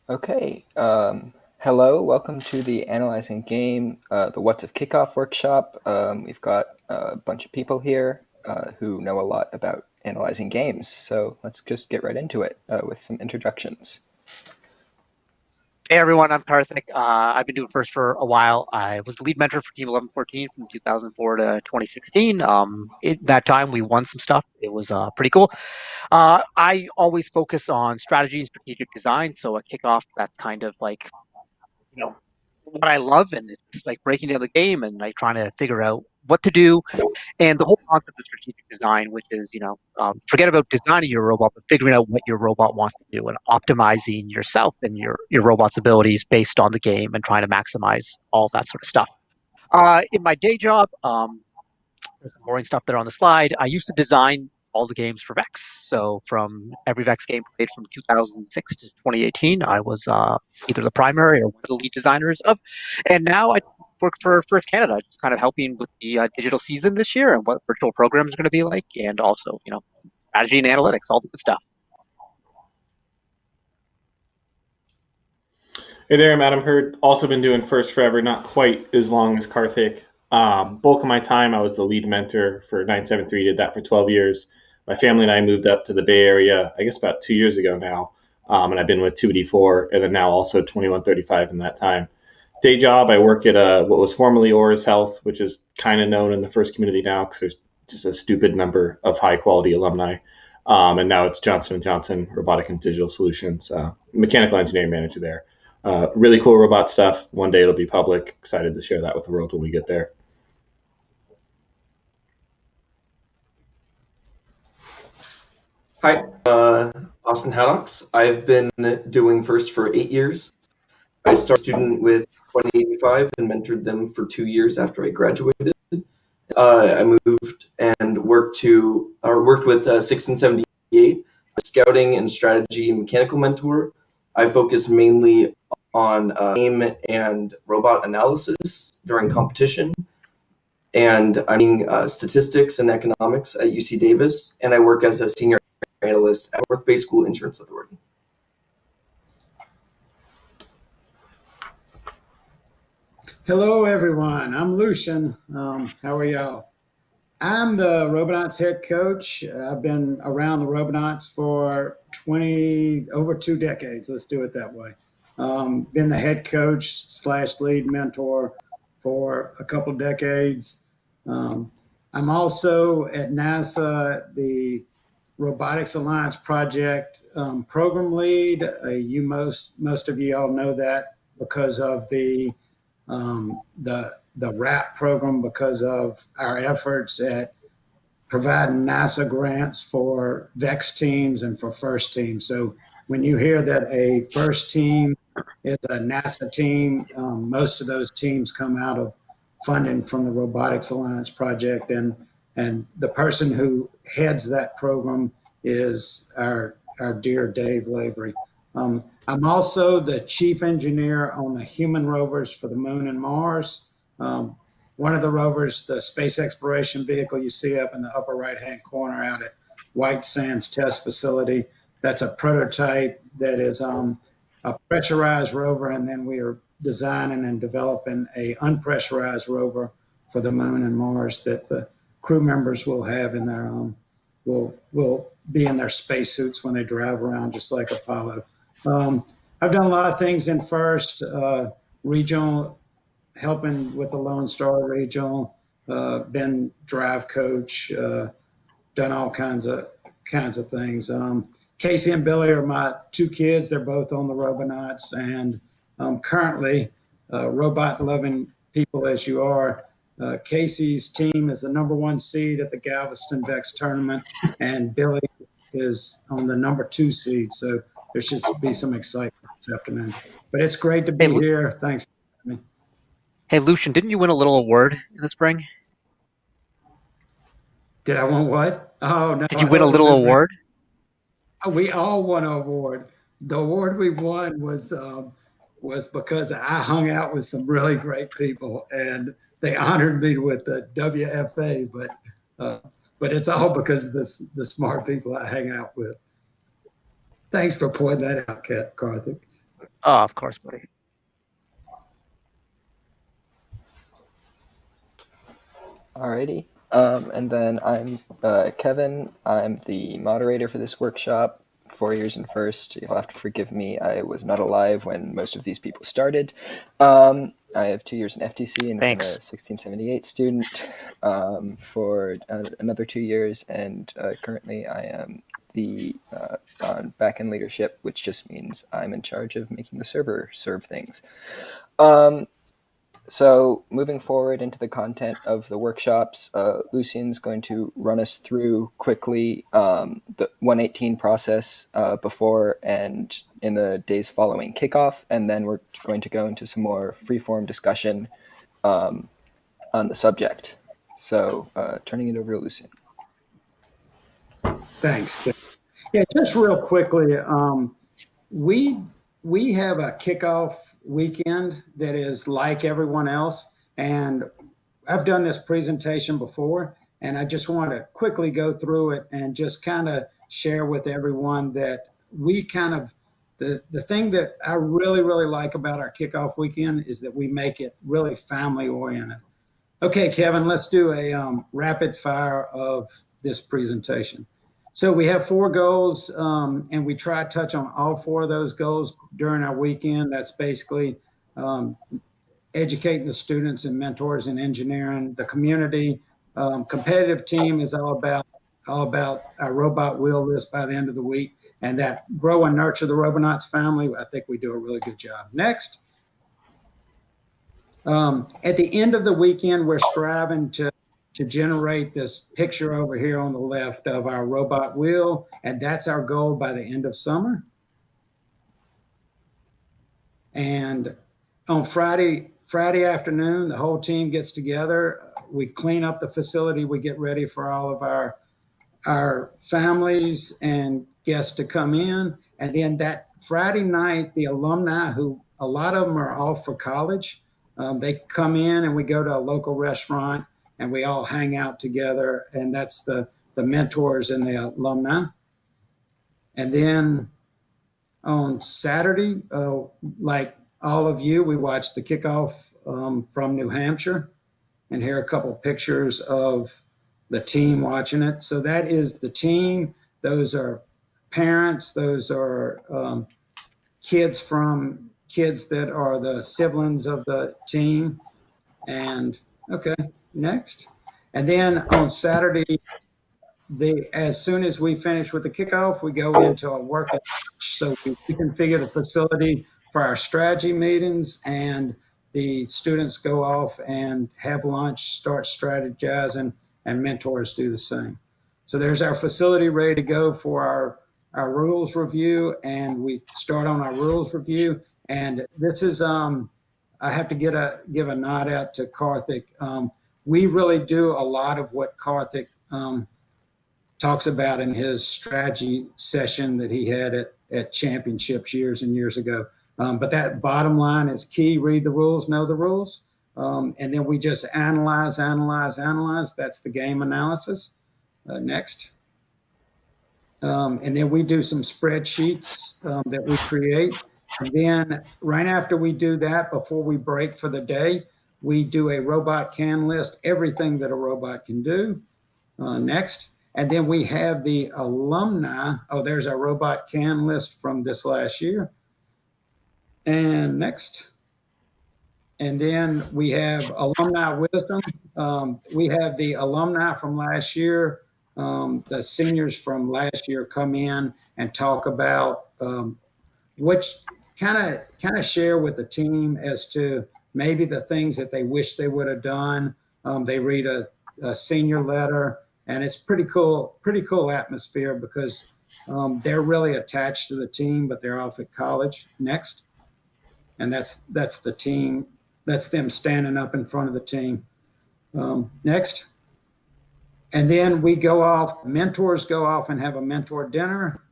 Okay. Hello, welcome to the Analyzing Game, the What's of Kickoff workshop. We've got a bunch of people here who know a lot about analyzing games, so let's just get right into it with some introductions. Hey everyone, I'm Karthik. I've been doing first for a while. I was the lead mentor for Team 1114 from 2004 to 2016. That time we won some stuff. It was pretty cool. I always focus on strategy and strategic design. So at Kickoff, that's kind of like, you know, what I love, and it's like breaking down the game and like trying to figure out what to do. And the whole concept of strategic design, which is, forget about designing your robot, but figuring out what your robot wants to do and optimizing yourself and your robot's abilities based on the game and trying to maximize all that sort of stuff. In my day job, there's some boring stuff there on the slide. I used to design all the games for Vex. So from every Vex game played from 2006 to 2018, I was either the primary or one of the lead designers of. And now I work for First Canada, just kind of helping with the digital season this year and what virtual programs are going to be like, and also, strategy and analytics, all the good stuff. Hey there, I'm Adam Hurd. Also been doing First Forever, not quite as long as Karthik. Bulk of my time, I was the lead mentor for 973, did that for 12 years. My family and I moved up to the Bay Area, I guess about 2 years ago now, and I've been with 2D4 and then now also 2135 in that time. Day job, I work at what was formerly Auras Health, which is kind of known in the First community now because there's just a stupid number of high-quality alumni. And now it's Johnson & Johnson Robotic and Digital Solutions, mechanical engineering manager there. Really cool robot stuff. One day it'll be public. Excited to share that with the world when we get there. Hi, Austin Haddocks. I've been doing First for 8 years. I started a student with 2085 and mentored them for 2 years after I graduated. I moved and worked with 6 and 78, scouting and strategy mechanical mentor. I focus mainly on game and robot analysis during competition. And I'm doing statistics and economics at UC Davis, and I work as a senior analyst at North Bay School Insurance Authority. Hello, everyone. I'm Lucian. How are y'all? I'm the Robonauts head coach. I've been around the Robonauts for over 2 decades. Let's do it that way. Been the head coach / lead mentor for a couple decades. I'm also at NASA, the Robotics Alliance Project program lead. Most of you all know that because of the RAP program, because of our efforts at providing NASA grants for VEX teams and for FIRST teams. So when you hear that a FIRST team is a NASA team, most of those teams come out of funding from the Robotics Alliance Project, and the person who heads that program is our dear Dave Lavery. I'm also the chief engineer on the human rovers for the Moon and Mars. One of the rovers, the space exploration vehicle you see up in the upper right-hand corner out at White Sands Test Facility, that's a prototype that is a pressurized rover, and then we are designing and developing a unpressurized rover for the Moon and Mars that the crew members will have in their will be in their spacesuits when they drive around, just like Apollo. I've done a lot of things in FIRST, regional, helping with the Lone Star Regional, been drive coach, done all kinds of things. Casey and Billy are my 2 kids. They're both on the Robonauts, and currently, robot-loving people as you are, Casey's team is the #1 seed at the Galveston VEX tournament, and Billy is on the #2 seed. So there should be some excitement this afternoon. But it's great to be here. Thanks for having me. Hey, Lucian, didn't you win a little award in the spring? Did I win what? Oh, no. Did you win a little award? We all won an award. The award we won was because I hung out with some really great people, and they honored me with the WFA. But it's all because of the smart people I hang out with. Thanks for pointing that out, Karthik. Oh, of course, buddy. Alrighty. And then I'm Kevin. I'm the moderator for this workshop. 4 years in first. You'll have to forgive me. I was not alive when most of these people started. I have 2 years in FTC and I'm a Thanks. 1678 student for another 2 years. And currently I am the on backend leadership, which just means I'm in charge of making the server serve things. So moving forward into the content of the workshops, Lucian's going to run us through quickly the 118 process before and in the days following kickoff, and then we're going to go into some more free-form discussion on the subject. So turning it over to Lucian. Thanks, Tim. Yeah, just real quickly, we have a kickoff weekend that is like everyone else, and I've done this presentation before, and I just want to quickly go through it and just kind of share with everyone that we kind of the thing that I really like about our kickoff weekend is that we make it really family oriented. Okay, Kevin, let's do a rapid fire of this presentation. So we have 4 goals, and we try to touch on all 4 of those goals during our weekend. That's basically educating the students and mentors in engineering, the community. Competitive team is all about our robot wheel list by the end of the week, and that grow and nurture the Robonauts family. I think we do a really good job. Next. At the end of the weekend, we're striving to generate this picture over here on the left of our robot wheel, and that's our goal by the end of summer. And on Friday afternoon, the whole team gets together. We clean up the facility. We get ready for all of our families and guests to come in. And then that Friday night, the alumni, who a lot of them are off for college, they come in and we go to a local restaurant and we all hang out together. And that's the mentors and the alumni. And then on Saturday, like all of you, we watched the kickoff from New Hampshire, and here are a couple pictures of the team watching it. So that is the team. Those are parents. Those are kids that are the siblings of the team. And okay, next. And then on Saturday, as soon as we finish with the kickoff, we go into a workout. So we configure the facility for our strategy meetings, and the students go off and have lunch, start strategizing, and mentors do the same. So there's our facility ready to go for our rules review, and we start on our rules review. And this is, I have to give a nod out to Karthik. We really do a lot of what Karthik talks about in his strategy session that he had at championships years and years ago. But that bottom line is key: read the rules, know the rules. And then we just analyze. That's the game analysis. Next. And then we do some spreadsheets that we create. And then right after we do that, before we break for the day, we do a robot can list, everything that a robot can do. Next. And then we have the alumni. Oh, there's our robot can list from this last year. And next. And then we have alumni wisdom. We have the alumni from last year. The seniors from last year come in and talk about which kind of share with the team as to maybe the things that they wish they would have done. They read a senior letter, and it's pretty cool atmosphere because they're really attached to the team, but they're off at college. Next. And that's the team. That's them standing up in front of the team. Next. And then we go off, mentors go off and have a mentor dinner,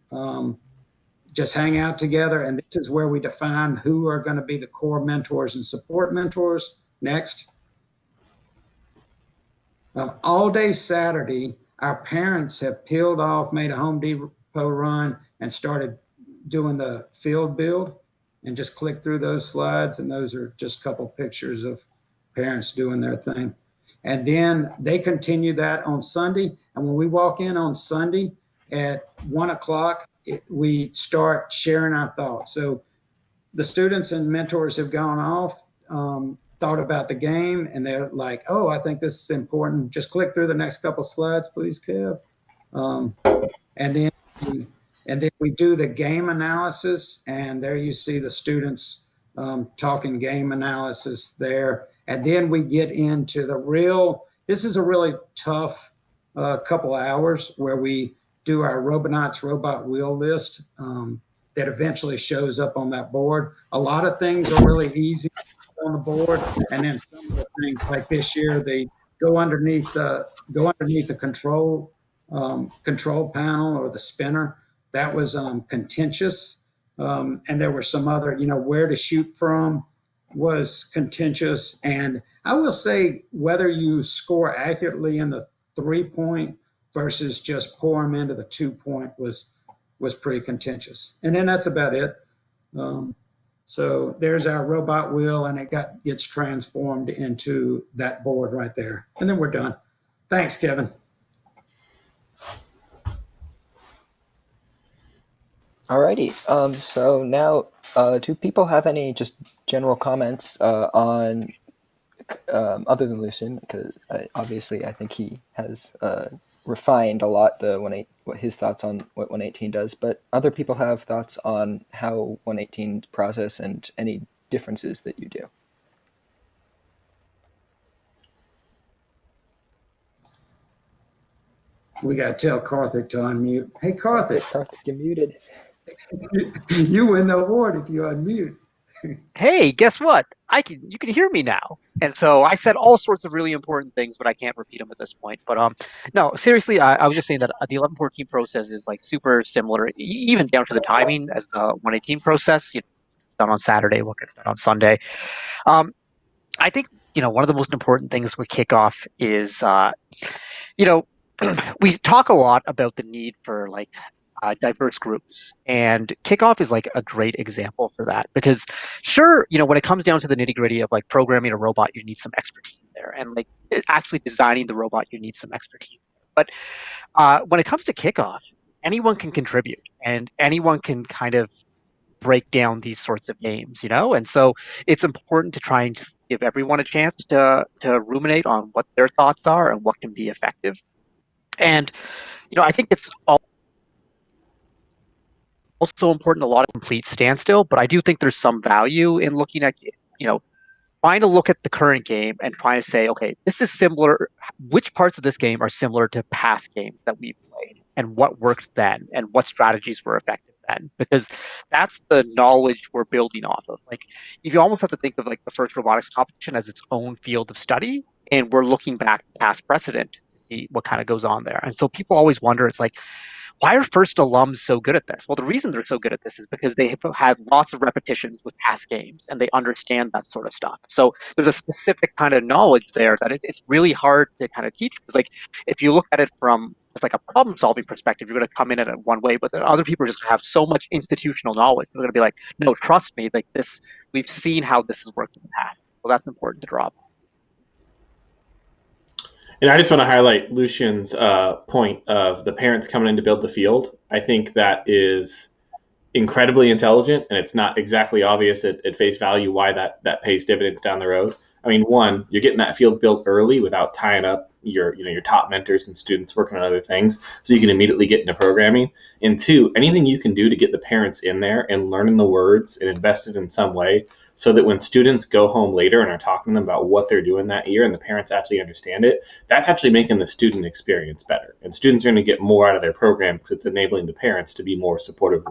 just hang out together. And this is where we define who are going to be the core mentors and support mentors. Next. All day Saturday, our parents have peeled off, made a Home Depot run, and started doing the field build. and just click through those slides. And those are just a couple pictures of parents doing their thing. And then they continue that on Sunday. And when we walk in on Sunday at 1 o'clock, we start sharing our thoughts. So the students and mentors have gone off, thought about the game, and they're like, oh, I think this is important. Just click through the next couple slides, please, Kev. And then we do the game analysis, and there you see the students talking game analysis there. And then we get into this is a really tough couple of hours where we do our Robonauts robot wheel list that eventually shows up on that board. A lot of things are really easy on the board, and then some of the things like this year, they go underneath the control panel or the spinner. That was contentious. And there were some other, where to shoot from was contentious. And I will say whether you score accurately in the 3-point versus just pour them into the 2-point was pretty contentious. And then that's about it. So there's our robot wheel, and it gets transformed into that board right there. And then we're done. Thanks, Kevin. Alrighty. So now, do people have any just general comments on other than Lucian? Because obviously, I think he has refined a lot what his thoughts on what 118 does. But other people have thoughts on how 118 process and any differences that you do. We got to tell Karthik to unmute. Hey, Karthik. Karthik, you're muted. You win the award if you unmute. Hey, guess what? You can hear me now. And so I said all sorts of really important things, but I can't repeat them at this point. But no, seriously, I was just saying that the 1114 process is like super similar, even down to the timing as the 118 process. Done on Saturday, what gets done on Sunday. I think one of the most important things with Kickoff is we talk a lot about the need for diverse groups, and Kickoff is like a great example for that, because sure, when it comes down to the nitty gritty of like programming a robot, you need some expertise there, and like actually designing the robot, you need some expertise. But when it comes to Kickoff, anyone can contribute, and anyone can kind of break down these sorts of games, and so it's important to try and just give everyone a chance to ruminate on what their thoughts are and what can be effective. And I think it's also important a lot of complete standstill, but I do think there's some value in looking at trying to look at the current game and trying to say, okay, this is similar. Which parts of this game are similar to past games that we've played, and what worked then, and what strategies were effective then? Because that's the knowledge we're building off of. Like, if you almost have to think of like the first robotics competition as its own field of study, and we're looking back past precedent to see what kind of goes on there. And so people always wonder, it's like, why are first alums so good at this? Well, the reason they're so good at this is because they have had lots of repetitions with past games, and they understand that sort of stuff. So there's a specific kind of knowledge there that it's really hard to kind of teach. Because like, if you look at it from just like a problem-solving perspective, you're going to come in at it one way, but then other people are just going to have so much institutional knowledge. They're going to be like, no, trust me, like this, we've seen how this has worked in the past. So that's important to drop. And I just want to highlight Lucian's point of the parents coming in to build the field. I think that is incredibly intelligent, and it's not exactly obvious at face value why that pays dividends down the road. I mean, one, you're getting that field built early without tying up your top mentors and students working on other things, so you can immediately get into programming. And two, anything you can do to get the parents in there and learning the words and invested in some way, so that when students go home later and are talking to them about what they're doing that year and the parents actually understand it, that's actually making the student experience better. And students are going to get more out of their program because it's enabling the parents to be more supportive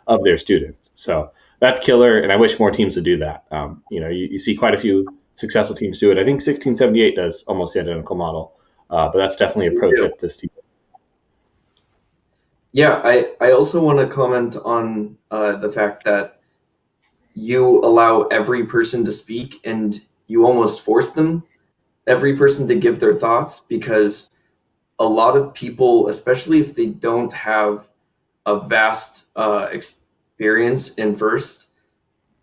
of their students. So that's killer, and I wish more teams would do that. You see quite a few successful teams do it. I think 1678 does almost the identical model, but that's definitely a pro tip to see. Yeah, I also want to comment on the fact that you allow every person to speak, and you almost force every person to give their thoughts, because a lot of people, especially if they don't have a vast experience in first,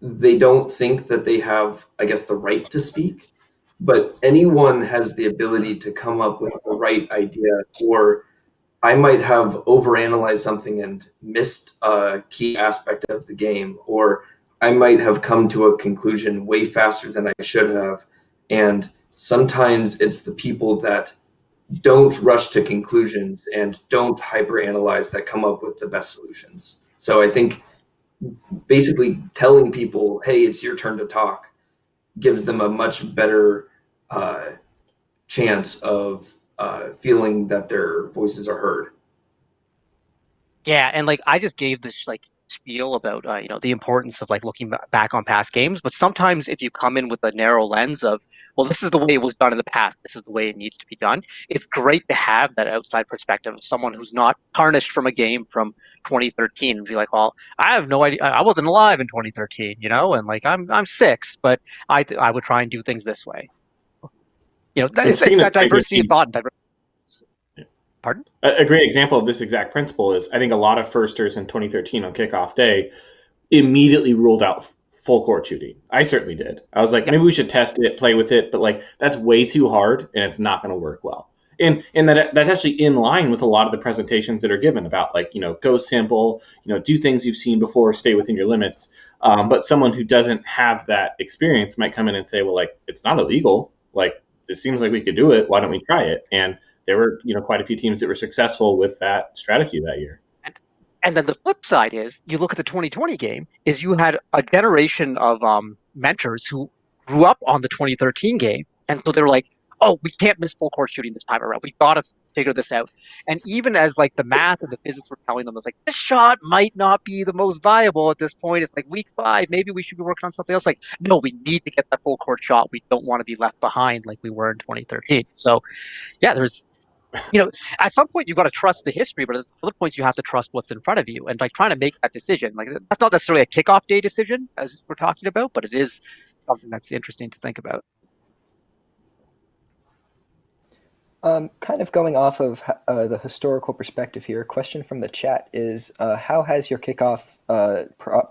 they don't think that they have, I guess, the right to speak, but anyone has the ability to come up with the right idea. Or I might have overanalyzed something and missed a key aspect of the game, or I might have come to a conclusion way faster than I should have. And sometimes it's the people that don't rush to conclusions and don't hyperanalyze that come up with the best solutions. So I think basically telling people, hey, it's your turn to talk, gives them a much better uh, chance of feeling that their voices are heard. Yeah, and like I just gave this like spiel about the importance of like looking back on past games, but sometimes if you come in with a narrow lens of, well, this is the way it was done in the past, this is the way it needs to be done. It's great to have that outside perspective of someone who's not tarnished from a game from 2013 and be like, well, I have no idea, I wasn't alive in 2013, and like I'm 6, but I would try and do things this way. And It's speaking of that diversity of 2013, thought and diversity. Pardon? a great example of this exact principle is I think a lot of firsters in 2013 on kickoff day immediately ruled out full court shooting. I certainly did. I was like, Yeah. maybe we should test it, play with it, but like that's way too hard and it's not going to work well. And that's actually in line with a lot of the presentations that are given about like, go simple, do things you've seen before, stay within your limits. But someone who doesn't have that experience might come in and say, well, like, it's not illegal. Like, it seems like we could do it. Why don't we try it? And there were, quite a few teams that were successful with that strategy that year. And then the flip side is you look at the 2020 game is you had a generation of mentors who grew up on the 2013 game. And so they were like, oh, we can't miss full court shooting this time around. We got to figure this out. And even as like the math and the physics were telling them, it's like, this shot might not be the most viable at this point. It's like week 5. Maybe we should be working on something else. Like, no, we need to get that full court shot. We don't want to be left behind like we were in 2013. So yeah, at some point you've got to trust the history, but at other points you have to trust what's in front of you. And like trying to make that decision, like that's not necessarily a kickoff day decision as we're talking about, but it is something that's interesting to think about. Kind of going off of the historical perspective here, a question from the chat is how has your kickoff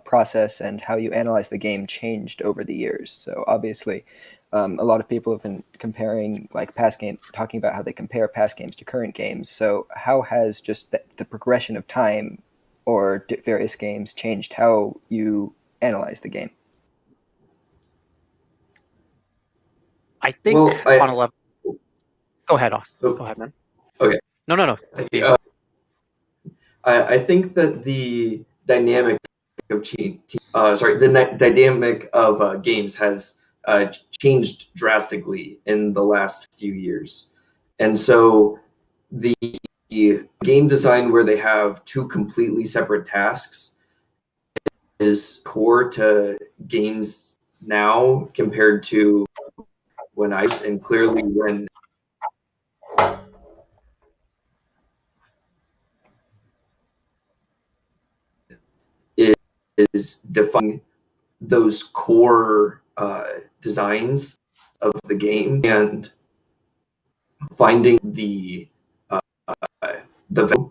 process and how you analyze the game changed over the years? So obviously, a lot of people have been comparing like past game, talking about how they compare past games to current games. So how has just the progression of time or various games changed how you analyze the game? I think on a level. Go ahead, Austin. Go ahead, man. Okay. No. I think that the dynamic of dynamic of games has changed drastically in the last few years, and so the game design where they have 2 completely separate tasks is core to games now compared to when and clearly when is defining those core designs of the game and finding the value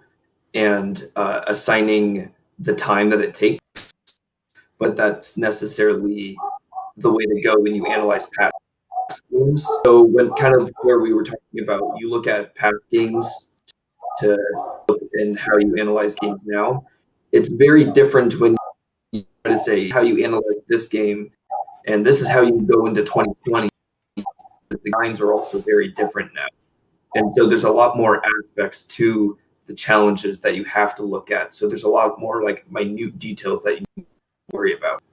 and assigning the time that it takes. But that's necessarily the way to go when you analyze past games. So when kind of where we were talking about, you look at past games to look and how you analyze games now. It's very different when you try to say how you analyze this game, and this is how you go into 2020. The lines are also very different now. And so there's a lot more aspects to the challenges that you have to look at. So there's a lot more like minute details that you worry about.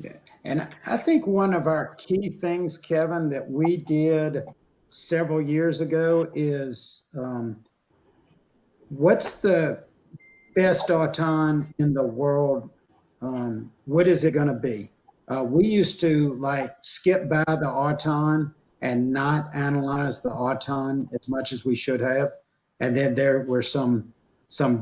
Yeah. And I think one of our key things, Kevin, that we did several years ago is what's the best auton in the world? What is it going to be? We used to like skip by the auton and not analyze the auton as much as we should have. And then there were some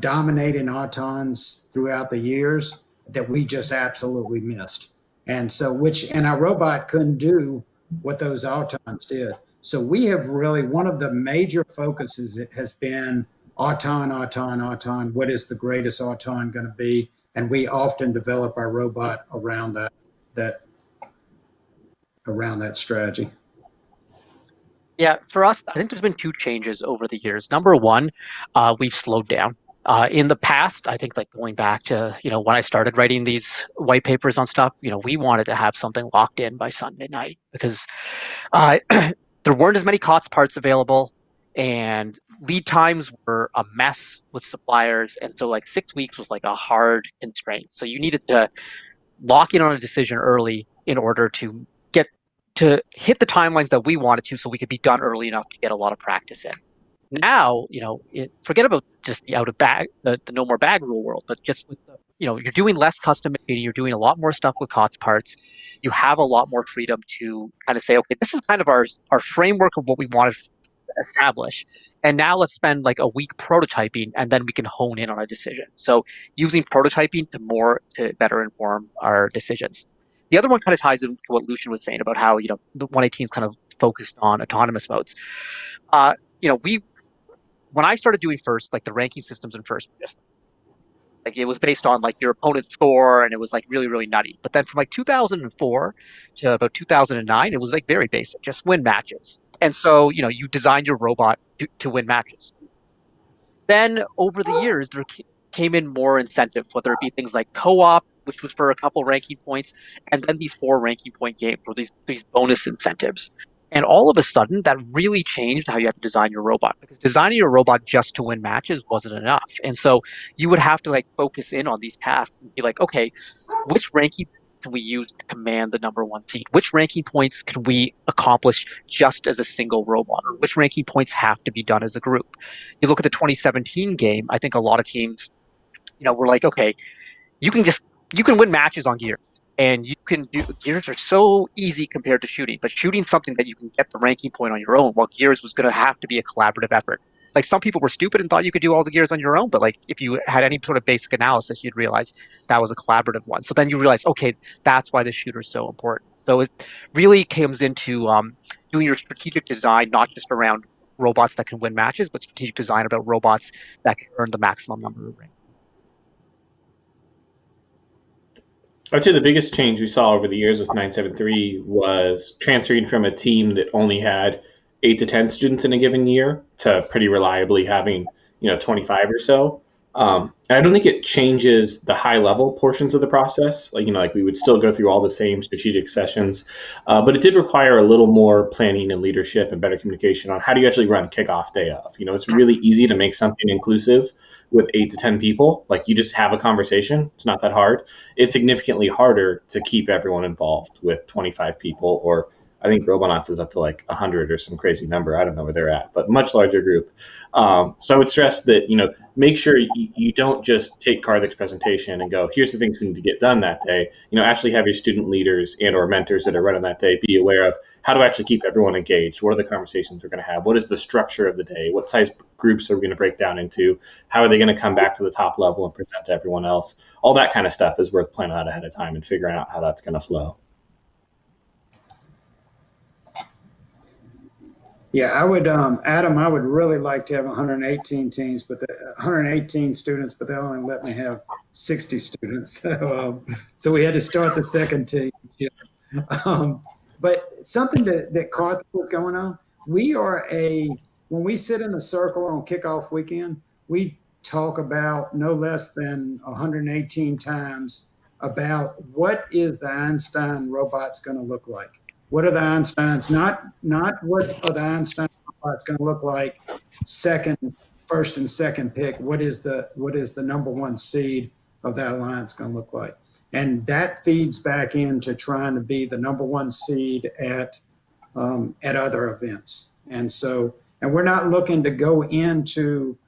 dominating autons throughout the years that we just absolutely missed. And so and our robot couldn't do what those autons did. So we have really, one of the major focuses has been auton. What is the greatest auton going to be? and we often develop our robot around that strategy. Yeah, for us, I think there's been two changes over the years. Number one, we've slowed down. In the past, I think like going back to, when I started writing these white papers on stuff, we wanted to have something locked in by Sunday night because there weren't as many COTS parts available and lead times were a mess with suppliers. And so like 6 weeks was like a hard constraint. So you needed to lock in on a decision early in order to get to hit the timelines that we wanted to so we could be done early enough to get a lot of practice in. Now, forget about just the out of bag, the no more bag rule world, but just with you're doing less custom making, you're doing a lot more stuff with COTS parts. You have a lot more freedom to kind of say, okay, this is kind of our framework of what we want to establish. And now let's spend like a week prototyping and then we can hone in on a decision. So using prototyping to better inform our decisions. The other one kind of ties into what Lucian was saying about how, the 118 is kind of focused on autonomous modes. When I started doing first, like the ranking systems in first, just like it was based on like your opponent's score and it was like really, really nutty. But then from like 2004 to about 2009, it was like very basic, just win matches. And so, you design your robot to win matches. Then over the years, there came in more incentives, whether it be things like co-op, which was for a couple ranking points, and then these 4 ranking point games or these bonus incentives. And all of a sudden, that really changed how you have to design your robot, because designing your robot just to win matches wasn't enough. And so you would have to like focus in on these tasks and be like, okay, which ranking can we use to command the number 1 seed? Which ranking points can we accomplish just as a single robot? Or which ranking points have to be done as a group? You look at the 2017 game, I think a lot of teams, were like, okay, you can win matches on gears, and gears are so easy compared to shooting, but shooting something that you can get the ranking point on your own, while gears was going to have to be a collaborative effort. Like some people were stupid and thought you could do all the gears on your own, but like if you had any sort of basic analysis, you'd realize that was a collaborative one. So then you realize, okay, that's why the shooter is so important. So it really comes into doing your strategic design, not just around robots that can win matches, but strategic design about robots that can earn the maximum number of ranks. I'd say the biggest change we saw over the years with 973 was transferring from a team that only had 8 to 10 students in a given year to pretty reliably having 25 or so. And I don't think it changes the high level portions of the process. Like we would still go through all the same strategic sessions, but it did require a little more planning and leadership and better communication on how do you actually run kickoff day of. It's really easy to make something inclusive with 8 to 10 people. Like you just have a conversation. It's not that hard. It's significantly harder to keep everyone involved with 25 people, or I think Robonauts is up to like 100 or some crazy number. I don't know where they're at, but much larger group. So I would stress that, make sure you don't just take Karthik's presentation and go, here's the things we need to get done that day. Actually have your student leaders and or mentors that are running that day be aware of how to actually keep everyone engaged. What are the conversations we're going to have? What is the structure of the day? What size groups are we going to break down into? How are they going to come back to the top level and present to everyone else? All that kind of stuff is worth planning out ahead of time and figuring out how that's going to flow. Yeah, I would, Adam, I would really like to have 118 teams, but 118 students, but they only let me have 60 students. So we had to start the second team. Yeah. But something that Karthik was going on, when we sit in the circle on kickoff weekend, we talk about no less than 118 times about what is the Einstein robots going to look like. What are the Einsteins? Not what are the Einstein robots going to look like? First and second pick. What is the number 1 seed of that alliance going to look like? And that feeds back into trying to be the number 1 seed at other events. And we're not looking to go into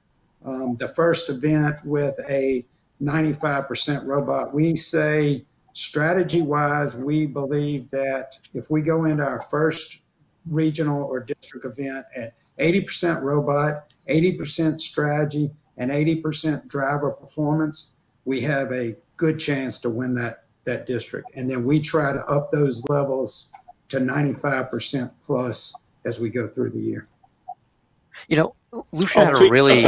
the first event with a 95% robot. We say, strategy-wise, we believe that if we go into our first regional or district event at 80% robot, 80% strategy, and 80% driver performance, we have a good chance to win that district. And then we try to up those levels to 95% plus as we go through the year. Lucian had a really...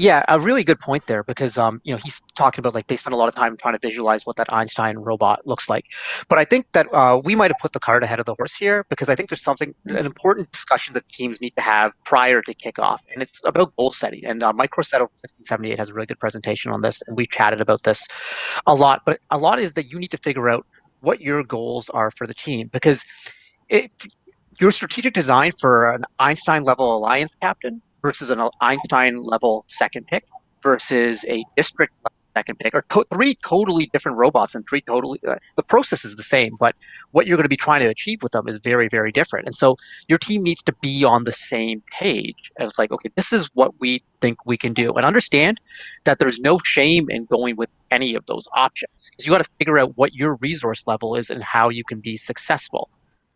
Yeah, a really good point there because he's talking about like they spend a lot of time trying to visualize what that Einstein robot looks like. But I think that we might have put the cart ahead of the horse here because I think there's an important discussion that teams need to have prior to kickoff, and it's about goal setting. And Mike Corsetto from 1678 has a really good presentation on this, and we've chatted about this a lot. But a lot is that you need to figure out what your goals are for the team because it, your strategic design for an Einstein level alliance captain versus an Einstein level second pick versus a district second pick are three totally different robots and three totally the process is the same, but what you're going to be trying to achieve with them is very, very different. And so your team needs to be on the same page as like, okay, this is what we think we can do, and understand that there's no shame in going with any of those options because you got to figure out what your resource level is and how you can be successful.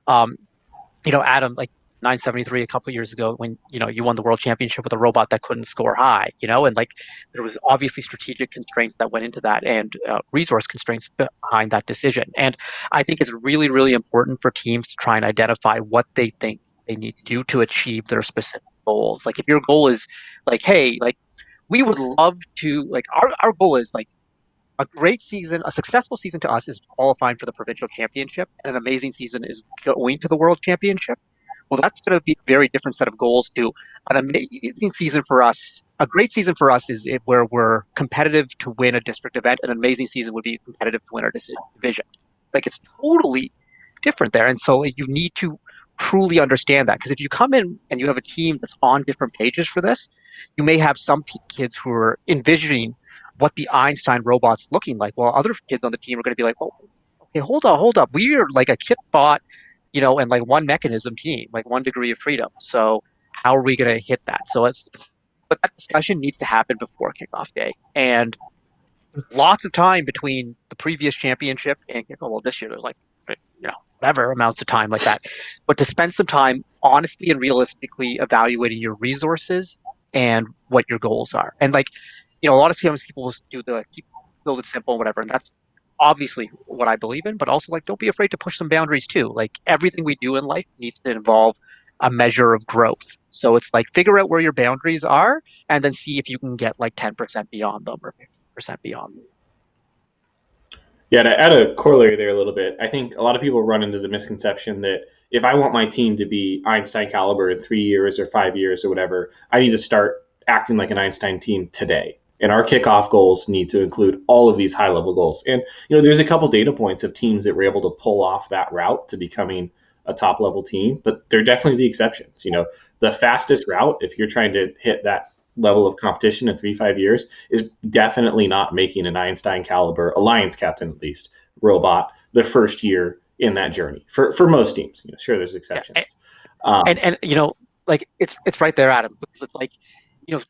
um, Adam, like 973 a couple of years ago when, you won the world championship with a robot that couldn't score high, and like there was obviously strategic constraints that went into that and resource constraints behind that decision. And I think it's really, really important for teams to try and identify what they think they need to do to achieve their specific goals. Like if your goal is like, hey, like we would love to, like our goal is like a great season, a successful season to us is qualifying for the provincial championship, and an amazing season is going to the world championship. Well, that's going to be a very different set of goals to an amazing season for us. A great season for us is where we're competitive to win a district event. An amazing season would be competitive to win our division. Like it's totally different there. And so you need to truly understand that because if you come in and you have a team that's on different pages for this, you may have some kids who are envisioning what the Einstein robot's looking like, while other kids on the team are going to be like, well, okay, hold up. We are like a kit bot, and like one mechanism team, like 1 degree of freedom. So how are we going to hit that? But that discussion needs to happen before kickoff day. And lots of time between the previous championship and kickoff. Well, this year there's like, whatever amounts of time like that. But to spend some time honestly and realistically evaluating your resources and what your goals are. And like, a lot of times people do build it simple and whatever, and that's obviously what I believe in, but also like don't be afraid to push some boundaries too. Like everything we do in life needs to involve a measure of growth. So it's like figure out where your boundaries are and then see if you can get like 10% beyond them or 50% beyond them. Yeah, to add a corollary there a little bit, I think a lot of people run into the misconception that if I want my team to be Einstein caliber in 3 years or 5 years or whatever, I need to start acting like an Einstein team today. And our kickoff goals need to include all of these high-level goals. And there's a couple data points of teams that were able to pull off that route to becoming a top-level team, but they're definitely the exceptions. The fastest route, if you're trying to hit that level of competition in 3-5 years, is definitely not making an Einstein caliber alliance captain, at least robot, the first year in that journey for most teams. Sure, there's exceptions. And like it's right there, Adam, because it's like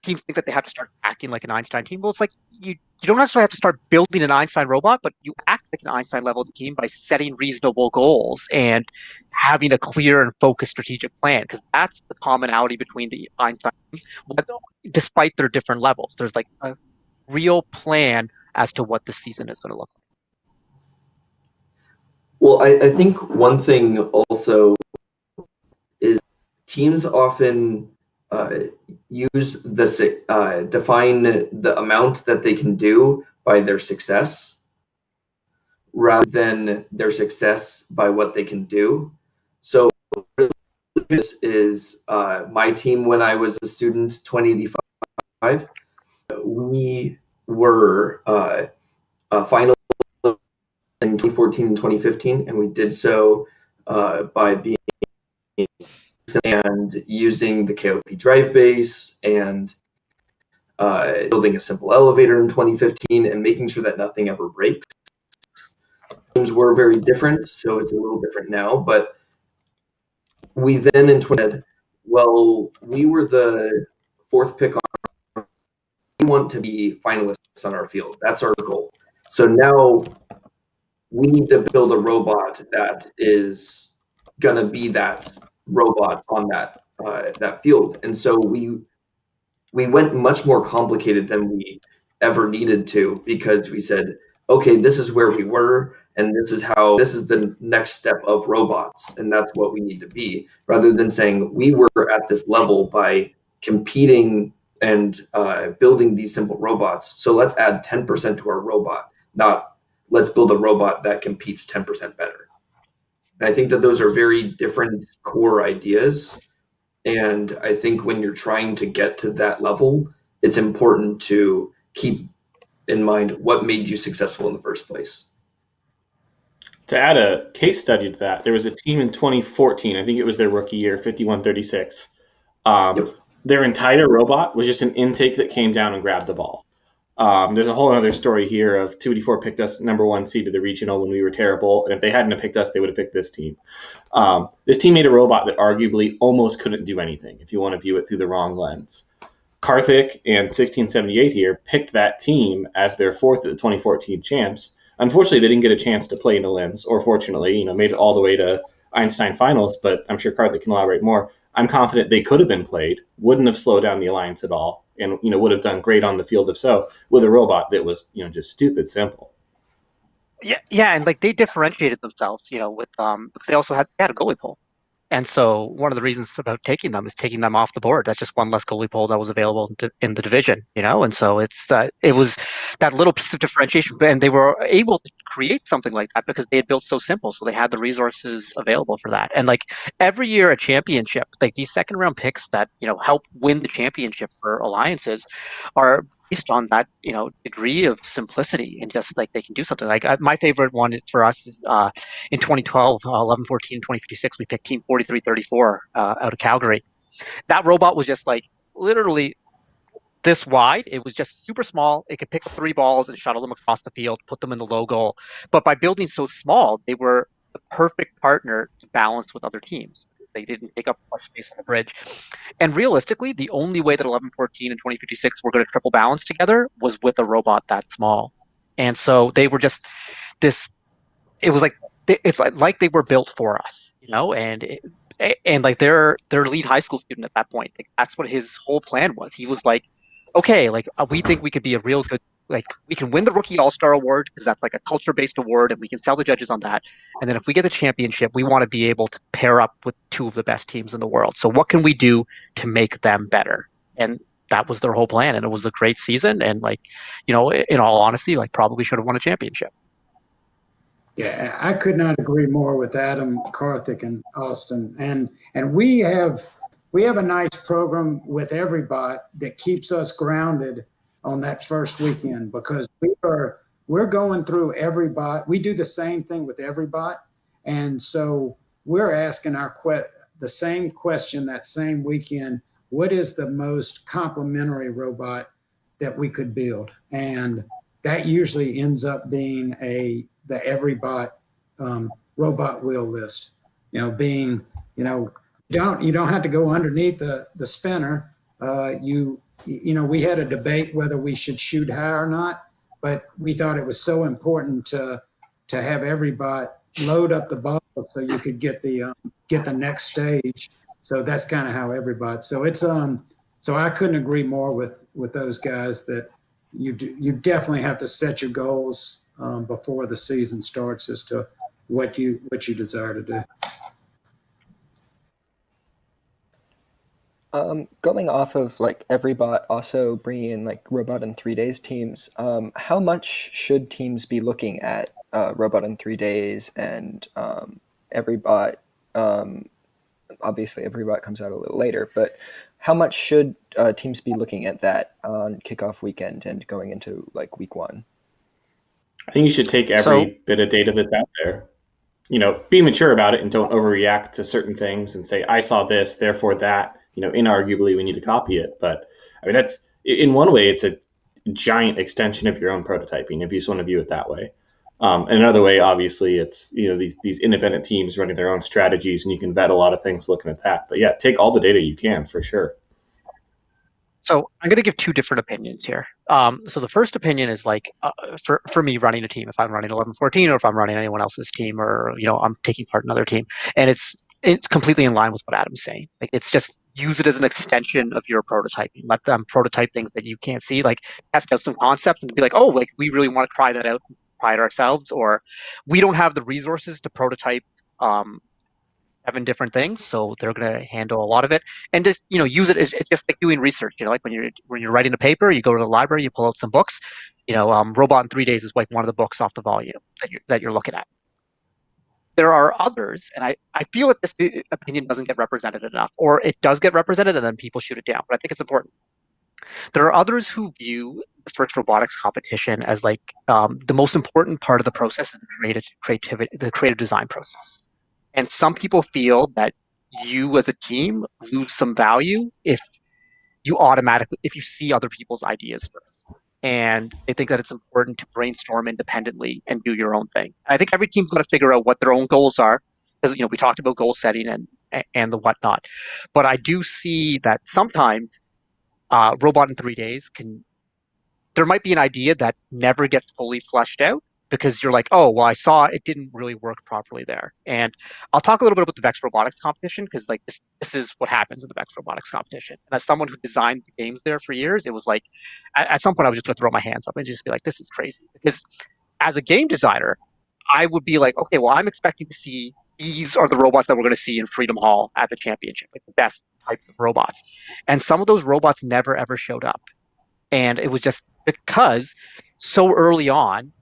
teams think that they have to start acting like an Einstein team. Well, it's like you don't necessarily have to start building an Einstein robot, but you act like an Einstein level team by setting reasonable goals and having a clear and focused strategic plan, because that's the commonality between the Einstein teams. Despite their different levels, there's like a real plan as to what the season is going to look like. Well, I think one thing also is teams often use define the amount that they can do by their success rather than their success by what they can do. So this is my team when I was a student, 2085. We were final in 2014 and 2015, and we did so by being and using the KOP drive base and building a simple elevator in 2015 and making sure that nothing ever breaks. Teams were very different, so it's a little different now, but we then in 20 said, well, we were the fourth pick on, we want to be finalists on our field. That's our goal. So now we need to build a robot that is going to be that robot on that field. And so we went much more complicated than we ever needed to, because we said, okay, this is where we were, and this is the next step of robots, and that's what we need to be, rather than saying we were at this level by competing and building these simple robots. So let's add 10% to our robot, not let's build a robot that competes 10% better. And I think that those are very different core ideas. And I think when you're trying to get to that level, it's important to keep in mind what made you successful in the first place. To add a case study to that, there was a team in 2014, I think it was their rookie year, 5136. Yep. Their entire robot was just an intake that came down and grabbed the ball. There's a whole other story here of 284 picked us number one seed of the regional when we were terrible, and if they hadn't have picked us, they would have picked this team. This team made a robot that arguably almost couldn't do anything if you want to view it through the wrong lens. Karthik and 1678 here picked that team as their fourth at the 2014 champs. Unfortunately, they didn't get a chance to play in the limbs, or fortunately, made it all the way to Einstein finals, but I'm sure Karthik can elaborate more. I'm confident they could have been played, wouldn't have slowed down the alliance at all, and would have done great on the field if so, with a robot that was just stupid simple. Yeah, and like they differentiated themselves, with because they also had a goalie pole. And so one of the reasons about taking them is taking them off the board. That's just one less goalie pole that was available in the division, And so it was that little piece of differentiation, and they were able to create something like that because they had built so simple, so they had the resources available for that. And like every year, a championship, like these second round picks that help win the championship for alliances, are based on that degree of simplicity and just like they can do something. Like my favorite one for us is in 2012, 11, 14, 2056, we picked Team 4334 out of Calgary. That robot was just like literally this wide. It was just super small. It could pick up 3 balls and shuttle them across the field, put them in the low goal. But by building so small, they were the perfect partner to balance with other teams. They didn't take up much space on the bridge. And realistically, the only way that 1114 and 2056 were going to triple balance together was with a robot that small. And so they were just this. It was like it's like they were built for us, and like their lead high school student at that point, like, that's what his whole plan was. He was like, okay, like we think we could be a real good, like we can win the rookie all-star award because that's like a culture-based award and we can sell the judges on that. And then if we get the championship, we want to be able to pair up with 2 of the best teams in the world. So what can we do to make them better? And that was their whole plan. And it was a great season. And like, in all honesty, like probably should have won a championship. Yeah, I could not agree more with Adam, Karthik, and Austin. And we have a nice program with Everybot that keeps us grounded on that first weekend because we're going through Everybot. We do the same thing with Everybot, and so we're asking the same question that same weekend: what is the most complementary robot that we could build? And that usually ends up being the Everybot robot wheel list. Being you don't have to go underneath the spinner. We had a debate whether we should shoot high or not, but we thought it was so important to have Everybot load up the ball so you could get the next stage. So that's kind of how Everybot. So it's so I couldn't agree more with those guys that you definitely have to set your goals before the season starts as to what you desire to do. Going off of like Everybot also bringing in like Robot in 3 days teams, how much should teams be looking at Robot in 3 days and Everybot? Obviously, Everybot comes out a little later, but how much should teams be looking at that on kickoff weekend and going into like week 1? I think you should take every bit of data that's out there. Be mature about it and don't overreact to certain things and say, I saw this, therefore that. Inarguably, we need to copy it. But I mean, that's in one way, it's a giant extension of your own prototyping, if you just want to view it that way. And another way, obviously, it's these independent teams running their own strategies, and you can vet a lot of things looking at that. But yeah, take all the data you can for sure. So I'm going to give 2 different opinions here. So the first opinion is like for me running a team, if I'm running 1114 or if I'm running anyone else's team or I'm taking part in another team, and it's completely in line with what Adam's saying. Like it's just use it as an extension of your prototyping. Let them prototype things that you can't see, like test out some concepts and be like, oh, like we really want to try that out, try it ourselves, or we don't have the resources to prototype 7 different things, so they're going to handle a lot of it, and just use it as it's just like doing research. Like when you're writing a paper, you go to the library, you pull out some books. Robot in 3 days is like one of the books off the volume that you're looking at. There are others, and I feel that this opinion doesn't get represented enough, or it does get represented and then people shoot it down. But I think it's important. There are others who view the first robotics competition as like the most important part of the process is the creative design process. And some people feel that you as a team lose some value if you see other people's ideas first. And they think that it's important to brainstorm independently and do your own thing. I think every team's got to figure out what their own goals are, because we talked about goal setting and the whatnot. But I do see that sometimes robot in 3 days there might be an idea that never gets fully fleshed out because you're like, oh, well, I saw it didn't really work properly there. And I'll talk a little bit about the VEX robotics competition, because like this is what happens in the VEX robotics competition. And as someone who designed the games there for years, it was like at some point I was just going to throw my hands up and just be like, this is crazy. Because as a game designer, I would be like, okay, well, I'm expecting to see these are the robots that we're going to see in Freedom Hall at the championship, like the best types of robots. And some of those robots never ever showed up. And it was just because so early on,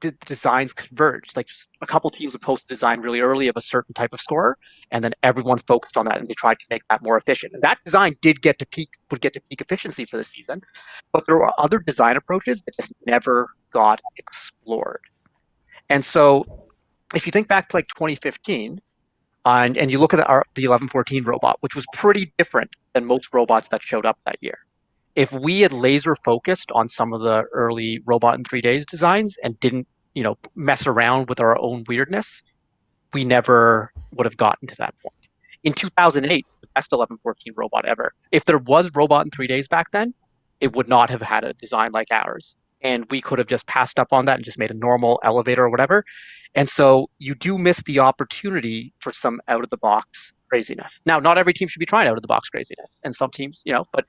the designs converged. Like just a couple teams would post a design really early of a certain type of score, and then everyone focused on that and they tried to make that more efficient. And that design would get to peak efficiency for the season. But there were other design approaches that just never got explored. And so if you think back to like 2015, and you look at the 1114 robot, which was pretty different than most robots that showed up that year. If we had laser focused on some of the early robot in 3 days designs and didn't, mess around with our own weirdness, we never would have gotten to that point. In 2008, the best 1114 robot ever. If there was robot in 3 days back then, it would not have had a design like ours. And we could have just passed up on that and just made a normal elevator or whatever. And so you do miss the opportunity for some out of the box craziness. Now, not every team should be trying out of the box craziness, and some teams, but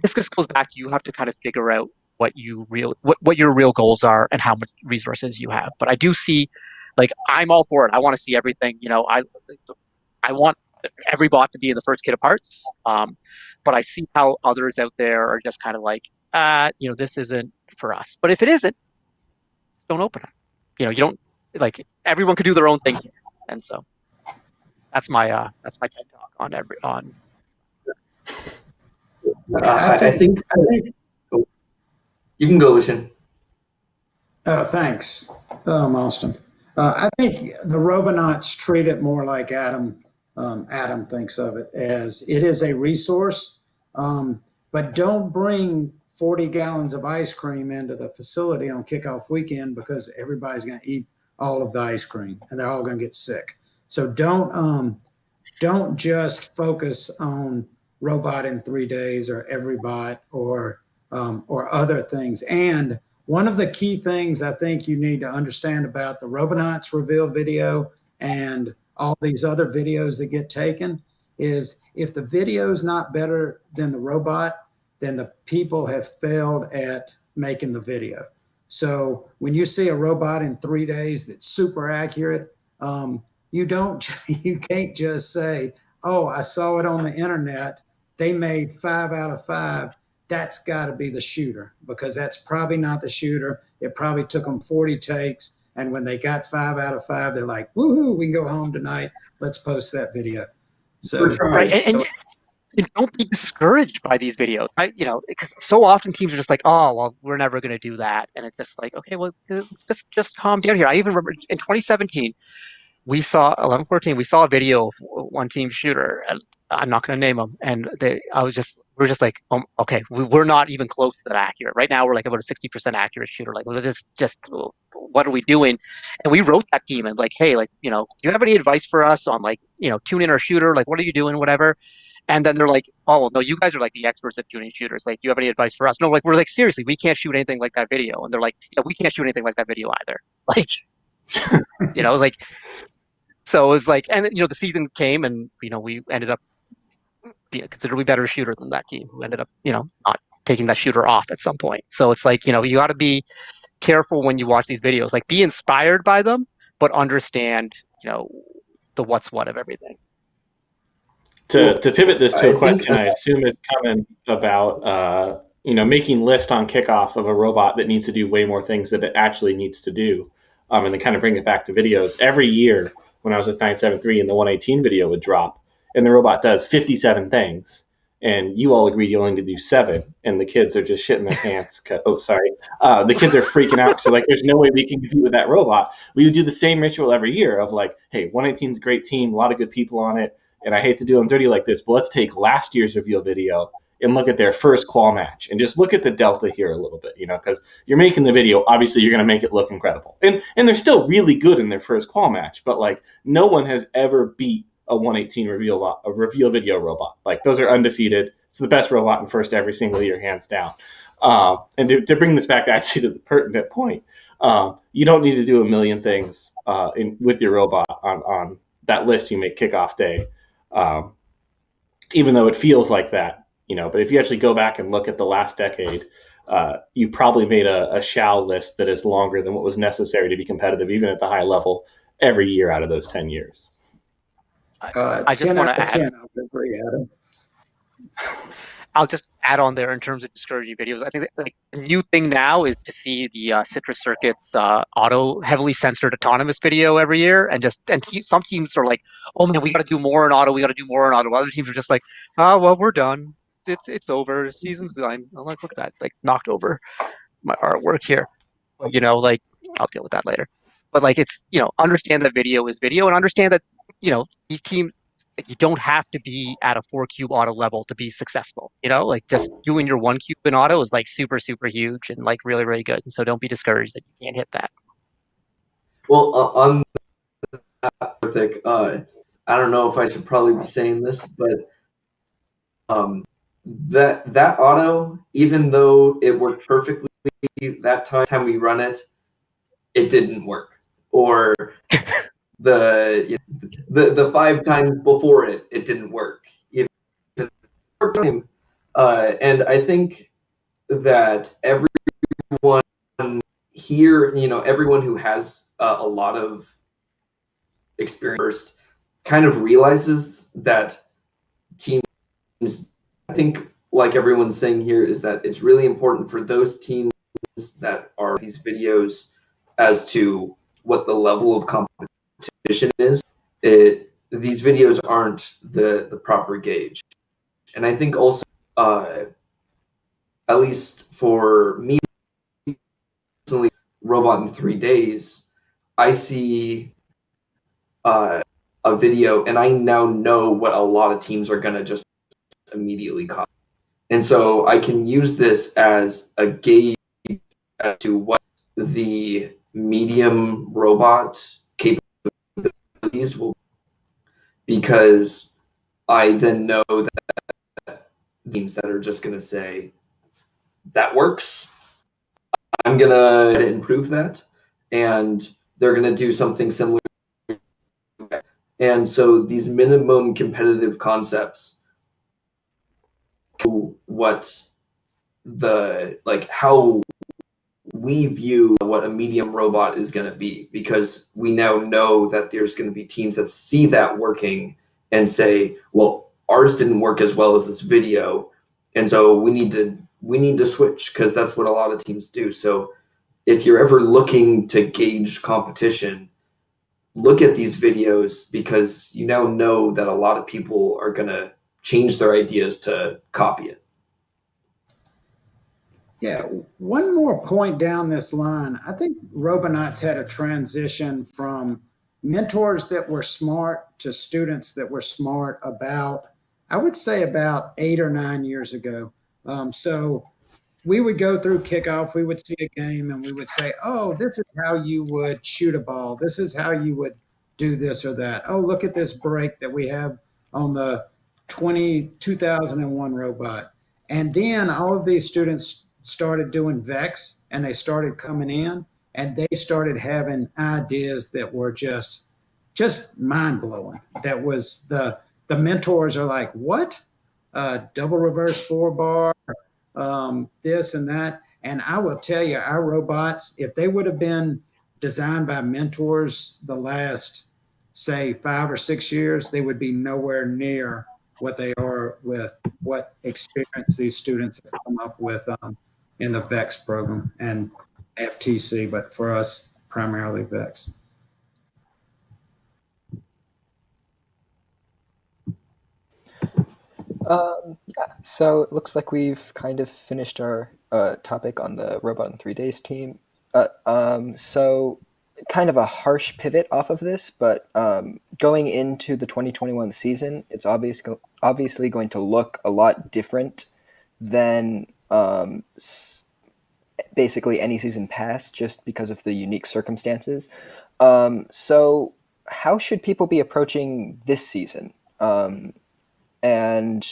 this just goes back. You have to kind of figure out what your real goals are and how much resources you have. But I do see, like, I'm all for it. I want to see everything. I want every bot to be in the first kit of parts. But I see how others out there are just kind of like, this isn't for us. But if it isn't, don't open it. You don't everyone could do their own thing here, and so that's my TED talk on. I think you can go, Lucian. Oh, thanks, Austin. I think the Robonauts treat it more like Adam thinks of it, as it is a resource, but don't bring 40 gallons of ice cream into the facility on kickoff weekend, because everybody's going to eat all of the ice cream and they're all going to get sick. So don't just focus on robot in 3 days or every bot or other things. And one of the key things I think you need to understand about the Robonauts reveal video and all these other videos that get taken is, if the video is not better than the robot, then the people have failed at making the video. So when you see a robot in 3 days that's super accurate, you can't just say, oh, I saw it on the internet, they made 5 out of 5. That's got to be the shooter, because that's probably not the shooter. It probably took them 40 takes. And when they got 5 out of 5, they're like, woohoo, we can go home tonight. Let's post that video. So, right. And don't be discouraged by these videos. Because so often teams are just like, oh, well, we're never going to do that. And it's just like, okay, well, just calm down here. I even remember in 2017, we saw 1114. We saw a video of one team shooter. And I'm not going to name them. And we're just like, okay, we're not even close to that accurate. Right now, we're like about a 60% accurate shooter. Like, well, this just, what are we doing? And we wrote that team and like, hey, like, do you have any advice for us on like, tuning our shooter? Like, what are you doing? Whatever. And then they're like, oh, well, no, you guys are like the experts at tuning shooters. Like, do you have any advice for us? No, like, we're like, seriously, we can't shoot anything like that video. And they're like, we can't shoot anything like that video either. Like, like, so it was like, and the season came and, we ended up being a considerably better shooter than that team, who ended up, not taking that shooter off at some point. So it's like, you got to be careful when you watch these videos, like be inspired by them, but understand, the what's what of everything. To pivot this to I a think question, I assume it's coming about making list on Kickoff of a robot that needs to do way more things that it actually needs to do, and then kind of bring it back to videos. Every year when I was with 973 and the 118 video would drop, and the robot does 57 things, and you all agreed you only need to do 7, and the kids are just shitting their pants. Oh, sorry. The kids are freaking out. So like, there's no way we can compete with that robot. We would do the same ritual every year of like, hey, 118 is a great team, a lot of good people on it. And I hate to do them dirty like this, but let's take last year's reveal video and look at their first qual match and just look at the delta here a little bit, because you're making the video, obviously you're going to make it look incredible. And they're still really good in their first qual match, but like no one has ever beat a 118 reveal video robot. Like those are undefeated. It's the best robot in first every single year, hands down. And to bring this back actually to the pertinent point, you don't need to do a million things with your robot on that list you make kickoff day. Even though it feels like that, but if you actually go back and look at the last decade, you probably made a shall list that is longer than what was necessary to be competitive, even at the high level, every year out of those 10 years. I just 10 want out to of 10, I would agree, Adam. I'll just add on there in terms of discouraging videos. I think that, like, the new thing now is to see the Citrus Circuits auto heavily censored autonomous video every year, and some teams are like, oh man, we got to do more in auto, we got to do more in auto. Other teams are just like, oh well, we're done, it's over, season's done. I'm like, look at that, like knocked over my artwork here. But, like, I'll deal with that later. But like, it's, understand that video is video, and understand that these teams, like, you don't have to be at a 4-cube auto level to be successful. Like just doing your 1-cube in auto is like super, super huge and like really, really good. And so don't be discouraged that you can't hit that. Well, on that topic, I don't know if I should probably be saying this, but that auto, even though it worked perfectly that time we run it, it didn't work. Or the 5 times before it didn't work. And I think that everyone here, everyone who has a lot of experience kind of realizes that teams, I think, like everyone's saying here, is that it's really important for those teams that are these videos as to what the level of competition is. These videos aren't the proper gauge. And I think also, at least for me personally, Robot in 3 days, I see a video and I now know what a lot of teams are going to just immediately copy. And so I can use this as a gauge to what the medium robot capabilities will be, because I then know that teams that are just going to say, that works, I'm going to improve that, and they're going to do something similar. And so these minimum competitive concepts, what how we view what a medium robot is going to be, because we now know that there's going to be teams that see that working and say, well, ours didn't work as well as this video, and so we need to switch, because that's what a lot of teams do. So if you're ever looking to gauge competition, look at these videos, because you now know that a lot of people are going to change their ideas to copy it. Yeah, one more point down this line. I think Robonauts had a transition from mentors that were smart to students that were smart about, I would say, about 8 or 9 years ago. So we would go through Kickoff, we would see a game, and we would say, oh, this is how you would shoot a ball. This is how you would do this or that. Oh, look at this break that we have on the 2001 robot. And then all of these students started doing Vex, and they started coming in, and they started having ideas that were just mind-blowing. That was the mentors are like, what? Double reverse 4-bar, this and that. And I will tell you, our robots, if they would have been designed by mentors the last say 5 or 6 years, they would be nowhere near what they are with what experience these students have come up with in the VEX program and FTC, but for us, primarily VEX. Yeah, so it looks like we've kind of finished our topic on the Robot in 3 Days team. So kind of a harsh pivot off of this, but going into the 2021 season, it's obviously going to look a lot different than basically any season past, just because of the unique circumstances. So how should people be approaching this season? And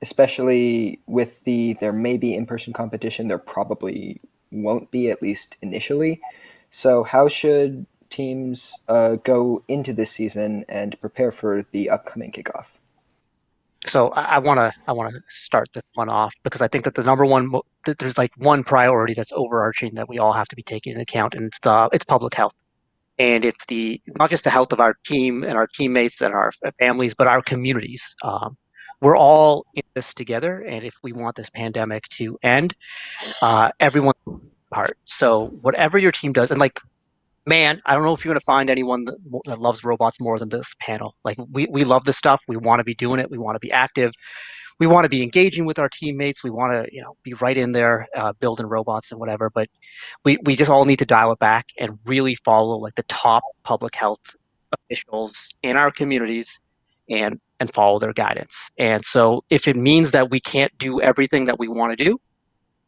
especially with there may be in-person competition, there probably won't be, at least initially. So how should teams go into this season and prepare for the upcoming kickoff? So I want to start this one off because I think that the number one there's like one priority that's overarching that we all have to be taking into account, and it's public health, and it's not just the health of our team and our teammates and our families, but our communities. We're all in this together, and if we want this pandemic to end, everyone's part. So whatever your team does, and like, man, I don't know if you're going to find anyone that loves robots more than this panel. Like, we love this stuff. We want to be doing it. We want to be active. We want to be engaging with our teammates. We want to, be right in there, building robots and whatever. But we just all need to dial it back and really follow like the top public health officials in our communities and follow their guidance. And so if it means that we can't do everything that we want to do,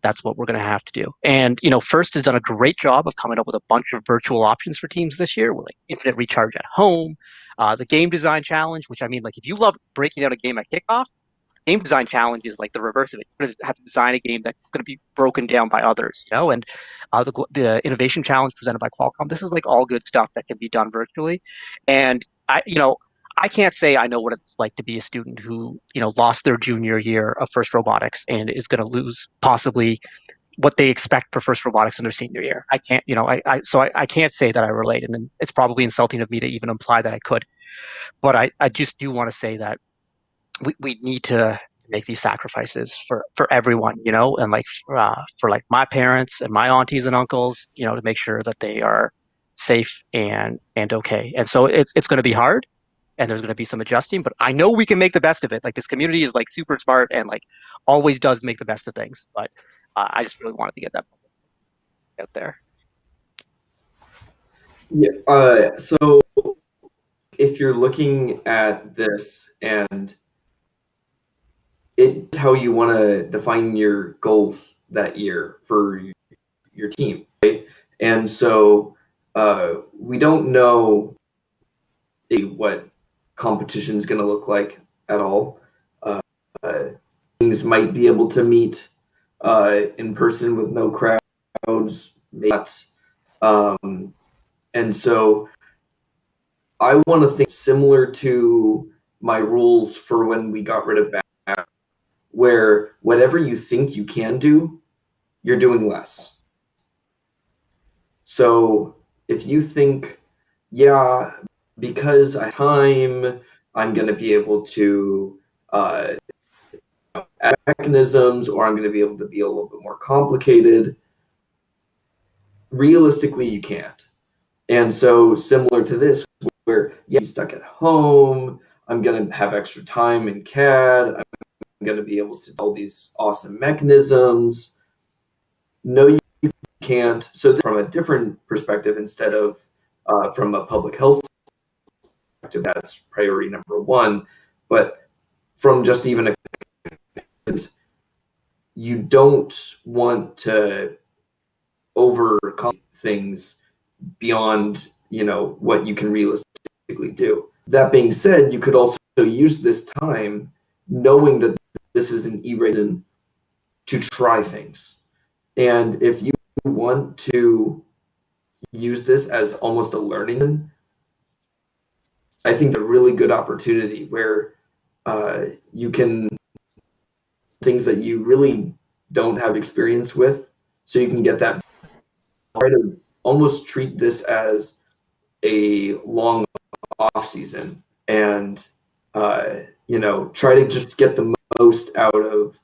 that's what we're going to have to do. And, First has done a great job of coming up with a bunch of virtual options for teams this year, with like infinite recharge at home, the game design challenge, which I mean, like if you love breaking out a game at kickoff, game design challenge is like the reverse of it. You're going to have to design a game that's going to be broken down by others, and the innovation challenge presented by Qualcomm. This is like all good stuff that can be done virtually. And I can't say I know what it's like to be a student who, lost their junior year of FIRST Robotics and is going to lose possibly what they expect for FIRST Robotics in their senior year. I can't, I can't say that I relate, and it's probably insulting of me to even imply that I could. But I just do want to say that we need to make these sacrifices for everyone, and like for like my parents and my aunties and uncles, to make sure that they are safe and okay. And so it's going to be hard, and there's going to be some adjusting, but I know we can make the best of it. Like, this community is like super smart and like always does make the best of things. But I just really wanted to get that out there. Yeah. So if you're looking at this and it's how you want to define your goals that year for your team, right? And so we don't know what competition is going to look like at all. Things might be able to meet in person with no crowds, maybe not. And so I want to think similar to my rules for when we got rid of back, where whatever you think you can do, you're doing less. So if you think, yeah, because I have time, I'm going to be able to add mechanisms, or I'm going to be able to be a little bit more complicated, realistically, you can't. And so similar to this, where I'm stuck at home, I'm going to have extra time in CAD, I'm going to be able to do all these awesome mechanisms. No, you can't. So from a different perspective, instead of from a public health perspective, that's priority number one. But from just even a, you don't want to overcome things beyond what you can realistically do. That being said, you could also use this time knowing that this is an e-reason to try things. And if you want to use this as almost a learning, I think a really good opportunity where you can things that you really don't have experience with, so you can get that. Try to almost treat this as a long off season and try to just get the most out of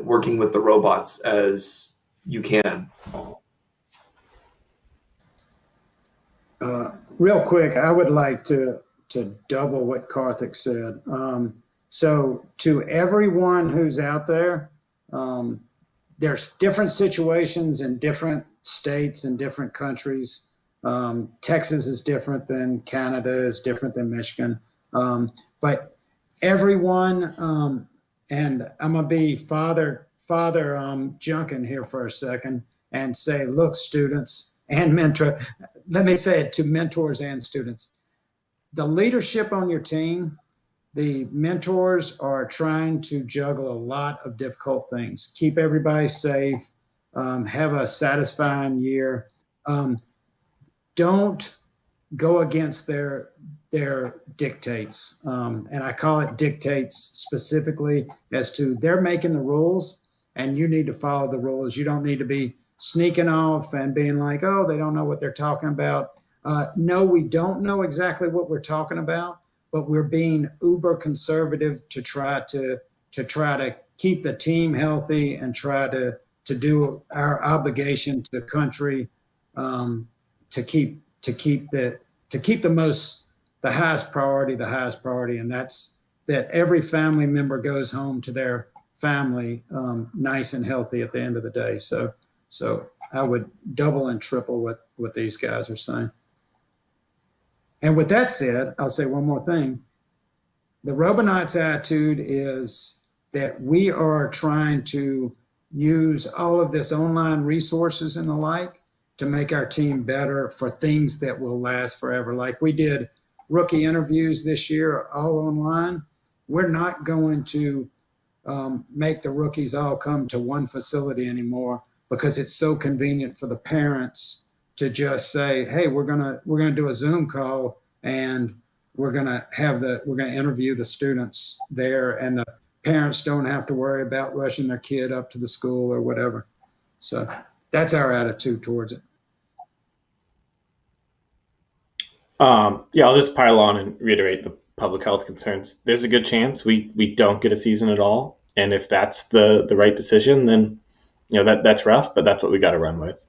working with the robots as you can. Real quick, I would like to double what Karthik said. So to everyone who's out there, there's different situations in different states and different countries. Texas is different than Canada, is different than Michigan. But everyone, and I'm gonna be Father Junkin here for a second and say, look, students and mentor, let me say it to mentors and students. The leadership on your team, the mentors are trying to juggle a lot of difficult things, keep everybody safe, have a satisfying year. Don't go against their dictates. And I call it dictates specifically as to they're making the rules and you need to follow the rules. You don't need to be sneaking off and being like, oh, they don't know what they're talking about. No, we don't know exactly what we're talking about, but we're being uber conservative to try to keep the team healthy and try to do our obligation to the country, to keep the highest priority, and that's that every family member goes home to their family nice and healthy at the end of the day. So I would double and triple what these guys are saying. And with that said, I'll say one more thing. The Robonauts attitude is that we are trying to use all of this online resources and the like to make our team better for things that will last forever. Like we did rookie interviews this year, all online. We're not going to make the rookies all come to one facility anymore because it's so convenient for the parents to just say, hey, we're gonna do a Zoom call and we're gonna interview the students there, and the parents don't have to worry about rushing their kid up to the school or whatever. So that's our attitude towards it. I'll just pile on and reiterate the public health concerns. There's a good chance we don't get a season at all, and if that's the right decision, then that's rough, but that's what we got to run with.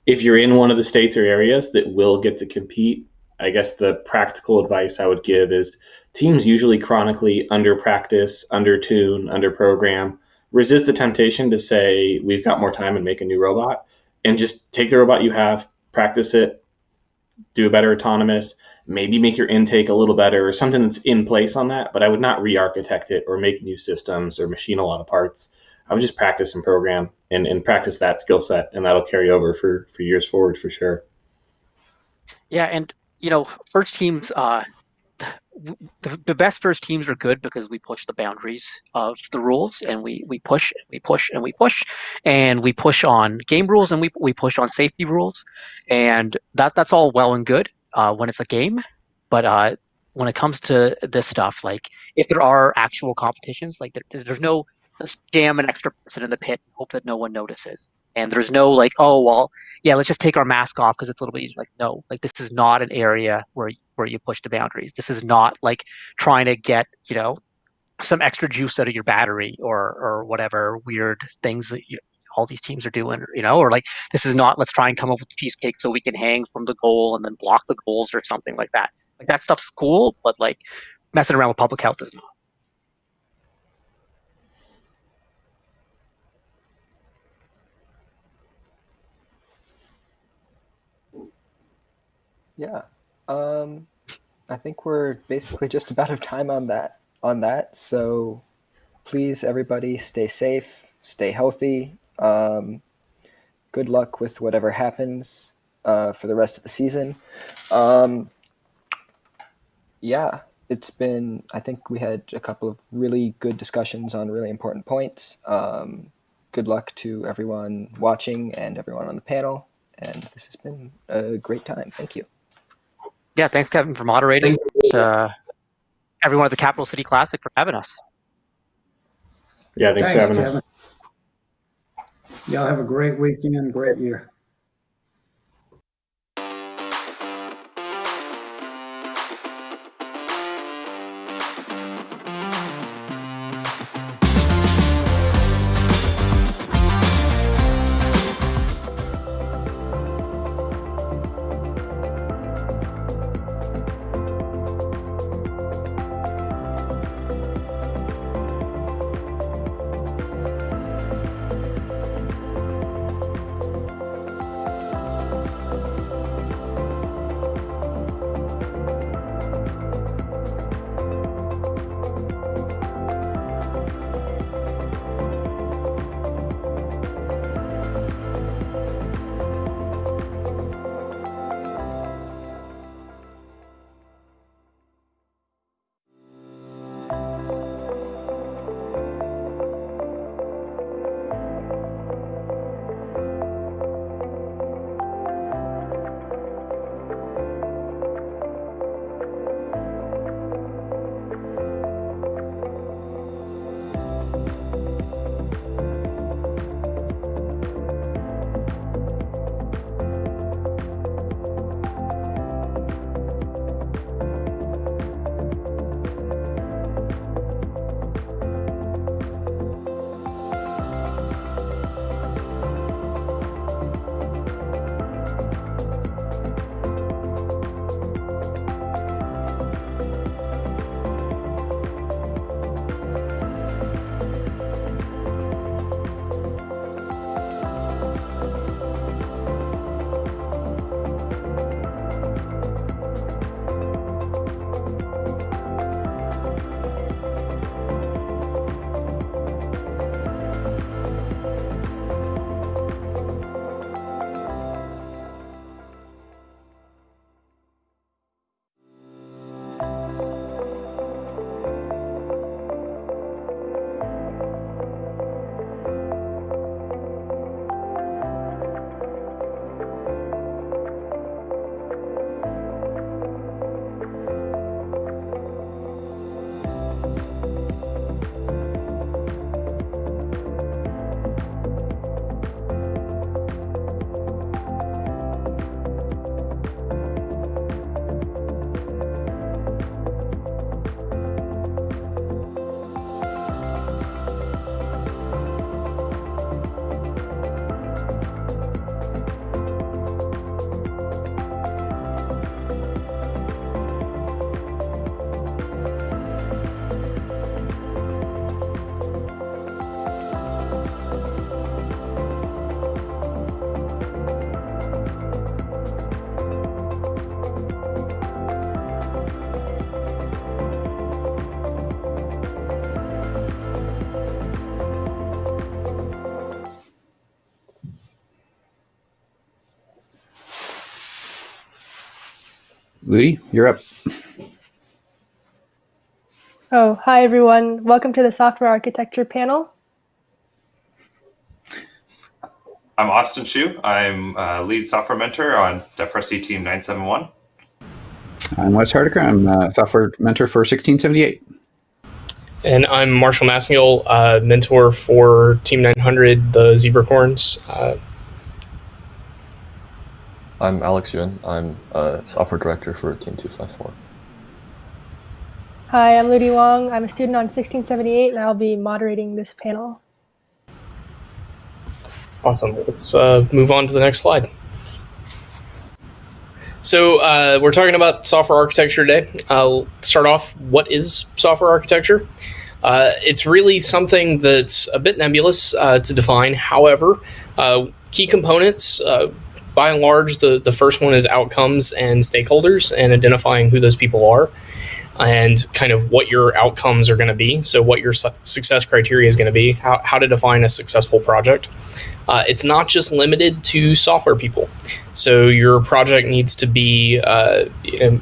If you're in one of the states or areas that will get to compete, I guess the practical advice I would give is teams usually chronically under practice, under tune, under program. Resist the temptation to say we've got more time and make a new robot, and just take the robot you have, practice it, do a better autonomous, maybe make your intake a little better or something that's in place on that. But I would not re-architect it or make new systems or machine a lot of parts. I would just practice and program and practice that skill set, and that'll carry over for years forward for sure. Yeah, and first teams, the best first teams are good because we push the boundaries of the rules, and we push and we push and we push, and we push on game rules, and we push on safety rules, and that's all well and good when it's a game, but when it comes to this stuff, like if there are actual competitions, like there's no let's jam an extra person in the pit and hope that no one notices, and there's no like, oh well, yeah, let's just take our mask off because it's a little bit easier. Like, no, like this is not an area where you push the boundaries. This is not like trying to get some extra juice out of your battery or whatever weird things that all these teams are doing, or like this is not let's try and come up with cheesecake so we can hang from the goal and then block the goals or something like that. Like that stuff's cool, but like messing around with public health is not. Yeah. I think we're basically just about out of time on that. So please, everybody, stay safe, stay healthy. Good luck with whatever happens for the rest of the season. Yeah, I think we had a couple of really good discussions on really important points. Good luck to everyone watching and everyone on the panel. And this has been a great time. Thank you. Yeah, thanks, Kevin, for moderating. Everyone at the Capital City Classic for having us. Yeah, thanks for having Kevin. us. Y'all have a great weekend, great year. Ludi, you're up. Oh, hi everyone. Welcome to the software architecture panel. I'm Austin Shu. I'm lead software mentor on DevRC Team 971. I'm Wes Hardiker. I'm a software mentor for 1678. And I'm Marshall Massengill, mentor for Team 900, the Zebracorns. I'm Alex Yuan. I'm a software director for Team 254. Hi, I'm Ludi Wong. I'm a student on 1678 and I'll be moderating this panel. Awesome. Let's move on to the next slide. So we're talking about software architecture today. I'll start off, what is software architecture? It's really something that's a bit nebulous to define. However, key components, by and large, the first one is outcomes and stakeholders and identifying who those people are and kind of what your outcomes are going to be. So what your success criteria is going to be, how to define a successful project. It's not just limited to software people. So your project needs to be,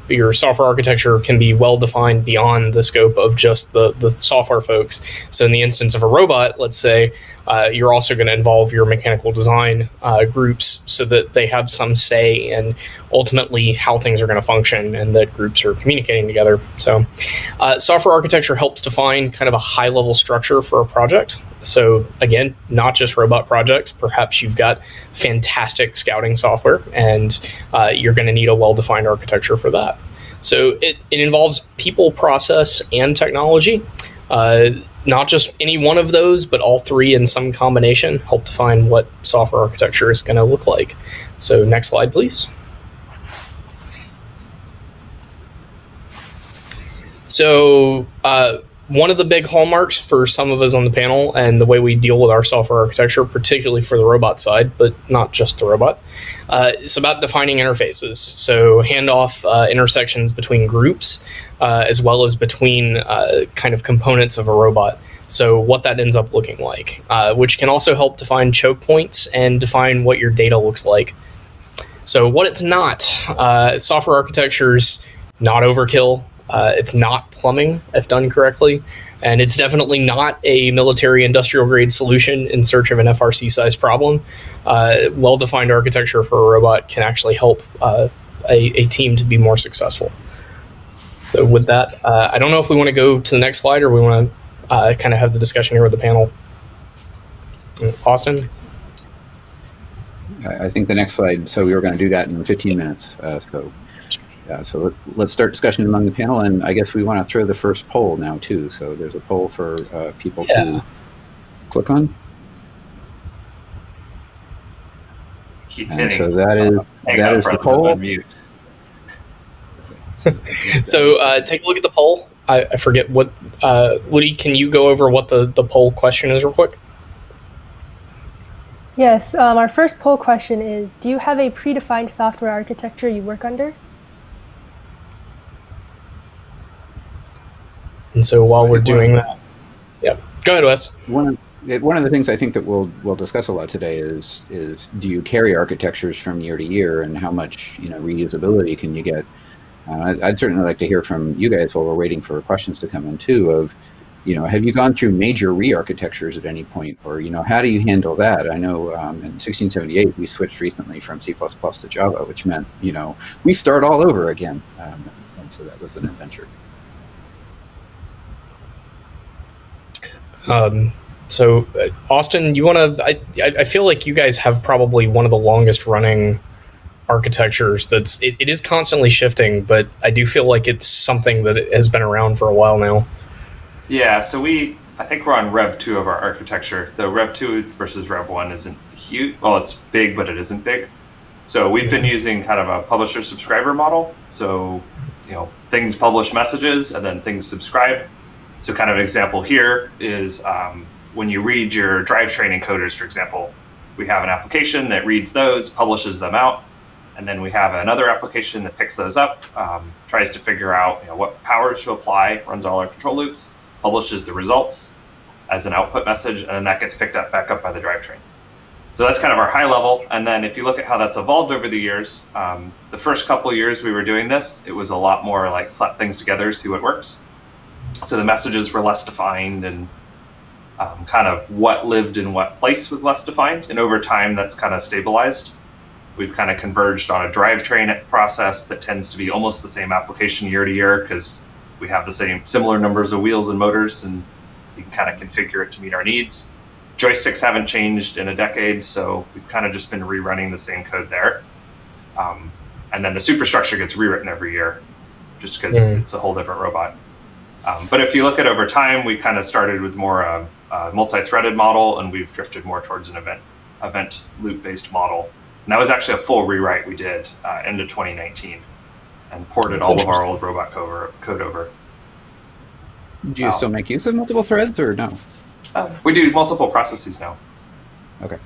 your software architecture can be well defined beyond the scope of just the software folks. So in the instance of a robot, let's say, you're also going to involve your mechanical design groups so that they have some say in ultimately how things are going to function and that groups are communicating together. So software architecture helps define kind of a high level structure for a project. So again, not just robot projects. Perhaps you've got fantastic scouting software and you're going to need a well-defined architecture for that. So it involves people, process, and technology. Not just any one of those, but all three in some combination help define what software architecture is going to look like. So next slide, please. So one of the big hallmarks for some of us on the panel and the way we deal with our software architecture, particularly for the robot side, but not just the robot, it's about defining interfaces. So handoff intersections between groups as well as between kind of components of a robot. So what that ends up looking like, which can also help define choke points and define what your data looks like. So what it's not, software architecture's not overkill. It's not plumbing if done correctly, and it's definitely not a military industrial grade solution in search of an FRC size problem. Well-defined architecture for a robot can actually help a team to be more successful. So with that, I don't know if we want to go to the next slide or we want to kind of have the discussion here with the panel. Austin? I think the next slide, so we were going to do that in 15 minutes. So let's start discussion among the panel, and I guess we want to throw the first poll now too. So there's a poll for people to click on. Keep and hitting. so that is the poll. So take a look at the poll. I forget what, Woody, can you go over what the poll question is real quick? Yes, our first poll question is, do you have a predefined software architecture you work under? And so while we're doing that, go ahead, Wes. One of the things I think that we'll discuss a lot today is do you carry architectures from year to year, and how much reusability can you get? I'd certainly like to hear from you guys while we're waiting for questions to come in too. Of have you gone through major re-architectures at any point, or how do you handle that? I know in 1678 we switched recently from C++ to Java, which meant we start all over again, and so that was an adventure. So Austin, you want to? I feel like you guys have probably one of the longest running architectures. It is constantly shifting, but I do feel like it's something that has been around for a while now. Yeah, so I think we're on Rev 2 of our architecture. The Rev 2 versus Rev 1 isn't huge. Well, it's big, but it isn't big. So we've been using kind of a publisher subscriber model. So things publish messages and then things subscribe. So kind of an example here is when you read your drivetrain encoders, for example, we have an application that reads those, publishes them out, and then we have another application that picks those up, tries to figure out what powers to apply, runs all our control loops, publishes the results as an output message, and then that gets picked up back up by the drivetrain. So that's kind of our high level. And then if you look at how that's evolved over the years, the first couple of years we were doing this, it was a lot more like slap things together, see what works. So the messages were less defined, and kind of what lived in what place was less defined. And over time, that's kind of stabilized. We've kind of converged on a drivetrain process that tends to be almost the same application year to year, because we have the similar numbers of wheels and motors, and you can kind of configure it to meet our needs. Joysticks haven't changed in a decade, so we've kind of just been rerunning the same code there. And then the superstructure gets rewritten every year, just because it's a whole different robot. But if you look at over time, we kind of started with more of a multi-threaded model, and we've drifted more towards an event loop-based model. And that was actually a full rewrite we did end of 2019, and ported all of our old robot code over. Do you still make use of multiple threads, or no? We do multiple processes now. Okay.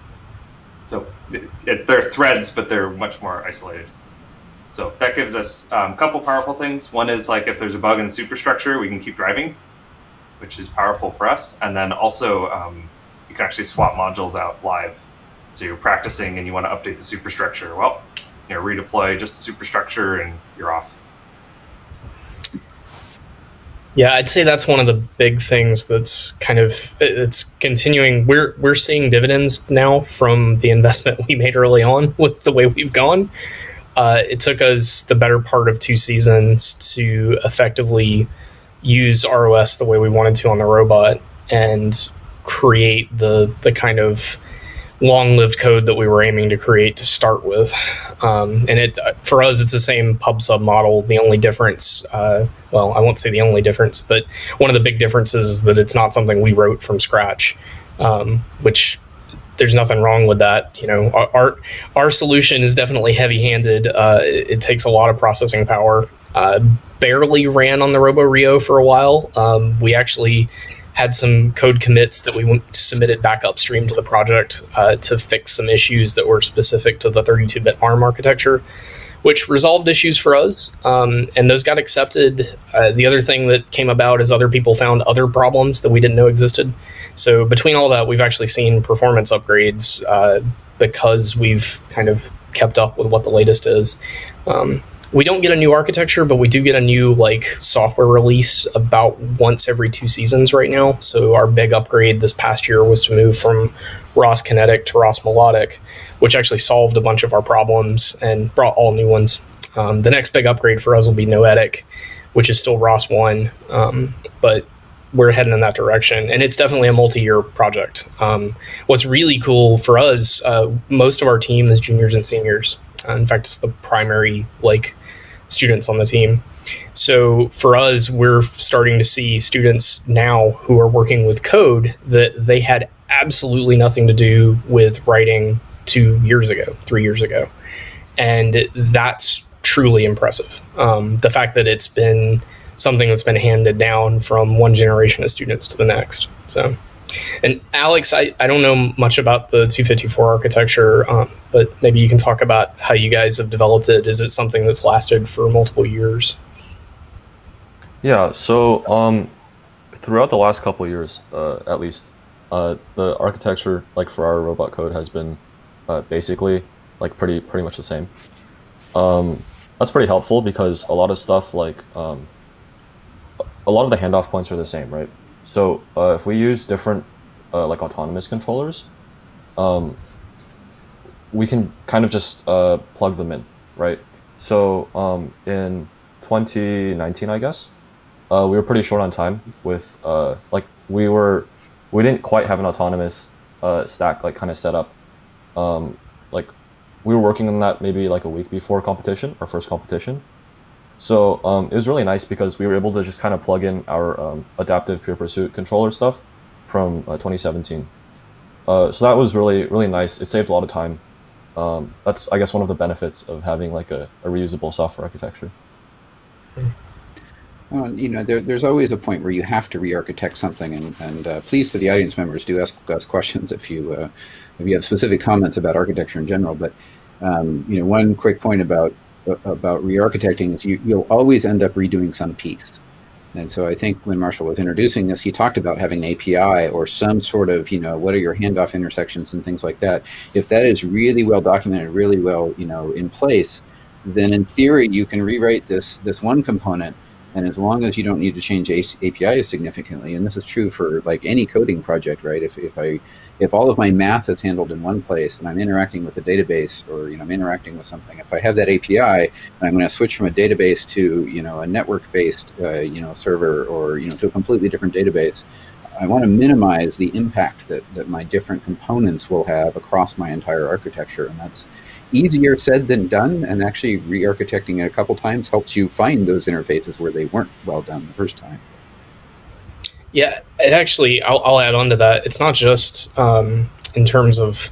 So they're threads, but they're much more isolated. So that gives us a couple powerful things. One is like if there's a bug in the superstructure, we can keep driving, which is powerful for us. And then also you can actually swap modules out live. So you're practicing and you want to update the superstructure. Well, redeploy just the superstructure and you're off. Yeah, I'd say that's one of the big things that's kind of, it's continuing. We're seeing dividends now from the investment we made early on with the way we've gone. It took us the better part of 2 seasons to effectively use ROS the way we wanted to on the robot and create the kind of long-lived code that we were aiming to create to start with. And it, for us, it's the same pub sub model. The only difference, well, I won't say the only difference, but one of the big differences is that it's not something we wrote from scratch, which there's nothing wrong with that. Our solution is definitely heavy-handed. It takes a lot of processing power. Barely ran on the Robo Rio for a while. We actually had some code commits that we submitted back upstream to the project to fix some issues that were specific to the 32-bit ARM architecture, which resolved issues for us, and those got accepted. The other thing that came about is other people found other problems that we didn't know existed. So between all that, we've actually seen performance upgrades because we've kind of kept up with what the latest is. We don't get a new architecture, but we do get a new software release about once every 2 seasons right now. So our big upgrade this past year was to move from ROS Kinetic to ROS Melodic, which actually solved a bunch of our problems and brought all new ones. The next big upgrade for us will be Noetic, which is still ROS 1, but we're heading in that direction. And it's definitely a multi-year project. What's really cool for us, most of our team is juniors and seniors. In fact, it's the primary students on the team. So for us, we're starting to see students now who are working with code that they had absolutely nothing to do with writing 2 years ago, 3 years ago. And that's truly impressive. The fact that it's been something that's been handed down from one generation of students to the next. So, and Alex, I don't know much about the 254 architecture, but maybe you can talk about how you guys have developed it. Is it something that's lasted for multiple years? Yeah, so throughout the last couple of years, at least, the architecture for our robot code has been basically pretty much the same. That's pretty helpful because a lot of stuff a lot of the handoff points are the same, right? So if we use different autonomous controllers, we can kind of just plug them in, right? So in 2019, I guess, we were pretty short on time with we didn't quite have an autonomous stack kind of set up. We were working on that maybe a week before competition, our first competition. So it was really nice because we were able to just kind of plug in our adaptive pure pursuit controller stuff from 2017. So that was really, really nice. It saved a lot of time. That's, I guess, one of the benefits of having a reusable software architecture. Well, there's always a point where you have to re-architect something, and please, to the audience members, do ask us questions if you have specific comments about architecture in general. But one quick point about re-architecting is you'll always end up redoing some piece. And so I think when Marshall was introducing this, he talked about having an API or some sort of, what are your handoff intersections and things like that. If that is really well documented, really well, in place, then in theory, you can rewrite this one component. And as long as you don't need to change APIs significantly, and this is true for like any coding project, right? If all of my math is handled in one place and I'm interacting with a database, or I'm interacting with something, if I have that API and I'm going to switch from a database to a network-based server, or to a completely different database, I want to minimize the impact that my different components will have across my entire architecture, and that's easier said than done, and actually re-architecting it a couple times helps you find those interfaces where they weren't well done the first time. Yeah, it actually, I'll add on to that. It's not just in terms of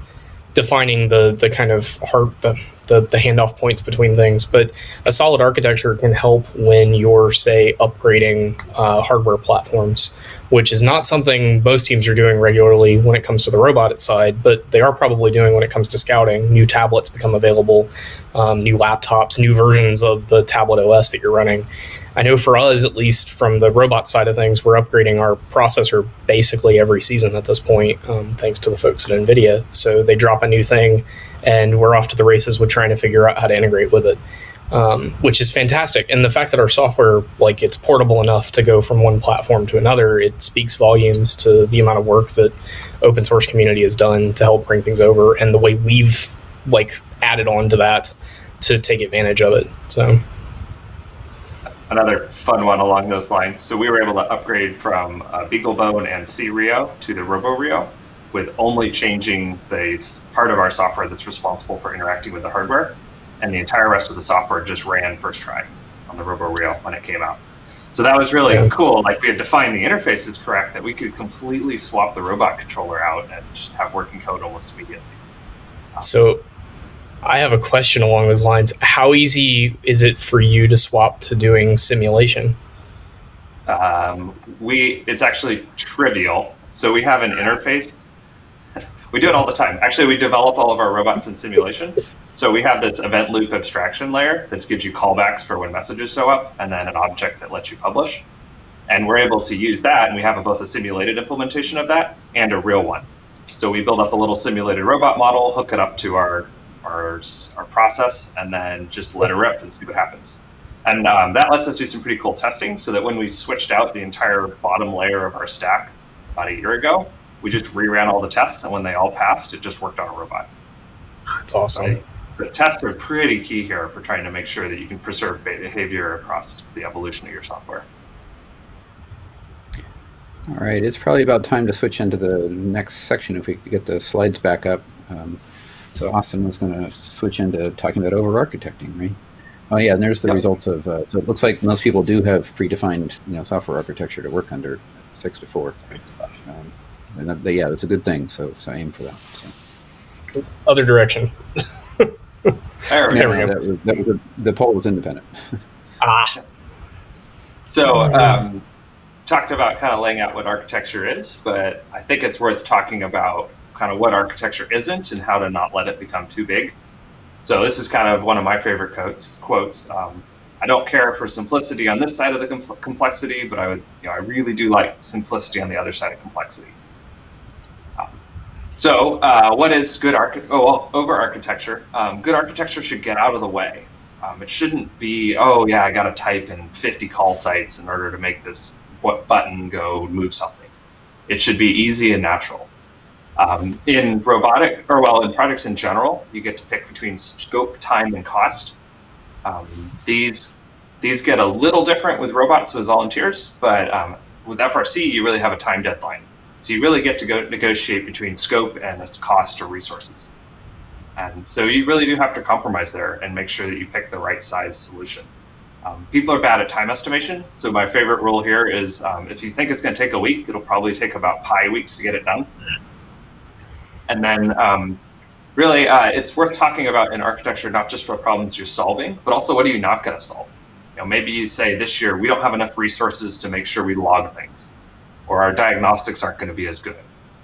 defining the kind of the handoff points between things, but a solid architecture can help when you're, say, upgrading hardware platforms, which is not something most teams are doing regularly when it comes to the robot side, but they are probably doing when it comes to scouting. New tablets become available, new laptops, new versions of the tablet OS that you're running. I know for us, at least from the robot side of things, we're upgrading our processor basically every season at this point, thanks to the folks at NVIDIA. So they drop a new thing, and we're off to the races with trying to figure out how to integrate with it, which is fantastic. And the fact that our software, it's portable enough to go from one platform to another, it speaks volumes to the amount of work that open source community has done to help bring things over, and the way we've added on to that to take advantage of it. So. Another fun one along those lines. So we were able to upgrade from BeagleBone and C-Rio to the RoboRio with only changing the part of our software that's responsible for interacting with the hardware, and the entire rest of the software just ran first try on the RoboRio when it came out. So that was really cool. We had defined the interfaces correct, that we could completely swap the robot controller out and just have working code almost immediately. So I have a question along those lines. How easy is it for you to swap to doing simulation? It's actually trivial. So we have an interface. We do it all the time. Actually, we develop all of our robots in simulation. So we have this event loop abstraction layer that gives you callbacks for when messages show up, and then an object that lets you publish. And we're able to use that, and we have both a simulated implementation of that and a real one. So we build up a little simulated robot model, hook it up to our process, and then just let it rip and see what happens. And that lets us do some pretty cool testing, so that when we switched out the entire bottom layer of our stack about a year ago, we just reran all the tests, and when they all passed, it just worked on a robot. That's awesome. The tests are pretty key here for trying to make sure that you can preserve behavior across the evolution of your software. All right, it's probably about time to switch into the next section if we could get the slides back up. So Austin was going to switch into talking about over-architecting, right? Oh yeah, and there's the results of, so it looks like most people do have predefined software architecture to work under, 6 to 4. And that's a good thing, so I aim for that. So. Other direction. There we go. The poll was independent. So talked about kind of laying out what architecture is, but I think it's worth talking about kind of what architecture isn't and how to not let it become too big. So this is kind of one of my favorite quotes. I don't care for simplicity on this side of the complexity, but I really do like simplicity on the other side of complexity. So what is good over-architecture? Good architecture should get out of the way. It shouldn't be, I got to type in 50 call sites in order to make this button go move something. It should be easy and natural. In projects in general, you get to pick between scope, time, and cost. These get a little different with robots with volunteers, but with FRC, you really have a time deadline. So you really get to go negotiate between scope and cost or resources. And so you really do have to compromise there and make sure that you pick the right size solution. People are bad at time estimation. So my favorite rule here is if you think it's going to take a week, it'll probably take about pi weeks to get it done. And then really, it's worth talking about in architecture, not just for problems you're solving, but also what are you not going to solve? Maybe you say this year, we don't have enough resources to make sure we log things, or our diagnostics aren't going to be as good,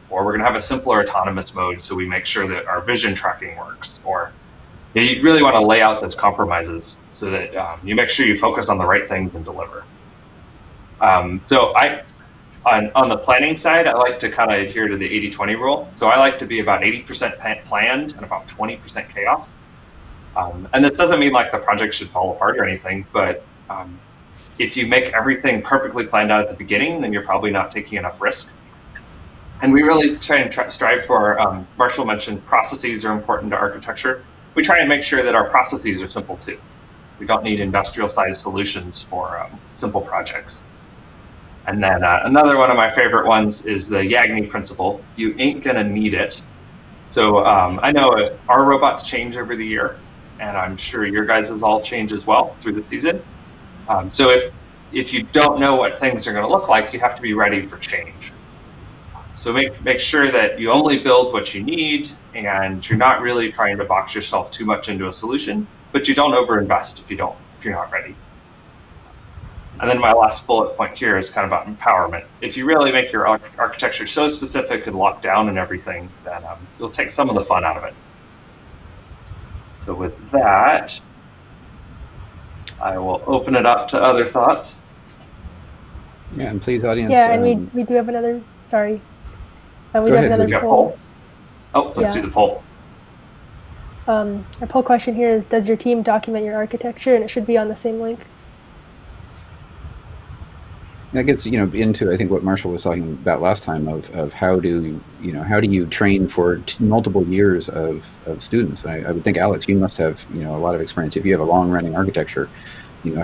or we're going to have a simpler autonomous mode so we make sure that our vision tracking works, or you really want to lay out those compromises so that you make sure you focus on the right things and deliver. So on the planning side, I like to kind of adhere to the 80-20 rule. So I like to be about 80% planned and about 20% chaos. And this doesn't mean like the project should fall apart or anything, but if you make everything perfectly planned out at the beginning, then you're probably not taking enough risk. And we really try and strive for, Marshall mentioned processes are important to architecture. We try and make sure that our processes are simple too. We don't need industrial sized solutions for simple projects. And then another one of my favorite ones is the Yagni principle. You ain't gonna need it. So I know our robots change over the year, and I'm sure your guys' all change as well through the season. So if you don't know what things are gonna look like, you have to be ready for change. So make sure that you only build what you need, and you're not really trying to box yourself too much into a solution, but you don't overinvest if you're not ready. And then my last bullet point here is kind of about empowerment. If you really make your architecture so specific and locked down and everything, then you'll take some of the fun out of it. So with that, I will open it up to other thoughts. Yeah, and please, audience. Yeah, and we do have another. Sorry, we do have another poll. Oh, let's do the poll. Our poll question here is: does your team document your architecture? And it should be on the same link. That gets into I think what Marshall was talking about last time of how do you train for multiple years of students. And I would think, Alex, you must have a lot of experience if you have a long running architecture.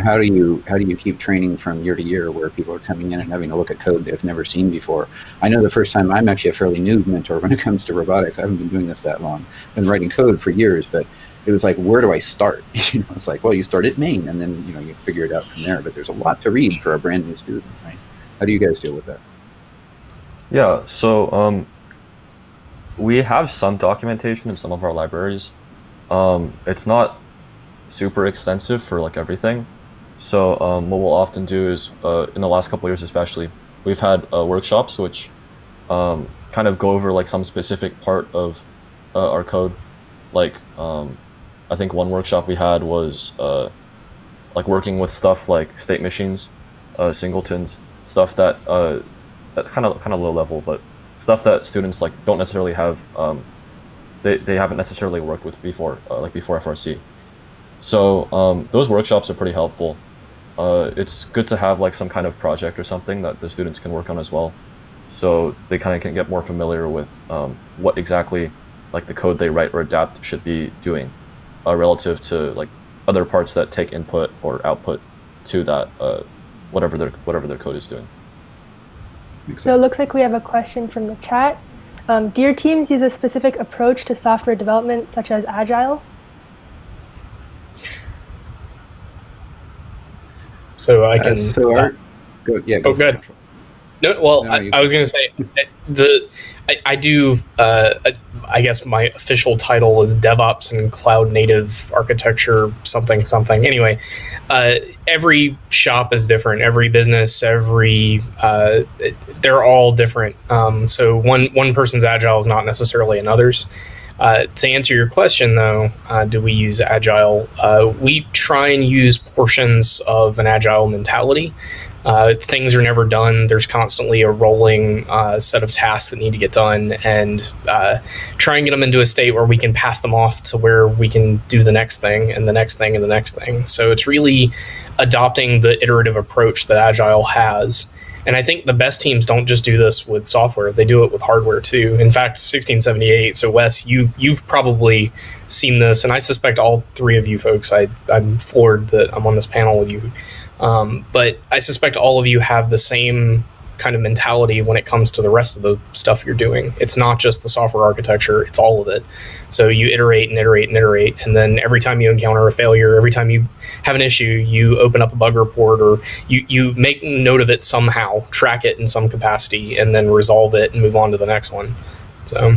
How do you keep training from year to year where people are coming in and having to look at code they've never seen before? I know the first time I'm actually a fairly new mentor when it comes to robotics. I haven't been doing this that long. I've been writing code for years, but it was like, where do I start? It's like, well, you start at main, and then you figure it out from there. But there's a lot to read for a brand new student, right? How do you guys deal with that? Yeah, so we have some documentation in some of our libraries. It's not super extensive for like everything. So what we'll often do is, in the last couple of years especially, we've had workshops which kind of go over like some specific part of our code. Like I think one workshop we had was like working with stuff like state machines, singletons, stuff that kind of low level, but stuff that students like don't necessarily have, they haven't necessarily worked with before, like before FRC. So those workshops are pretty helpful. It's good to have like some kind of project or something that the students can work on as well, so they kind of can get more familiar with what exactly like the code they write or adapt should be doing, relative to like other parts that take input or output to that whatever their code is doing. So it looks like we have a question from the chat. Do your teams use a specific approach to software development, such as Agile? So I can. Go good. No, well, I was going to say I do. I guess my official title is DevOps and Cloud Native Architecture something. Anyway, every shop is different. Every business, they're all different. So one person's Agile is not necessarily another's. To answer your question, though, do we use Agile? We try and use portions of an Agile mentality. Things are never done. There's constantly a rolling set of tasks that need to get done, and try and get them into a state where we can pass them off to where we can do the next thing and the next thing and the next thing. So it's really adopting the iterative approach that Agile has. And I think the best teams don't just do this with software; they do it with hardware too. In fact, 1678. So Wes, you've probably seen this, and I suspect all three of you folks. I'm floored that I'm on this panel with you. But I suspect all of you have the same kind of mentality when it comes to the rest of the stuff you're doing. It's not just the software architecture; it's all of it. So you iterate and iterate and iterate, and then every time you encounter a failure, every time you have an issue, you open up a bug report, or you make note of it somehow, track it in some capacity, and then resolve it and move on to the next one. So.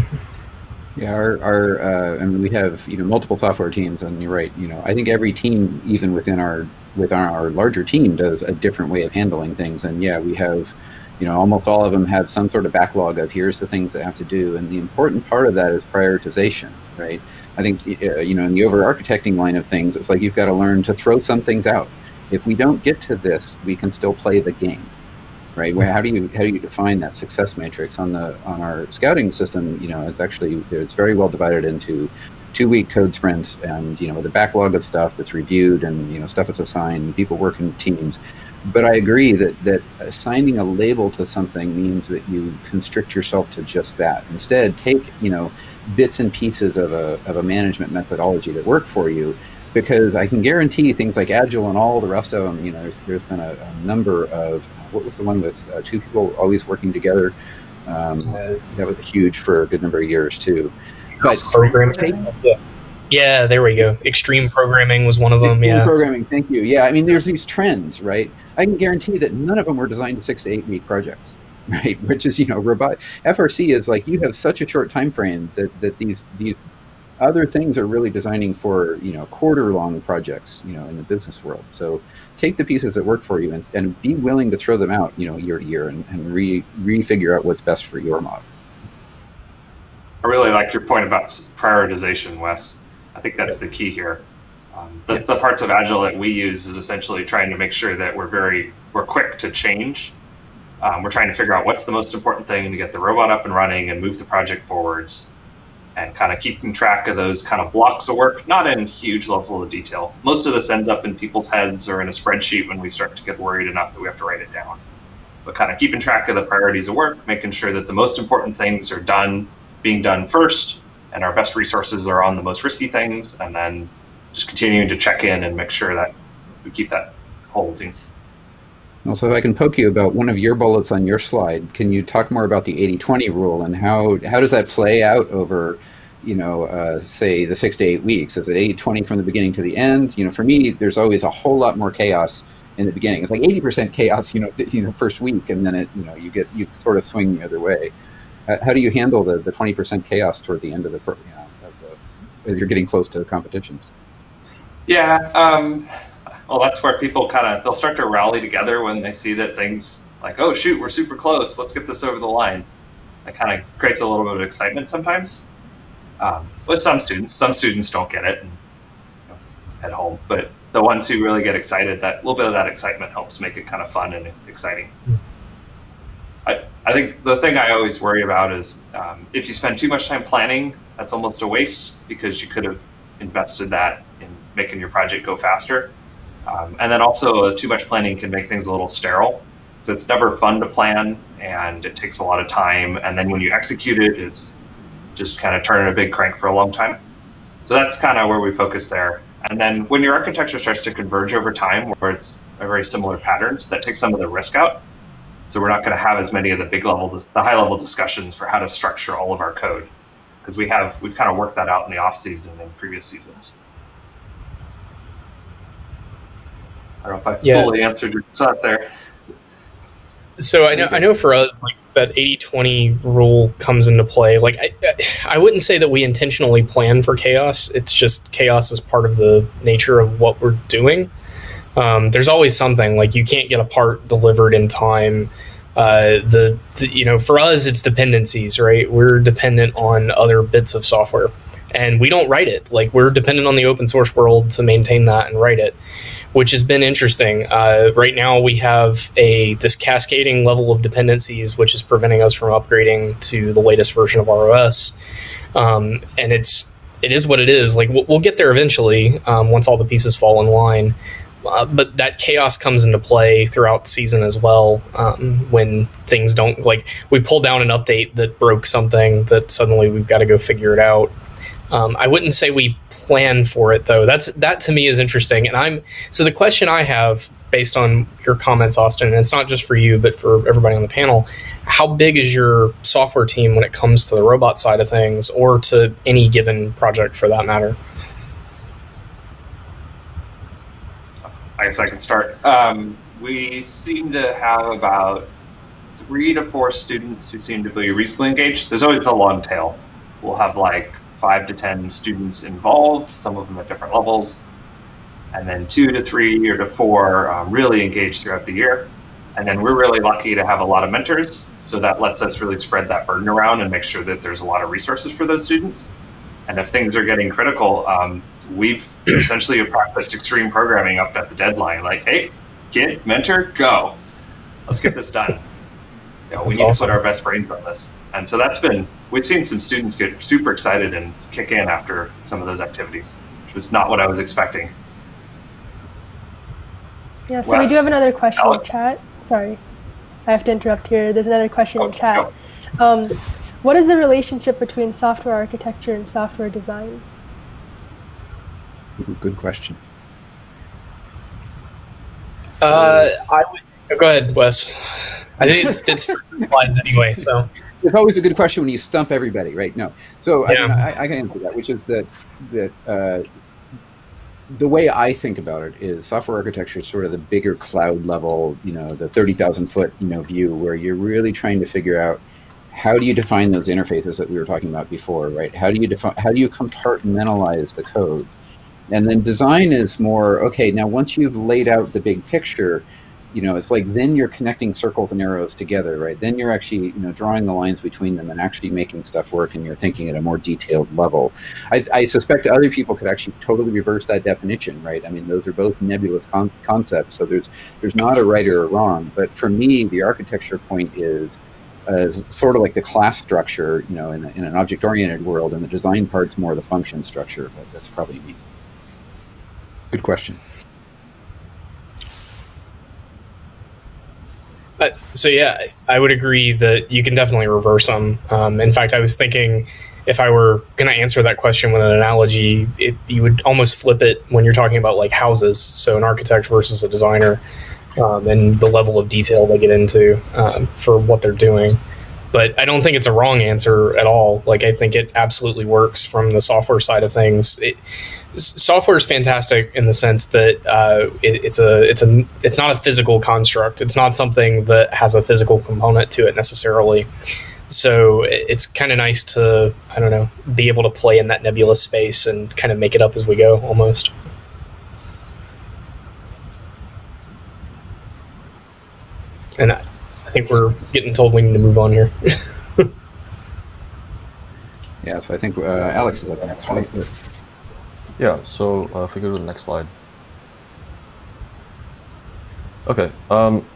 Yeah, our and we have multiple software teams, and you're right. I think every team, even within our larger team, does a different way of handling things. And yeah, we have, almost all of them have some sort of backlog of here's the things they have to do. And the important part of that is prioritization, right? I think in the over-architecting line of things, it's like you've got to learn to throw some things out. If we don't get to this, we can still play the game. right? How do you define that success matrix on our scouting system? It's very well divided into 2-week code sprints, and with a backlog of stuff that's reviewed, and stuff that's assigned, people work in teams. But I agree that assigning a label to something means that you constrict yourself to just that. Instead, take bits and pieces of a management methodology that work for you, because I can guarantee things like Agile and all the rest of them. There's been a number of, what was the one with 2 people always working together? That was huge for a good number of years too. But programming. Yeah, there we go. Extreme programming was one of them. Extreme Yeah, programming. Thank you. Yeah, I mean, there's these trends, right? I can guarantee that none of them were designed to 6 to 8 week projects, right? Which is, robot FRC is like, you have such a short time frame that these other things are really designing for quarter long projects, in the business world. So take the pieces that work for you and be willing to throw them out, year to year, and refigure out what's best for your model. I really like your point about prioritization, Wes. I think that's the key here. The parts of Agile that we use is essentially trying to make sure that we're quick to change. We're trying to figure out what's the most important thing to get the robot up and running and move the project forwards, and kind of keeping track of those kind of blocks of work, not in huge levels of detail. Most of this ends up in people's heads or in a spreadsheet when we start to get worried enough that we have to write it down. But kind of keeping track of the priorities of work, making sure that the most important things are being done first, and our best resources are on the most risky things, and then just continuing to check in and make sure that we keep that holding. Also, if I can poke you about one of your bullets on your slide, can you talk more about the 80-20 rule, and how does that play out over, say the 6 to 8 weeks? Is it 80-20 from the beginning to the end? For me, there's always a whole lot more chaos in the beginning. It's like 80% chaos, first week, and then you sort of swing the other way. How do you handle the 20% chaos toward the end of the as you're getting close to the competitions? Yeah. Well, that's where people they'll start to rally together when they see that things like, oh shoot, we're super close, let's get this over the line. That kind of creates a little bit of excitement sometimes. With some students don't get it and head home, but the ones who really get excited, that little bit of that excitement helps make it kind of fun and exciting. I think the thing I always worry about is if you spend too much time planning, that's almost a waste, because you could have invested that in making your project go faster. And then also too much planning can make things a little sterile. So it's never fun to plan, and it takes a lot of time. And then when you execute it, it's just kind of turning a big crank for a long time. So that's kind of where we focus there. And then when your architecture starts to converge over time, where it's a very similar patterns, that takes some of the risk out. So we're not going to have as many of the high level discussions for how to structure all of our code, because we've kind of worked that out in the off season and previous seasons. I don't know if I fully answered your thought there. So I know for us, like, that 80-20 rule comes into play. Like, I wouldn't say that we intentionally plan for chaos. It's just chaos is part of the nature of what we're doing. There's always something, like, you can't get a part delivered in time. For us, it's dependencies, right? We're dependent on other bits of software, and we don't write it. Like, we're dependent on the open source world to maintain that and write it, which has been interesting. Right now we have this cascading level of dependencies, which is preventing us from upgrading to the latest version of our OS. And it is what it is. Like, we'll get there eventually, once all the pieces fall in line. But that chaos comes into play throughout the season as well, when things don't, like, we pull down an update that broke something that suddenly we've got to go figure it out. I wouldn't say we plan for it, though. That to me is interesting. And so the question I have, based on your comments, Austin, and it's not just for you, but for everybody on the panel, how big is your software team when it comes to the robot side of things, or to any given project for that matter? I guess I can start. We seem to have about 3 to 4 students who seem to be reasonably engaged. There's always the long tail. We'll have like 5 to 10 students involved, some of them at different levels, and then 2 to 3 or to 4 really engaged throughout the year. And then we're really lucky to have a lot of mentors, so that lets us really spread that burden around and make sure that there's a lot of resources for those students. And if things are getting critical, we've essentially practiced extreme programming up at the deadline. Like, hey, kid, mentor, go. Let's get this done. we That's need awesome. to put our best brains on this. And so we've seen some students get super excited and kick in after some of those activities, which was not what I was expecting. Yeah, so we do have another question in chat. Sorry, I have to interrupt here. There's another question in chat. What is the relationship between software architecture and software design? Good question. I would go ahead, Wes. I think it's for slides anyway. So it's always a good question when you stump everybody, right? No, so I mean, I can answer that, which is that the way I think about it is software architecture is sort of the bigger cloud level, the 30,000 foot view, where you're really trying to figure out how do you define those interfaces that we were talking about before, right? How do you compartmentalize the code? And then design is more, okay, now once you've laid out the big picture, it's like then you're connecting circles and arrows together, right? Then you're actually, drawing the lines between them and actually making stuff work, and you're thinking at a more detailed level. I suspect other people could actually totally reverse that definition, right? I mean, those are both nebulous concepts, so there's not a right or a wrong. But for me, the architecture point is sort of like the class structure, in an object-oriented world, and the design part's more the function structure. But that's probably me. Good question. So yeah, I would agree that you can definitely reverse them. In fact, I was thinking if I were going to answer that question with an analogy, you would almost flip it when you're talking about like houses. So an architect versus a designer, and the level of detail they get into for what they're doing. But I don't think it's a wrong answer at all. Like, I think it absolutely works from the software side of things. Software is fantastic in the sense that it's not a physical construct. It's not something that has a physical component to it necessarily. So it's kind of nice to, I don't know, be able to play in that nebulous space and kind of make it up as we go, almost. And I think we're getting told we need to move on here. Yeah, so I think Alex is up next, right? Yeah, so if we go to the next slide. Okay,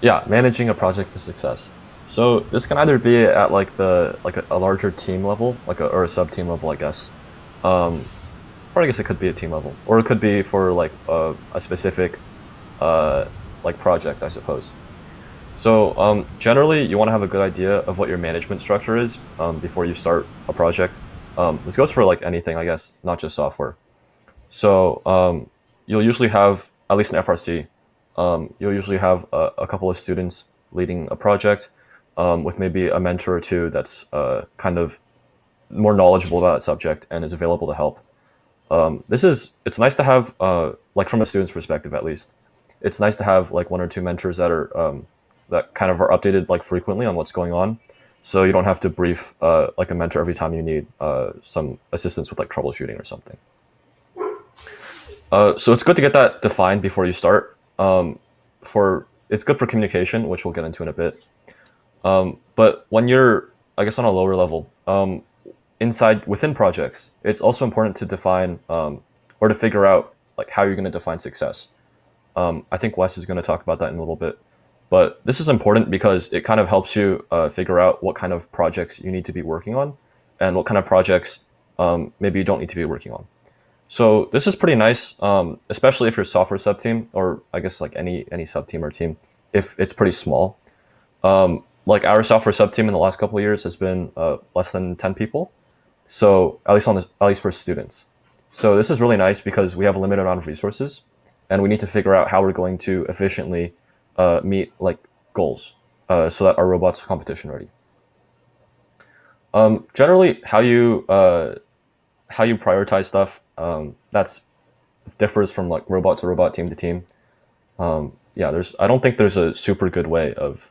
yeah, managing a project for success. So this can either be at like a larger team level, or a sub-team level, I guess. Or I guess it could be a team level, or it could be for like a specific project, I suppose. So generally, you want to have a good idea of what your management structure is before you start a project. This goes for like anything, I guess, not just software. So you'll usually have, at least in FRC, you'll usually have a couple of students leading a project with maybe a mentor or two that's kind of more knowledgeable about that subject and is available to help. It's nice to have, like from a student's perspective at least, it's nice to have like one or two mentors that are that kind of are updated like frequently on what's going on. So you don't have to brief like a mentor every time you need some assistance with like troubleshooting or something. So it's good to get that defined before you start. It's good for communication, which we'll get into in a bit. But when you're, I guess, on a lower level, within projects, it's also important to define or to figure out like how you're going to define success. I think Wes is going to talk about that in a little bit. But this is important because it kind of helps you figure out what kind of projects you need to be working on and what kind of projects maybe you don't need to be working on. So this is pretty nice, especially if you're a software sub-team, or I guess like any sub-team or team, if it's pretty small. Like our software sub-team in the last couple of years has been less than 10 people. So at least for students. So this is really nice because we have a limited amount of resources and we need to figure out how we're going to efficiently meet like goals so that our robots are competition ready. Generally, how you prioritize stuff, that's differs from like robot to robot, team to team. Yeah, I don't think there's a super good way of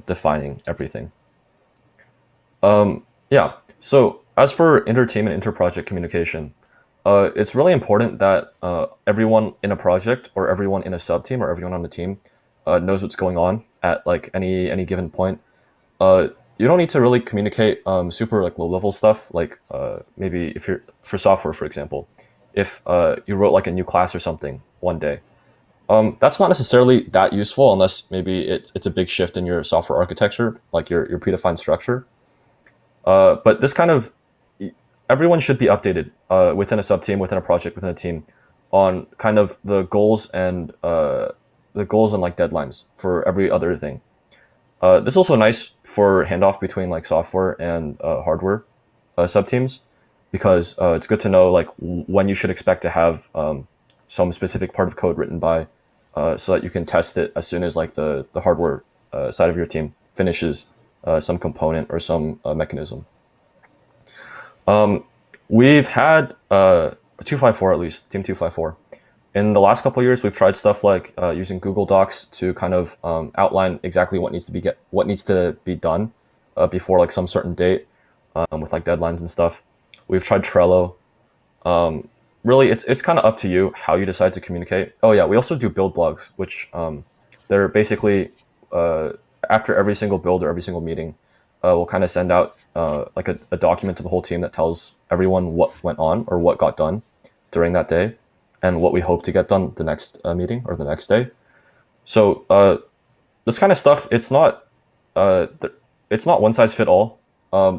defining everything. Yeah, so as for inter-team and inter-project communication, it's really important that everyone in a project or everyone in a sub-team or everyone on the team knows what's going on at like any given point. You don't need to really communicate super like low-level stuff, like maybe if you're for software, for example, if you wrote like a new class or something one day, That's not necessarily that useful unless maybe it's a big shift in your software architecture, like your predefined structure. But this kind of, everyone should be updated within a sub-team, within a project, within a team, on kind of the goals and like deadlines for every other thing. This is also nice for handoff between like software and hardware sub-teams, because it's good to know like when you should expect to have some specific part of code written by, so that you can test it as soon as like the hardware side of your team finishes some component or some mechanism. We've had 254 at least, Team 254. In the last couple of years, we've tried stuff like using Google Docs to kind of outline exactly what needs to be done before like some certain date, with like deadlines and stuff. We've tried Trello. Really, it's kind of up to you how you decide to communicate. Oh yeah, we also do build blogs, which they're basically after every single build or every single meeting, we'll kind of send out like a document to the whole team that tells everyone what went on or what got done during that day, and what we hope to get done the next meeting or the next day. So this kind of stuff, it's not one size fit all.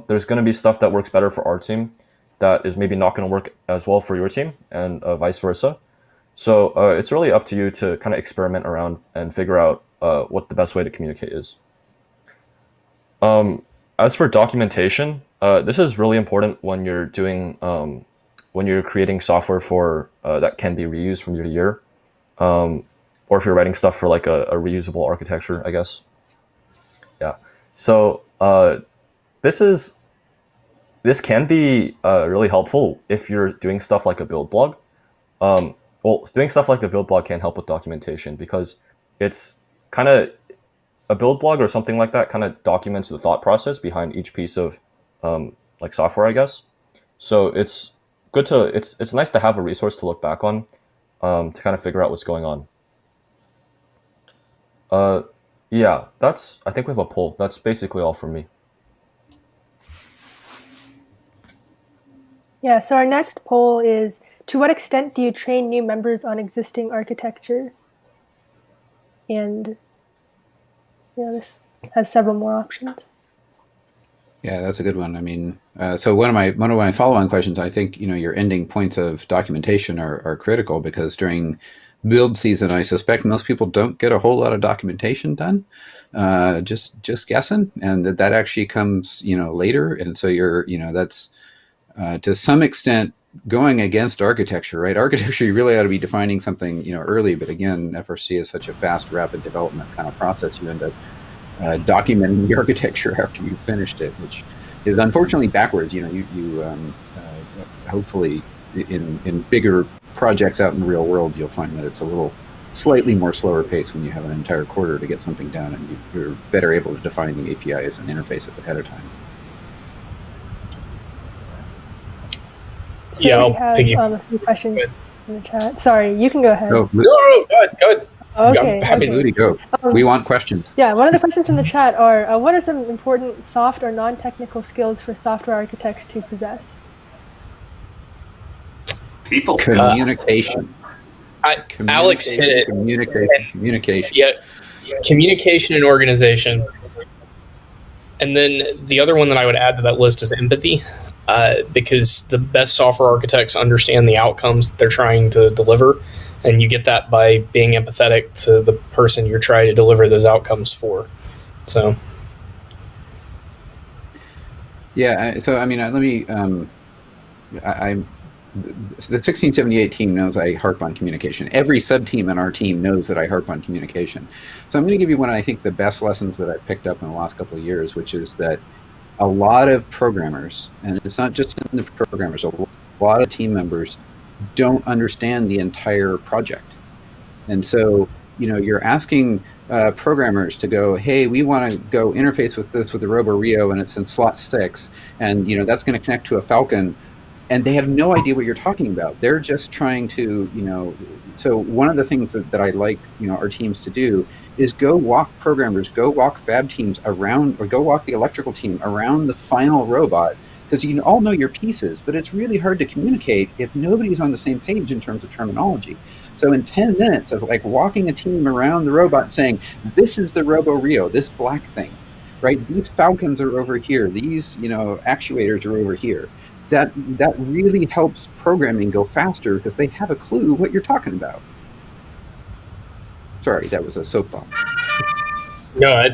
There's going to be stuff that works better for our team that is maybe not going to work as well for your team, and vice versa. So it's really up to you to kind of experiment around and figure out what the best way to communicate is. As for documentation, this is really important when you're doing when you're creating software for that can be reused from year to year, or if you're writing stuff for like a reusable architecture, I guess. Yeah. So this can be really helpful if you're doing stuff like a build blog. Well, doing stuff like a build blog can help with documentation, because it's kind of a build blog or something like that kind of documents the thought process behind each piece of like software, I guess. So it's good to it's nice to have a resource to look back on to kind of figure out what's going on. Yeah, I think we have a poll. That's basically all from me. Yeah, so our next poll is, to what extent do you train new members on existing architecture? And this has several more options. Yeah, that's a good one. I mean, so one of my follow-on questions, I think, your ending points of documentation are critical, because during build season, I suspect most people don't get a whole lot of documentation done, just guessing, and that actually comes, later. And so that's to some extent going against architecture, right? Architecture, you really ought to be defining something, early, but again, FRC is such a fast, rapid development kind of process. You end up documenting the architecture after you've finished it, which is unfortunately backwards. You hopefully in bigger projects out in the real world, you'll find that it's a little slightly more slower pace when you have an entire quarter to get something done, and you're better able to define the APIs and interfaces ahead of time. So we have a few questions in the chat. Sorry, you can go ahead. No, go ahead. Okay. Happy to go. We want questions. Yeah, one of the questions in the chat are, what are some important soft or non-technical skills for software architects to possess? People communication. Alex hit it. Communication. Yeah, communication and organization. And then the other one that I would add to that list is empathy, because the best software architects understand the outcomes that they're trying to deliver, and you get that by being empathetic to the person you're trying to deliver those outcomes for. So. Yeah. So I mean, let me. The 1678 team knows I harp on communication. Every sub-team in our team knows that I harp on communication. So I'm going to give you one of, I think, the best lessons that I've picked up in the last couple of years, which is that a lot of programmers, and it's not just in the programmers, a lot of team members don't understand the entire project. And so, you're asking programmers to go, hey, we want to go interface with this with the Robo Rio, and it's in slot 6, and that's going to connect to a Falcon. And they have no idea what you're talking about. They're just trying to, so one of the things that I like, our teams to do is go walk programmers, go walk fab teams around, or go walk the electrical team around the final robot, because you all know your pieces, but it's really hard to communicate if nobody's on the same page in terms of terminology. So in 10 minutes of like walking a team around the robot and saying, this is the Robo Rio, this black thing, right? These falcons are over here. These, actuators are over here. That really helps programming go faster because they have a clue what you're talking about. Sorry, that was a soapbox. No,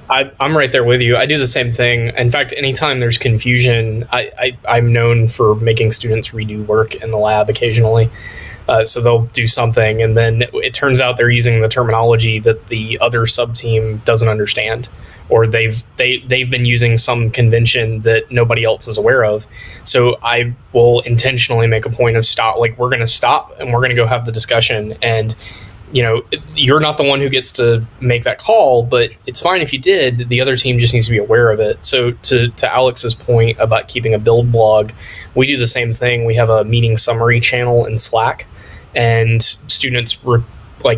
I'm right there with you. I do the same thing. In fact, anytime there's confusion, I'm known for making students redo work in the lab occasionally. So they'll do something, and then it turns out they're using the terminology that the other sub-team doesn't understand, or they've been using some convention that nobody else is aware of. So I will intentionally make a point of we're going to stop, and we're going to go have the discussion. And you're not the one who gets to make that call, but it's fine if you did. The other team just needs to be aware of it. So to Alex's point about keeping a build blog, we do the same thing. We have a meeting summary channel in Slack, and students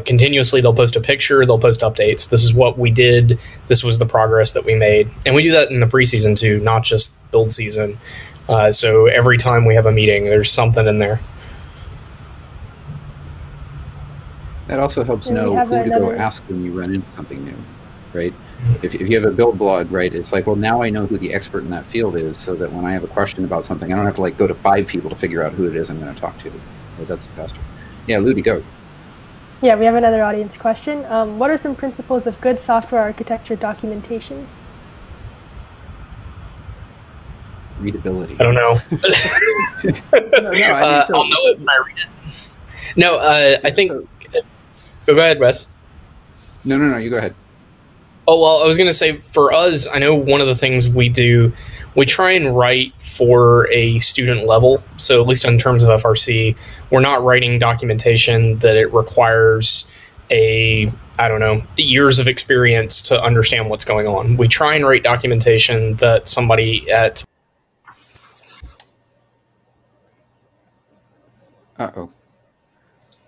continuously, they'll post a picture, they'll post updates. This is what we did. This was the progress that we made. And we do that in the preseason too, not just build season. So every time we have a meeting, there's something in there. That also helps know who to go ask when you run into something new, right? If you have a build blog, right, it's like, well, now I know who the expert in that field is, so that when I have a question about something, I don't have to go to 5 people to figure out who it is I'm going to talk to. Right? That's faster. Yeah, Ludi, go. Yeah, we have another audience question. What are some principles of good software architecture documentation? Readability. I don't know. I'll know it when I read it. No, I think... Go ahead, Wes. No, you go ahead. Oh, well, I was going to say, for us, I know one of the things we do, we try and write for a student level. So at least in terms of FRC, we're not writing documentation that it requires years of experience to understand what's going on. We try and write documentation that somebody at... Uh-oh.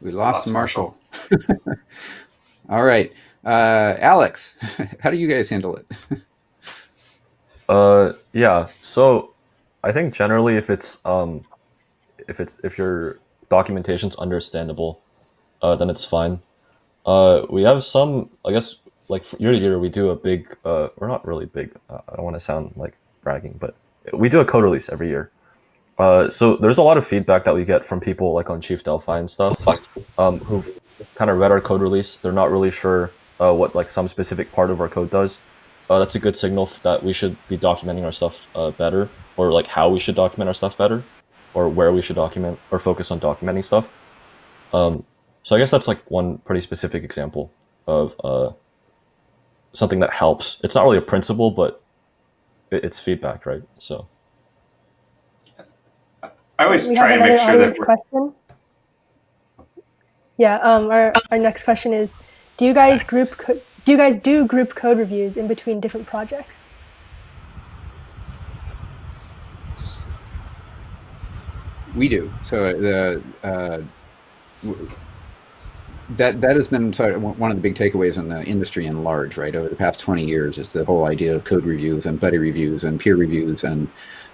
We lost Marshall. All right. Alex, how do you guys handle it? Yeah. So I think generally if your documentation's understandable, then it's fine. We have some, I guess, year to year, we do a big, we're not really big. I don't want to sound like bragging, but we do a code release every year. So there's a lot of feedback that we get from people on Chief Delphi and stuff, who've kind of read our code release. They're not really sure what some specific part of our code does. That's a good signal that we should be documenting our stuff better, or how we should document our stuff better, or where we should document or focus on documenting stuff. So I guess that's one pretty specific example of something that helps. It's not really a principle, but it's feedback, right? So. I always try and make sure that we're... Question. Yeah, our next question is, do you guys do group code reviews in between different projects? We do. So that has been one of the big takeaways in the industry in large, right? Over the past 20 years is the whole idea of code reviews and buddy reviews and peer reviews. And,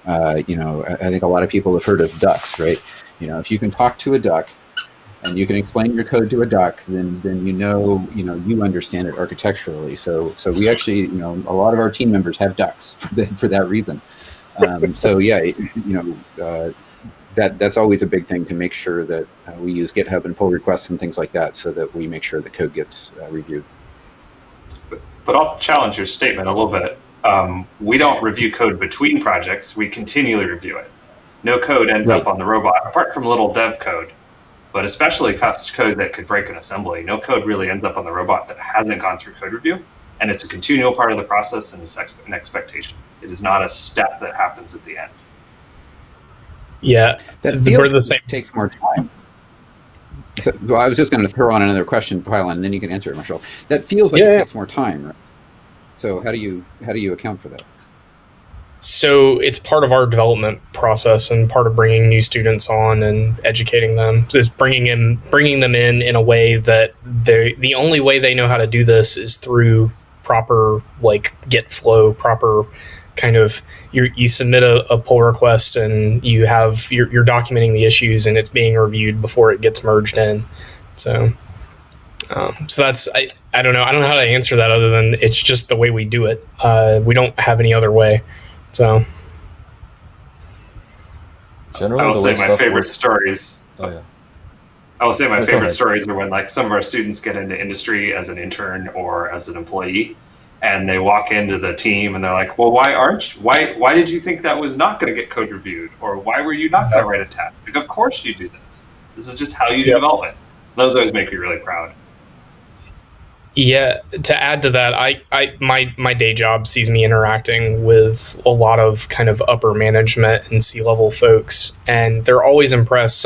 I think a lot of people have heard of ducks, right? If you can talk to a duck and you can explain your code to a duck, then you understand it architecturally. So we actually, a lot of our team members have ducks for that reason. So yeah, that's always a big thing, to make sure that we use GitHub and pull requests and things like that, so that we make sure the code gets reviewed. But I'll challenge your statement a little bit. We don't review code between projects. We continually review it. No code ends up on the robot, apart from little dev code, but especially code that could break an assembly. No code really ends up on the robot that hasn't gone through code review, and it's a continual part of the process, and it's an expectation. It is not a step that happens at the end. Yeah, we're the same. Takes more time. So, well, I was just going to throw on another question, pile on, and then you can answer it, Marshall. That feels like it takes more time, right? So how do you account for that? So it's part of our development process, and part of bringing new students on and educating them is bringing them in a way that the only way they know how to do this is through proper Git flow, proper kind of you submit a pull request and you're documenting the issues and it's being reviewed before it gets merged in. So that's I don't know how to answer that other than it's just the way we do it. We don't have any other way. So Generally, I will the say way my stuff favorite works. stories. Oh yeah. I will say my Go favorite ahead. stories are when like some of our students get into industry as an intern or as an employee, and they walk into the team and they're like, "Well, why did you think that was not going to get code reviewed, or why were you not going to write a test? Like, of course you do this. This is just how you do Yep. development." Those always make me really proud. Yeah, to add to that, my day job sees me interacting with a lot of kind of upper management and C-level folks, and they're always impressed.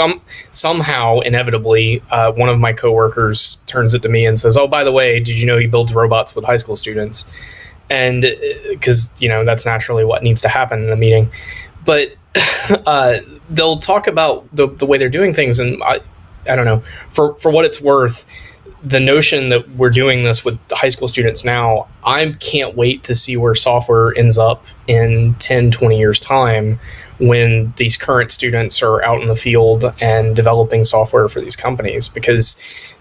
Somehow, inevitably, one of my coworkers turns it to me and says, "Oh, by the way, did you know he builds robots with high school students?" And because that's naturally what needs to happen in a meeting, but they'll talk about the way they're doing things, and I don't know, for what it's worth. The notion that we're doing this with high school students now, I can't wait to see where software ends up in 10, 20 years time when these current students are out in the field and developing software for these companies, because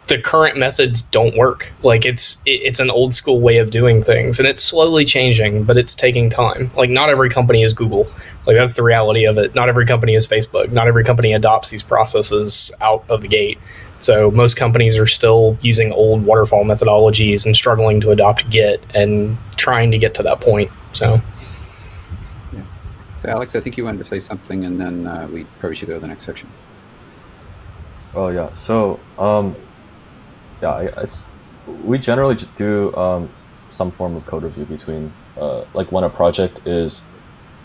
the current methods don't work. Like it's an old school way of doing things, and it's slowly changing, but it's taking time. Like not every company is Google. Like that's the reality of it. Not every company is Facebook. Not every company adopts these processes out of the gate. So most companies are still using old waterfall methodologies and struggling to adopt Git and trying to get to that point. So, Yeah. So Alex, I think you wanted to say something, and then we probably should go to the next section. Oh yeah. So we generally do some form of code review between like when a project is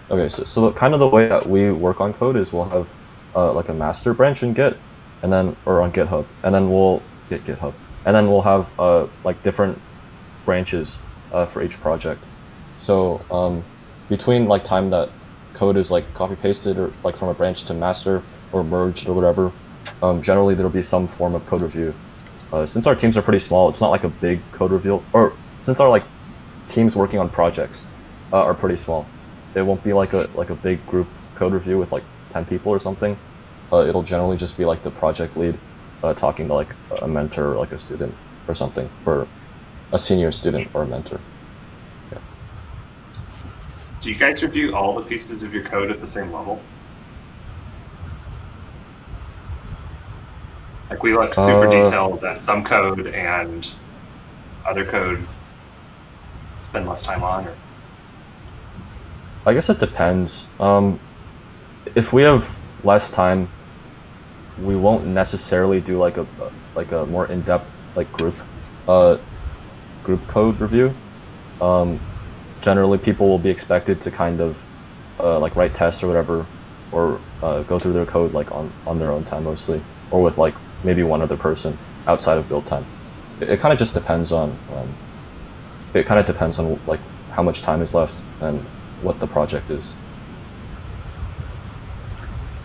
okay. So kind of the way that we work on code is we'll have like a master branch in Git, and then or on GitHub, and then we'll get GitHub, and then we'll have like different branches for each project. So between like time that code is like copy pasted or like from a branch to master or merged or whatever, generally there'll be some form of code review. Since our teams are pretty small, it's not like a big code review, or since our like teams working on projects are pretty small, it won't be like a big group code review with like 10 people or something. It'll generally just be like the project lead talking to like a mentor or like a student or something, for a senior student or a mentor. Yeah. Do you guys review all the pieces of your code at the same level? Like we look super detailed at some code and other code spend less time on, or? I guess it depends. If we have less time, we won't necessarily do like a more in-depth like group code review. Generally, people will be expected to kind of like write tests or whatever, or go through their code like on their own time mostly, or with like maybe one other person outside of build time. It kind of just depends on like how much time is left and what the project is.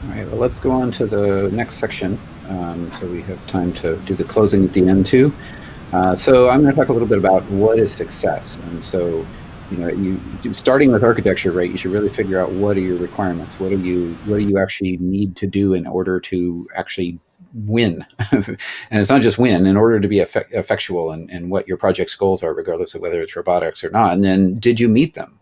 All right, well, let's go on to the next section, so we have time to do the closing at the end too. So I'm going to talk a little bit about what is success. And so, starting with architecture, right, you should really figure out what are your requirements. What do you actually need to do in order to actually win? And it's not just win, in order to be effectual and what your project's goals are, regardless of whether it's robotics or not. And then did you meet them?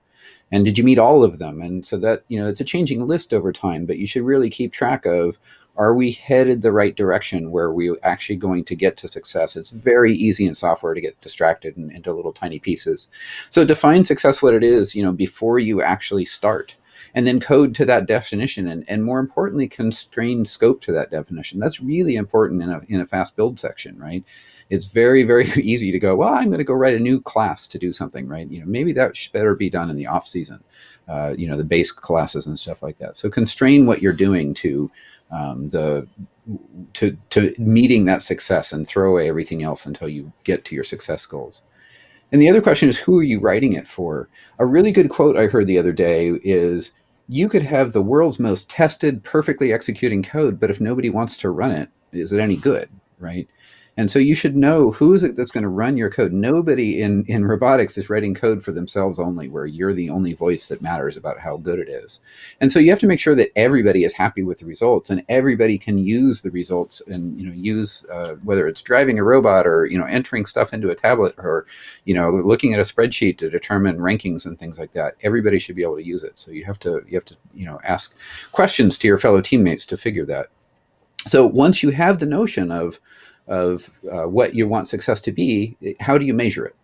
And did you meet all of them? And so that, it's a changing list over time, but you should really keep track of, are we headed the right direction where we're actually going to get to success? It's very easy in software to get distracted into little tiny pieces. So define success what it is, before you actually start, and then code to that definition, and more importantly, constrain scope to that definition. That's really important in a fast build section, right? It's very, very easy to go, well, I'm going to go write a new class to do something, right? Maybe that better be done in the off season, the base classes and stuff like that. So constrain what you're doing to meeting that success, and throw away everything else until you get to your success goals. And the other question is, who are you writing it for? A really good quote I heard the other day is, you could have the world's most tested, perfectly executing code, but if nobody wants to run it, is it any good, right? And so you should know who is it that's going to run your code. Nobody in robotics is writing code for themselves only, where you're the only voice that matters about how good it is. And so you have to make sure that everybody is happy with the results, and everybody can use the results and use whether it's driving a robot or entering stuff into a tablet or looking at a spreadsheet to determine rankings and things like that. Everybody should be able to use it. So you have to ask questions to your fellow teammates to figure that. So once you have the notion of what you want success to be, how do you measure it,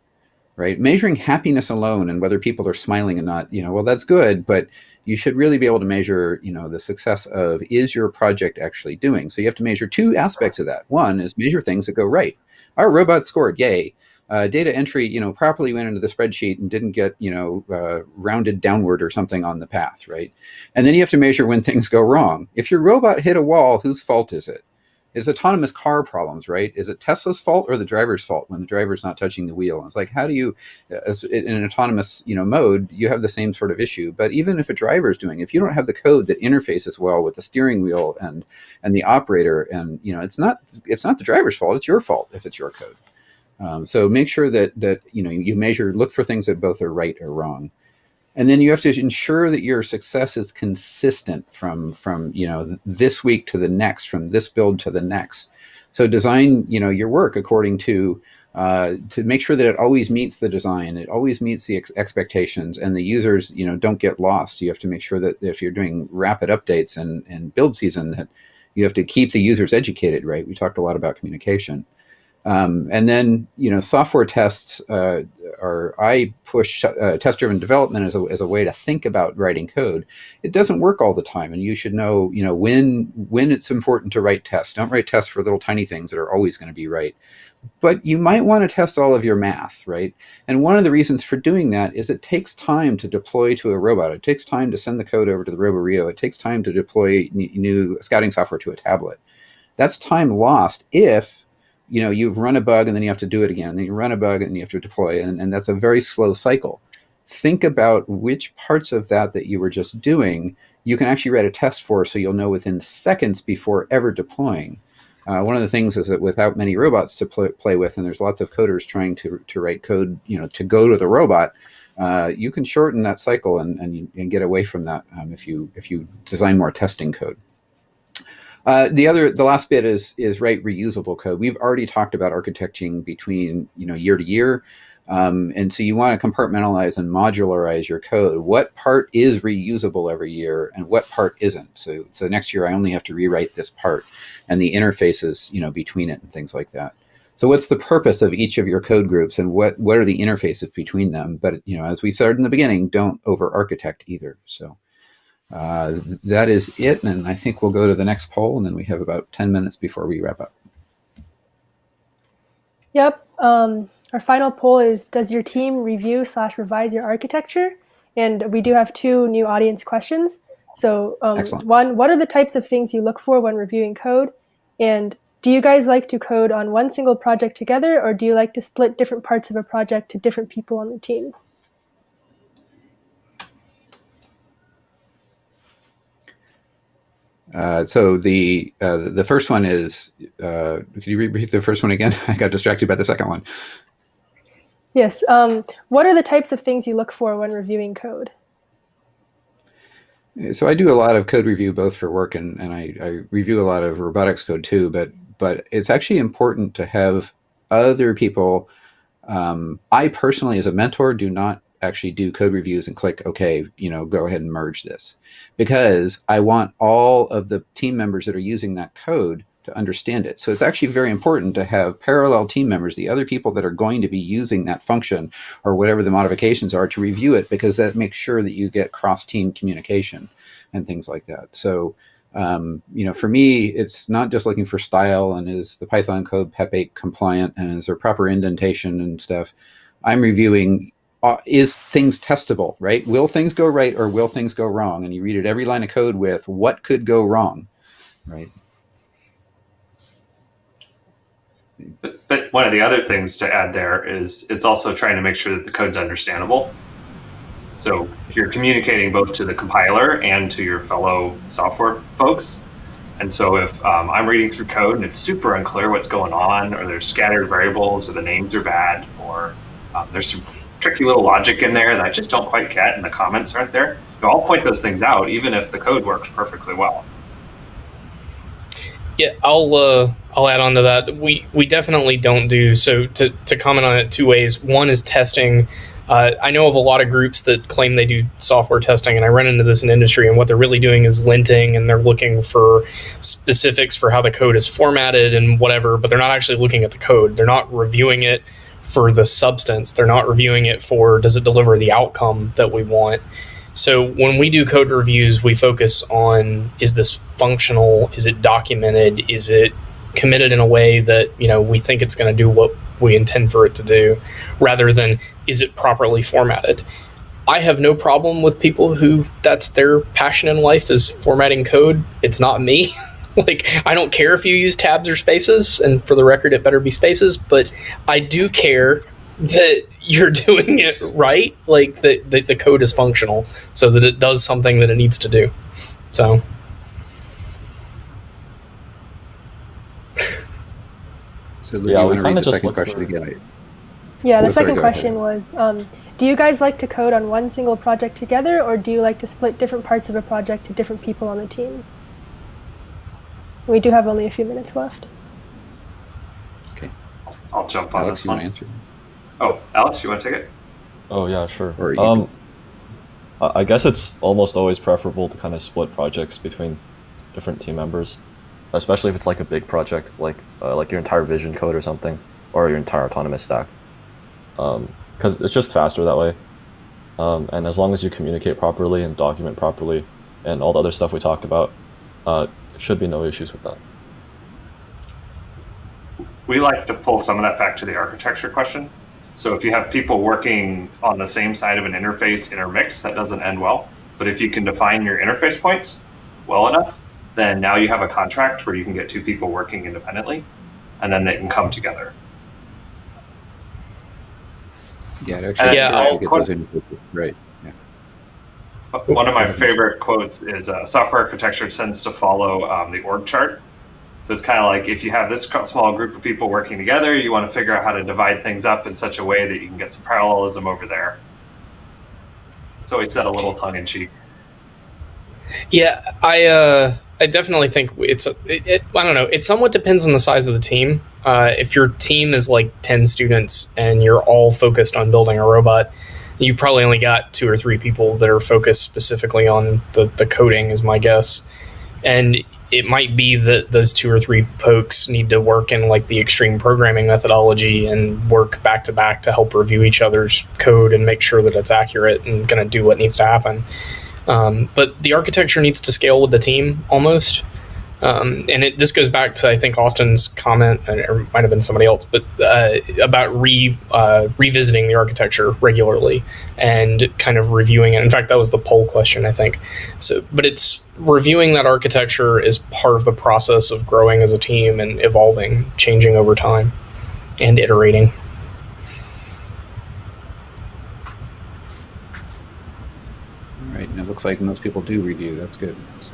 right? Measuring happiness alone and whether people are smiling and not, well, that's good, but you should really be able to measure, the success of, is your project actually doing? So you have to measure two aspects of that. One is measure things that go right. Our robot scored, yay. Data entry, properly went into the spreadsheet and didn't get, rounded downward or something on the path, right? And then you have to measure when things go wrong. If your robot hit a wall, whose fault is it? Is autonomous car problems, right? Is it Tesla's fault or the driver's fault when the driver's not touching the wheel? And it's like, how do you, in an autonomous, mode, you have the same sort of issue. But even if a driver is doing, if you don't have the code that interfaces well with the steering wheel and the operator, and it's not the driver's fault, it's your fault if it's your code. So make sure that you measure, look for things that both are right or wrong. And then you have to ensure that your success is consistent from this week to the next, from this build to the next. So design your work according to make sure that it always meets the design, it always meets the expectations, and the users don't get lost. You have to make sure that if you're doing rapid updates and build season, that you have to keep the users educated, right? We talked a lot about communication. And then, software tests I push test-driven development as a way to think about writing code. It doesn't work all the time, and you should know, when it's important to write tests. Don't write tests for little tiny things that are always going to be right. But you might want to test all of your math, right? And one of the reasons for doing that is it takes time to deploy to a robot. It takes time to send the code over to the RoboRio. It takes time to deploy new scouting software to a tablet. That's time lost if you've run a bug and then you have to do it again, and then you run a bug and you have to deploy it, and that's a very slow cycle. Think about which parts of that you were just doing you can actually write a test for, so you'll know within seconds before ever deploying. One of the things is that without many robots to play with, and there's lots of coders trying to write code to go to the robot, you can shorten that cycle and get away from that if you design more testing code. The last bit is write reusable code. We've already talked about architecting between year to year, and so you want to compartmentalize and modularize your code. What part is reusable every year, and what part isn't? So next year I only have to rewrite this part, and the interfaces between it and things like that. So what's the purpose of each of your code groups, and what are the interfaces between them? But as we said in the beginning, don't over-architect either. So. That is it, and I think we'll go to the next poll, and then we have about 10 minutes before we wrap up. Yep. Our final poll is, does your team review/revise your architecture? And we do have two new audience questions. So one, what are the types of things you look for when reviewing code? And do you guys like to code on one single project together, or do you like to split different parts of a project to different people on the team? So the first one is, could you repeat the first one again? I got distracted by the second one. Yes. What are the types of things you look for when reviewing code? So I do a lot of code review, both for work and I review a lot of robotics code too, but it's actually important to have other people. I personally, as a mentor, do not actually do code reviews and click, okay, go ahead and merge this, because I want all of the team members that are using that code to understand it. So it's actually very important to have parallel team members, the other people that are going to be using that function or whatever the modifications are, to review it, because that makes sure that you get cross-team communication and things like that. So, for me, it's not just looking for style and is the Python code PEP 8 compliant and is there proper indentation and stuff. I'm reviewing, is things testable, right? Will things go right or will things go wrong? And you read it every line of code with what could go wrong, right? But one of the other things to add there is it's also trying to make sure that the code's understandable. So you're communicating both to the compiler and to your fellow software folks. And so if I'm reading through code and it's super unclear what's going on, or there's scattered variables, or the names are bad, or there's some tricky little logic in there that I just don't quite get and the comments aren't there, I'll point those things out even if the code works perfectly well. Yeah, I'll add on to that. We definitely don't do so. To comment on it two ways. One is testing. I know of a lot of groups that claim they do software testing, and I run into this in industry, and what they're really doing is linting, and they're looking for specifics for how the code is formatted and whatever, but they're not actually looking at the code. They're not reviewing it for the substance. They're not reviewing it for, does it deliver the outcome that we want? So when we do code reviews, we focus on, is this functional? Is it documented? Is it committed in a way that, we think it's going to do what we intend for it to do, rather than, is it properly formatted? I have no problem with people who that's their passion in life, is formatting code. It's not me. I don't care if you use tabs or spaces, and for the record, it better be spaces, but I do care that you're doing it right, that the code is functional so that it does something that it needs to do. So yeah, we kind of just second question again. Yeah, the second question was, do you guys like to code on one single project together, or do you like to split different parts of a project to different people on the team? We do have only a few minutes left. Okay. I'll jump on Alex, this one. Answer? Oh, Alex, you want to take it? Oh, yeah, sure. I guess it's almost always preferable to kind of split projects between different team members, especially if it's like a big project, like your entire vision code or something, or your entire autonomous stack. Because it's just faster that way. And as long as you communicate properly and document properly and all the other stuff we talked about, there should be no issues with that. We like to pull some of that back to the architecture question. So if you have people working on the same side of an interface intermixed, that doesn't end well. But if you can define your interface points well enough, then now you have a contract where you can get two people working independently, and then they can come together. Yeah, it actually I'll get those interfaces right. Yeah. One of my favorite quotes is software architecture tends to follow the org chart. So it's kind of like, if you have this small group of people working together, you want to figure out how to divide things up in such a way that you can get some parallelism over there. It's always said a little tongue-in-cheek. Yeah, I definitely think I don't know. It somewhat depends on the size of the team. If your team is like 10 students and you're all focused on building a robot, you probably only got 2 or 3 people that are focused specifically on the coding, is my guess. And it might be that those 2 or 3 folks need to work in like the extreme programming methodology and work back to back to help review each other's code and make sure that it's accurate and going to do what needs to happen. But the architecture needs to scale with the team almost. And this goes back to, I think, Austin's comment, or it might have been somebody else, but about revisiting the architecture regularly and kind of reviewing it. In fact, that was the poll question, I think. So, but it's reviewing that architecture is part of the process of growing as a team and evolving, changing over time, and iterating. All right, and it looks like most people do review. That's good. So,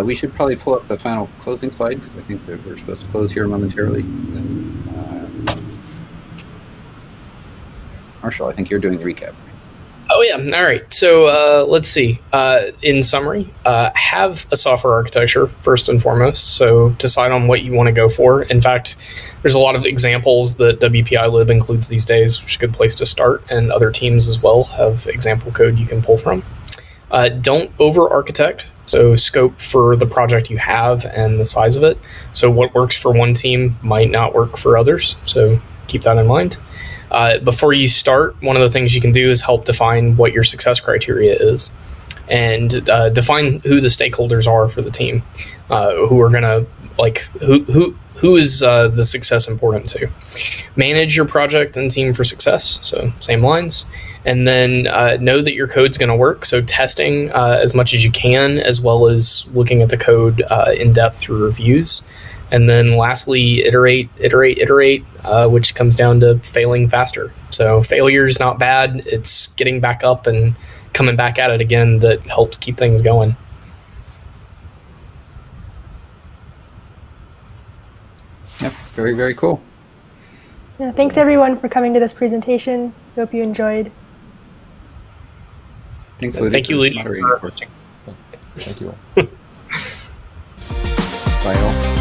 we should probably pull up the final closing slide, because I think that we're supposed to close here momentarily. Marshall, I think you're doing the recap. Oh, yeah. All right. So let's see. In summary, have a software architecture first and foremost. So decide on what you want to go for. In fact, there's a lot of examples that WPI Lib includes these days, which is a good place to start. And other teams as well have example code you can pull from. Don't over-architect. So scope for the project you have and the size of it. So what works for one team might not work for others. So keep that in mind. Before you start, one of the things you can do is help define what your success criteria is, and define who the stakeholders are for the team, who are gonna who is the success important to. Manage your project and team for success. So same lines, and then know that your code's gonna work. So testing as much as you can, as well as looking at the code in depth through reviews. And then lastly, iterate, which comes down to failing faster. So failure is not bad. It's getting back up and coming back at it again that helps keep things going. Yep, very, very cool. Yeah, thanks everyone for coming to this presentation. Hope you enjoyed. Thanks, Ludi. Thank you, Ludi, moderating for for us. hosting. Thank you all. Bye all.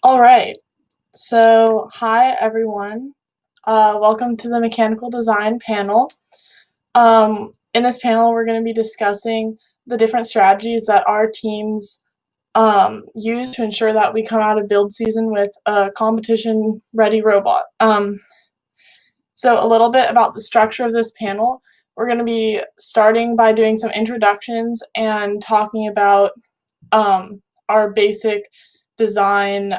All right. So, hi everyone. Welcome to the mechanical design panel. In this panel, we're going to be discussing the different strategies that our teams use to ensure that we come out of build season with a competition-ready robot. So a little bit about the structure of this panel. We're going to be starting by doing some introductions and talking about our basic design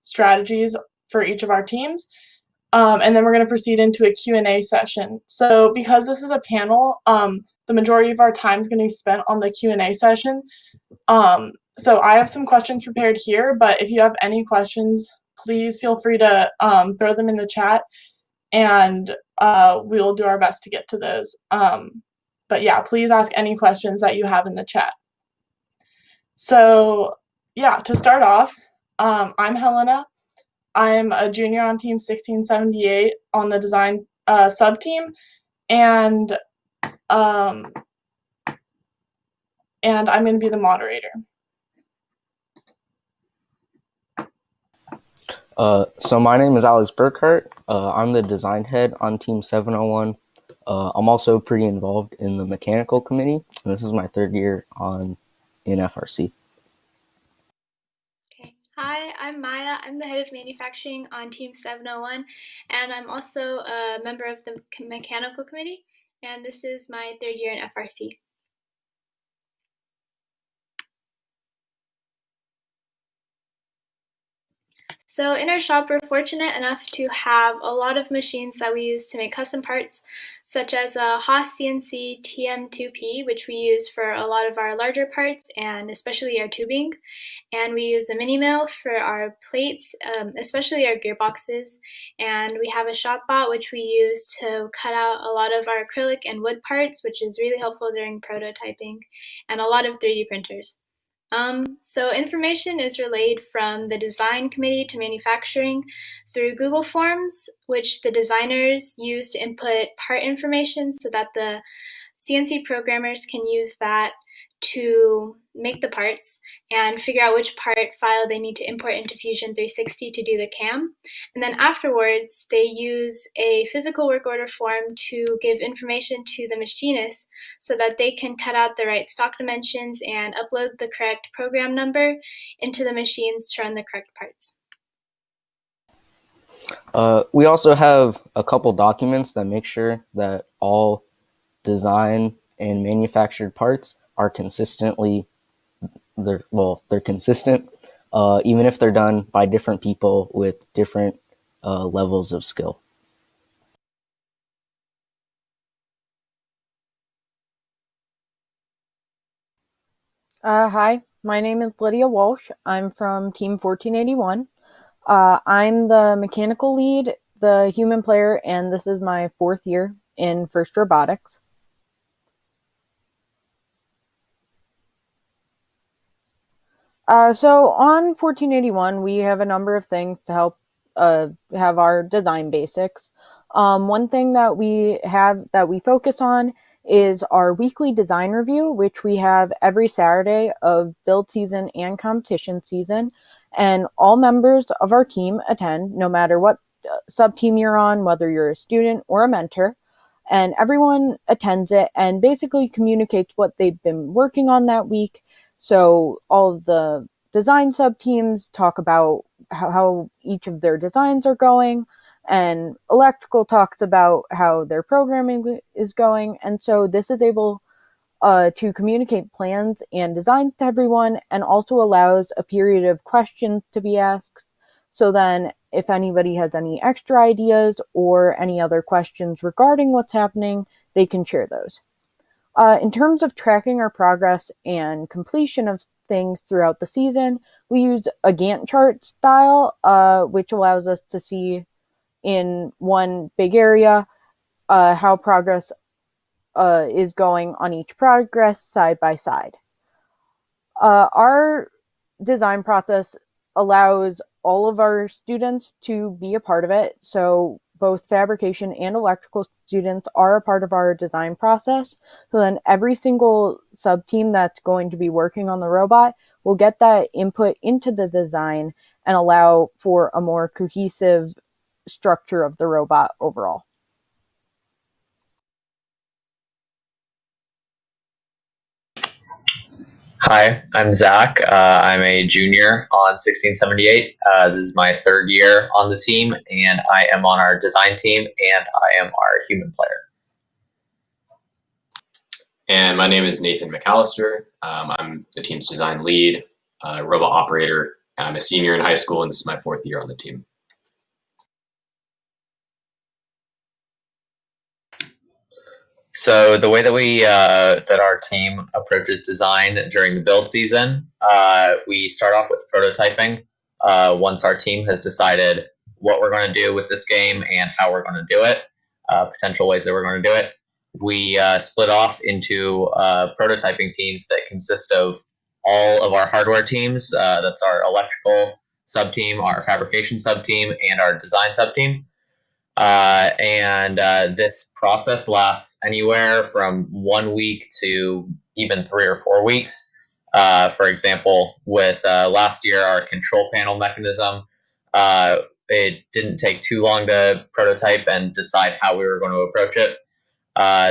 strategies for each of our teams. And then we're going to proceed into a Q&A session. So because this is a panel, the majority of our time is going to be spent on the Q&A session. So I have some questions prepared here, but if you have any questions, please feel free to throw them in the chat, and we'll do our best to get to those. But yeah, please ask any questions that you have in the chat. So yeah, to start off, I'm Helena. I'm a junior on team 1678 on the design sub-team, and I'm going to be the moderator. So my name is Alex Burkhart. I'm the design head on Team 701. I'm also pretty involved in the mechanical committee, and this is my third year in FRC. Okay. Hi, I'm Maya. I'm the head of manufacturing on Team 701, and I'm also a member of the mechanical committee, and this is my third year in FRC. So in our shop, we're fortunate enough to have a lot of machines that we use to make custom parts, such as a Haas CNC TM2P, which we use for a lot of our larger parts and especially our tubing. And we use a mini mill for our plates, especially our gearboxes. And we have a shop bot, which we use to cut out a lot of our acrylic and wood parts, which is really helpful during prototyping, and a lot of 3D printers. So information is relayed from the design committee to manufacturing through Google Forms, which the designers use to input part information so that the CNC programmers can use that to make the parts and figure out which part file they need to import into Fusion 360 to do the CAM. And then afterwards, they use a physical work order form to give information to the machinist so that they can cut out the right stock dimensions and upload the correct program number into the machines to run the correct parts. We also have a couple documents that make sure that all design and manufactured parts are consistently they're consistent, even if they're done by different people with different levels of skill. Hi, my name is Lydia Walsh. I'm from Team 1481. I'm the mechanical lead, the human player, and this is my fourth year in FIRST Robotics. So on 1481, we have a number of things to help have our design basics. One thing that we focus on is our weekly design review, which we have every Saturday of build season and competition season. And all members of our team attend, no matter what sub-team you're on, whether you're a student or a mentor. And everyone attends it and basically communicates what they've been working on that week. So all of the design sub-teams talk about how each of their designs are going, and electrical talks about how their programming is going. And so this is able to communicate plans and designs to everyone, and also allows a period of questions to be asked. So then if anybody has any extra ideas or any other questions regarding what's happening, they can share those. In terms of tracking our progress and completion of things throughout the season, we use a Gantt chart style, which allows us to see in one big area how progress is going on each progress side by side. Our design process allows all of our students to be a part of it. So both fabrication and electrical students are a part of our design process. So then every single sub-team that's going to be working on the robot will get that input into the design, and allow for a more cohesive structure of the robot overall. Hi, I'm Zach. I'm a junior on 1678. This is my third year on the team, and I am on our design team, and I am our human player. And my name is Nathan McAllister. I'm the team's design lead, robot operator. I'm a senior in high school, and this is my fourth year on the team. So the way that that our team approaches design during the build season, we start off with prototyping. Once our team has decided what we're going to do with this game and how we're going to do it, potential ways that we're going to do it, we split off into prototyping teams that consist of all of our hardware teams. That's our electrical sub-team, our fabrication sub-team, and our design sub-team. This process lasts anywhere from 1 week to even 3 or 4 weeks. For example, with last year, our control panel mechanism, it didn't take too long to prototype and decide how we were going to approach it.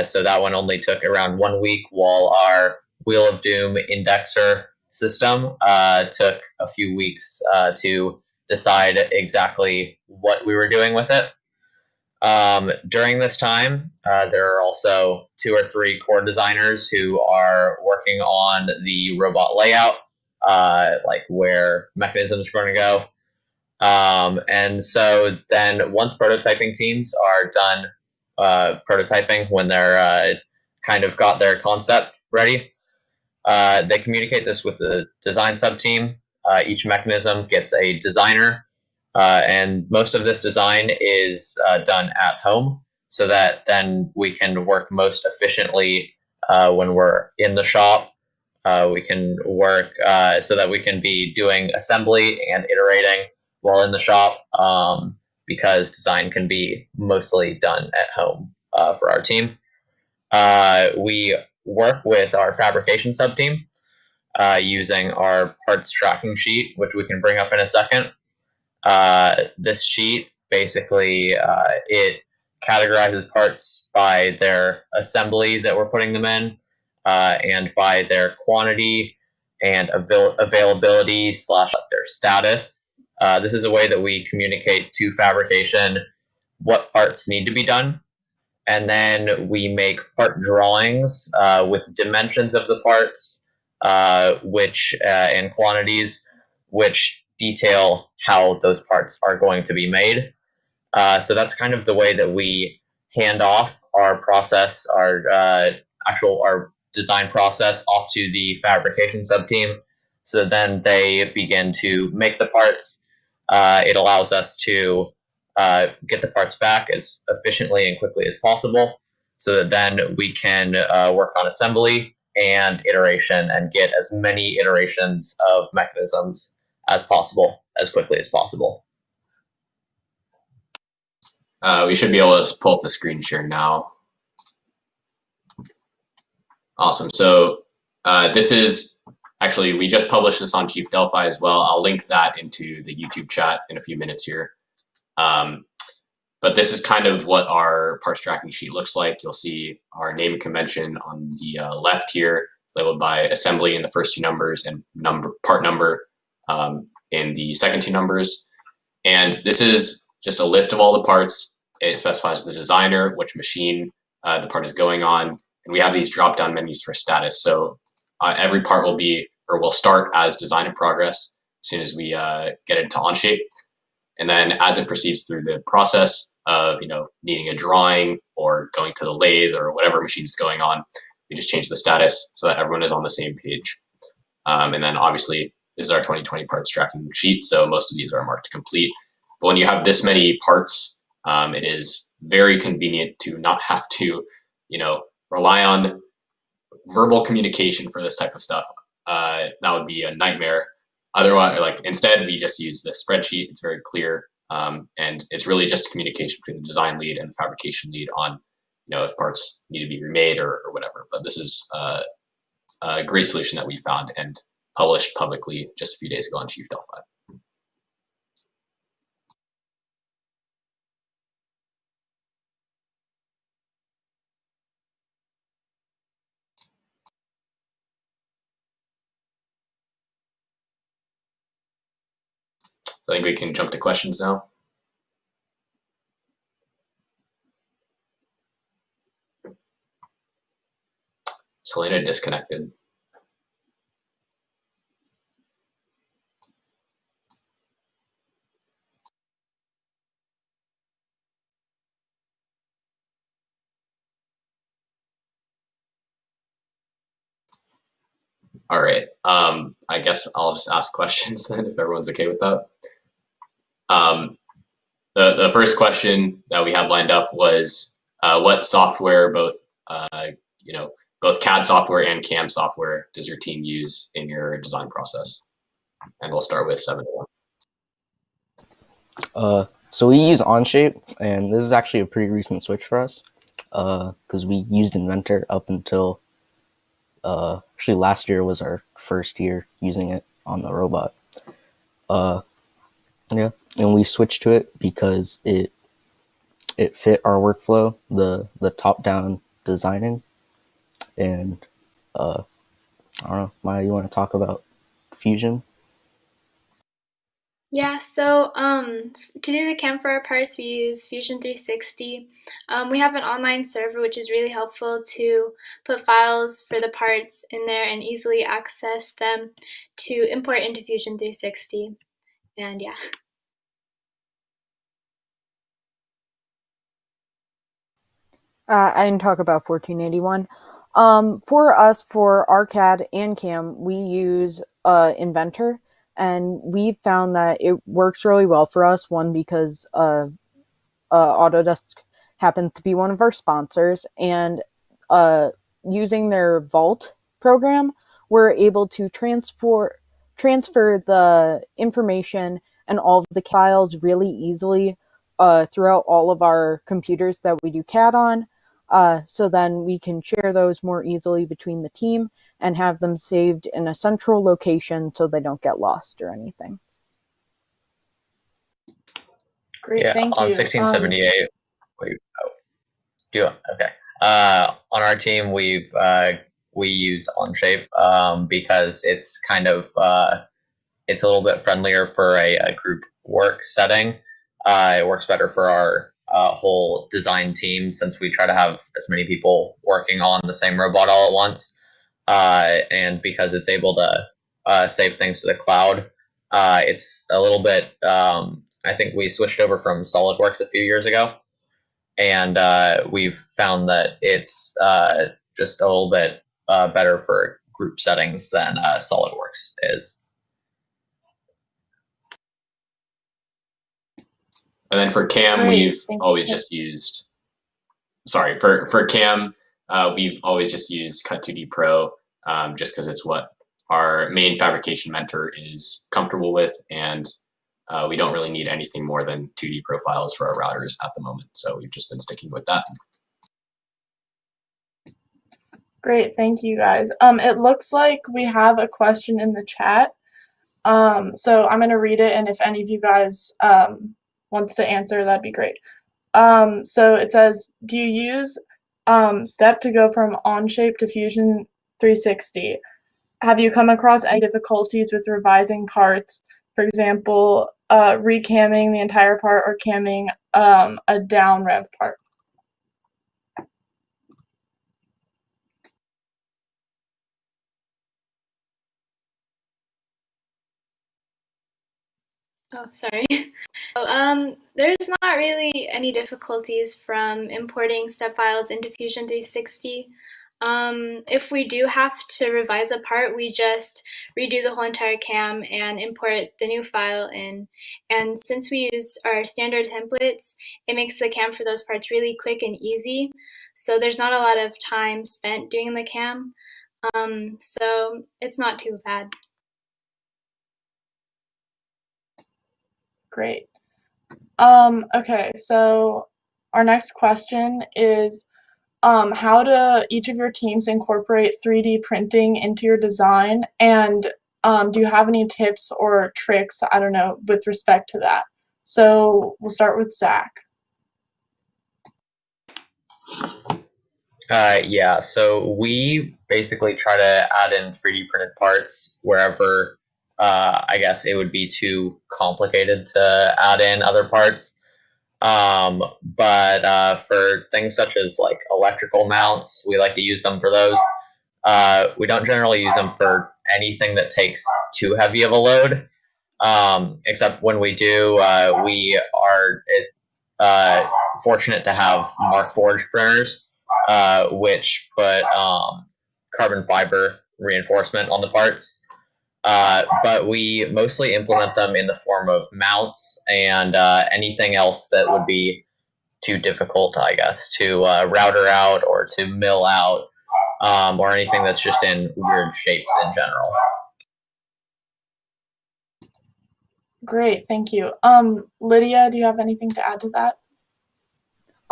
So that one only took around 1 week, while our Wheel of Doom indexer system took a few weeks to decide exactly what we were doing with it. During this time, there are also 2 or 3 core designers who are working on the robot layout, like where mechanisms are going to go. And so then once prototyping teams are done prototyping, when they're kind of got their concept ready, they communicate this with the design sub-team. Each mechanism gets a designer. And most of this design is done at home, so that then we can work most efficiently when we're in the shop. We can work so that we can be doing assembly and iterating while in the shop, because design can be mostly done at home for our team. We work with our fabrication sub-team using our parts tracking sheet, which we can bring up in a second. This sheet basically it categorizes parts by their assembly that we're putting them in, and by their quantity and availability / their status. This is a way that we communicate to fabrication what parts need to be done, and then we make part drawings with dimensions of the parts, which and quantities, which detail how those parts are going to be made. So that's kind of the way that we hand off our process, our design process, off to the fabrication sub-team. So then they begin to make the parts. It allows us to get the parts back as efficiently and quickly as possible, so that then we can work on assembly and iteration and get as many iterations of mechanisms as possible, as quickly as possible. We should be able to pull up the screen share now. Awesome. So this is actually, we just published this on Chief Delphi as well. I'll link that into the YouTube chat in a few minutes here. But this is kind of what our parts tracking sheet looks like. You'll see our name convention on the left here, labeled by assembly in the first 2 numbers and part number in the second 2 numbers. And this is just a list of all the parts. It specifies the designer, which machine the part is going on. And we have these drop-down menus for status. So every part will start as design in progress as soon as we get it into Onshape. And then as it proceeds through the process of needing a drawing or going to the lathe or whatever machine is going on, we just change the status so that everyone is on the same page. And then obviously this is our 2020 parts tracking sheet, so most of these are marked complete. But when you have this many parts, it is very convenient to not have to rely on verbal communication for this type of stuff. That would be a nightmare. Otherwise, instead, we just use the spreadsheet. It's very clear, and it's really just communication between the design lead and the fabrication lead on, if parts need to be remade or whatever. But this is a great solution that we found and published publicly just a few days ago on Chief Delphi. So I think we can jump to questions now. Selena disconnected. All right. I guess I'll just ask questions then, if everyone's okay with that. The first question that we had lined up was what software, both both CAD software and CAM software, does your team use in your design process? And we'll start with 7-1. So we use Onshape, and this is actually a pretty recent switch for us because we used Inventor up until actually last year was our first year using it on the robot. Yeah, and we switched to it because it fit our workflow, the top down designing, and I don't know, Maya, you want to talk about Fusion? Yeah, so to do the cam for our parts, we use Fusion 360. We have an online server, which is really helpful to put files for the parts in there and easily access them to import into Fusion 360. And yeah. I didn't talk about 1481. For us, for our CAD and CAM, we use Inventor, and we found that it works really well for us. One, because Autodesk happens to be one of our sponsors, and using their Vault program, we're able to transfer the information and all of the files really easily throughout all of our computers that we do CAD on. So then we can share those more easily between the team and have them saved in a central location so they don't get lost or anything. Great, Yeah, thank on you. 1678, okay. On our team, we use Onshape because it's kind of it's a little bit friendlier for a group work setting. It works better for our whole design team since we try to have as many people working on the same robot all at once, and because it's able to save things to the cloud. It's a little bit. I think we switched over from SolidWorks a few years ago, and we've found that it's just a little bit better for group settings than SolidWorks is. And then for CAM, Great, we've thank always you. just used. Sorry, for CAM, we've always just used Cut2D Pro, just because it's what our main fabrication mentor is comfortable with, and we don't really need anything more than 2D profiles for our routers at the moment. So we've just been sticking with that. Great, thank you guys. It looks like we have a question in the chat. So I'm gonna read it, and if any of you guys wants to answer, that'd be great. So it says, do you use Step to go from Onshape to Fusion 360? Have you come across any difficulties with revising parts? For example, recamming the entire part or camming a down rev part? Oh, sorry. There's not really any difficulties from importing step files into Fusion 360. If we do have to revise a part, we just redo the whole entire cam and import the new file in. And since we use our standard templates, it makes the cam for those parts really quick and easy. So there's not a lot of time spent doing the cam. So it's not too bad. Great. Okay, so our next question is, how do each of your teams incorporate 3D printing into your design? And do you have any tips or tricks, I don't know, with respect to that? So we'll start with Zach. Yeah, so we basically try to add in 3D printed parts wherever I guess it would be too complicated to add in other parts. But for things such as like electrical mounts, we like to use them for those. We don't generally use them for anything that takes too heavy of a load. Except when we do, we are fortunate to have Mark Forged printers, which put carbon fiber reinforcement on the parts. But we mostly implement them in the form of mounts and anything else that would be too difficult, I guess, to router out or to mill out, or anything that's just in weird shapes in general. Great, thank you. Lydia, do you have anything to add to that?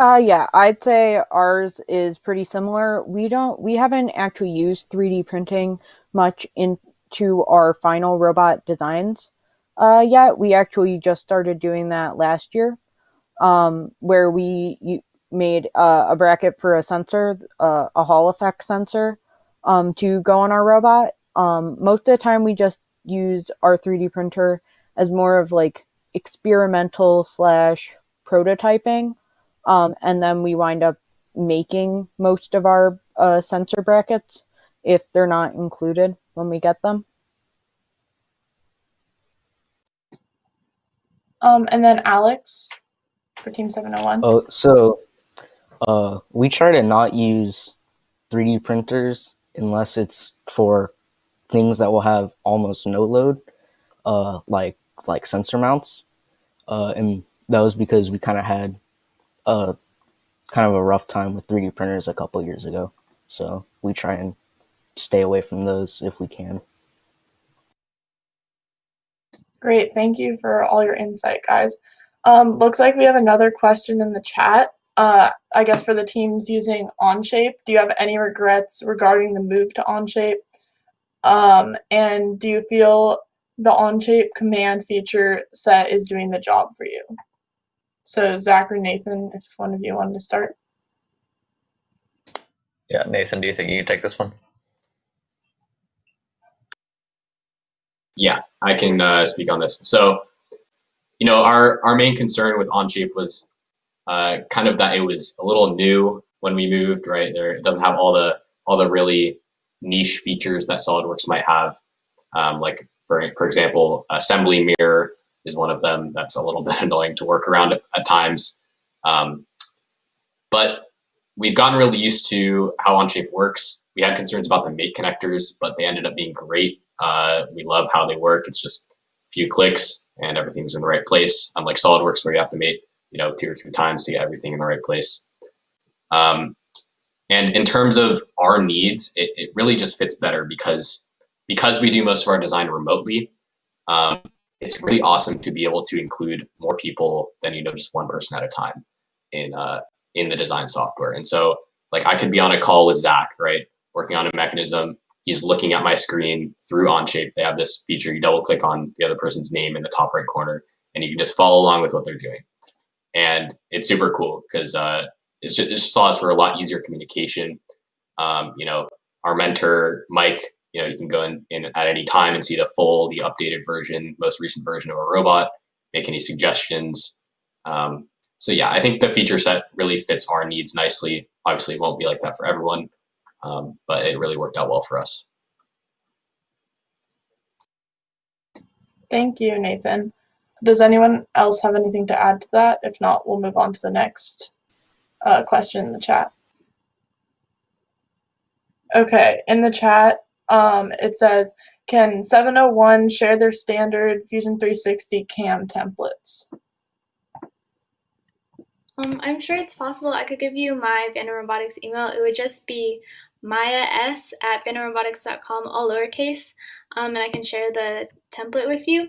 Yeah, I'd say ours is pretty similar. We haven't actually used 3D printing much into our final robot designs yet. We actually just started doing that last year, where we made a bracket for a sensor, a Hall effect sensor, to go on our robot. Most of the time we just use our 3D printer as more of like experimental / prototyping. And then we wind up making most of our sensor brackets if they're not included when we get them. And then Alex for Team 701. Oh, so we try to not use 3D printers unless it's for things that will have almost no load, like sensor mounts, and that was because we kind of had a rough time with 3D printers a couple years ago. So we try and stay away from those if we can. Great, thank you for all your insight, guys. Looks like we have another question in the chat. I guess for the teams using Onshape, do you have any regrets regarding the move to Onshape? And do you feel the Onshape command feature set is doing the job for you? So Zach or Nathan, if one of you wanted to start. Yeah, Nathan, do you think you can take this one? Yeah, I can speak on this. So, our main concern with Onshape was kind of that it was a little new when we moved, right? It doesn't have all the really niche features that SolidWorks might have. Like for example, assembly mirror is one of them that's a little bit annoying to work around at times. But we've gotten really used to how Onshape works. We had concerns about the mate connectors, but they ended up being great. We love how they work. It's just a few clicks and everything's in the right place. Unlike SolidWorks where you have to mate, 2 or 3 times to get everything in the right place. And in terms of our needs, it really just fits better because we do most of our design remotely. It's really awesome to be able to include more people than just one person at a time in the design software. And so, like, I could be on a call with Zach, right, working on a mechanism. He's looking at my screen through Onshape. They have this feature. You double click on the other person's name in the top right corner, and you can just follow along with what they're doing. And it's super cool because it just allows for a lot easier communication. Our mentor, Mike, you can go in at any time and see the updated version, most recent version of a robot, make any suggestions. So yeah, I think the feature set really fits our needs nicely. Obviously, it won't be like that for everyone, but it really worked out well for us. Thank you, Nathan. Does anyone else have anything to add to that? If not, we'll move on to the next question in the chat. Okay, in the chat, it says, can 701 share their standard Fusion 360 CAM templates? I'm sure it's possible. I could give you my Vanda Robotics email. It would just be mayaS@vandarobotics.com, all lowercase, and I can share the template with you.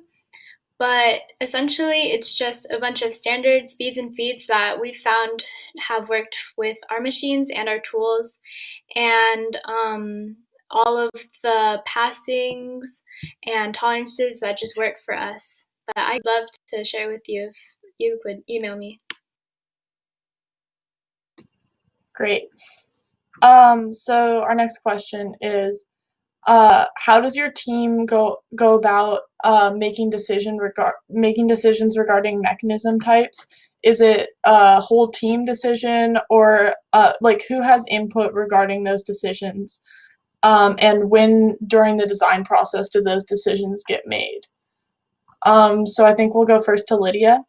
But essentially, it's just a bunch of standard speeds and feeds that we found have worked with our machines and our tools, and all of the passings and tolerances that just work for us. But I'd love to share with you if you could email me. Great. So our next question is, how does your team go about making decisions regarding mechanism types? Is it a whole team decision, or like who has input regarding those decisions? And when during the design process do those decisions get made? So I think we'll go first to Lydia.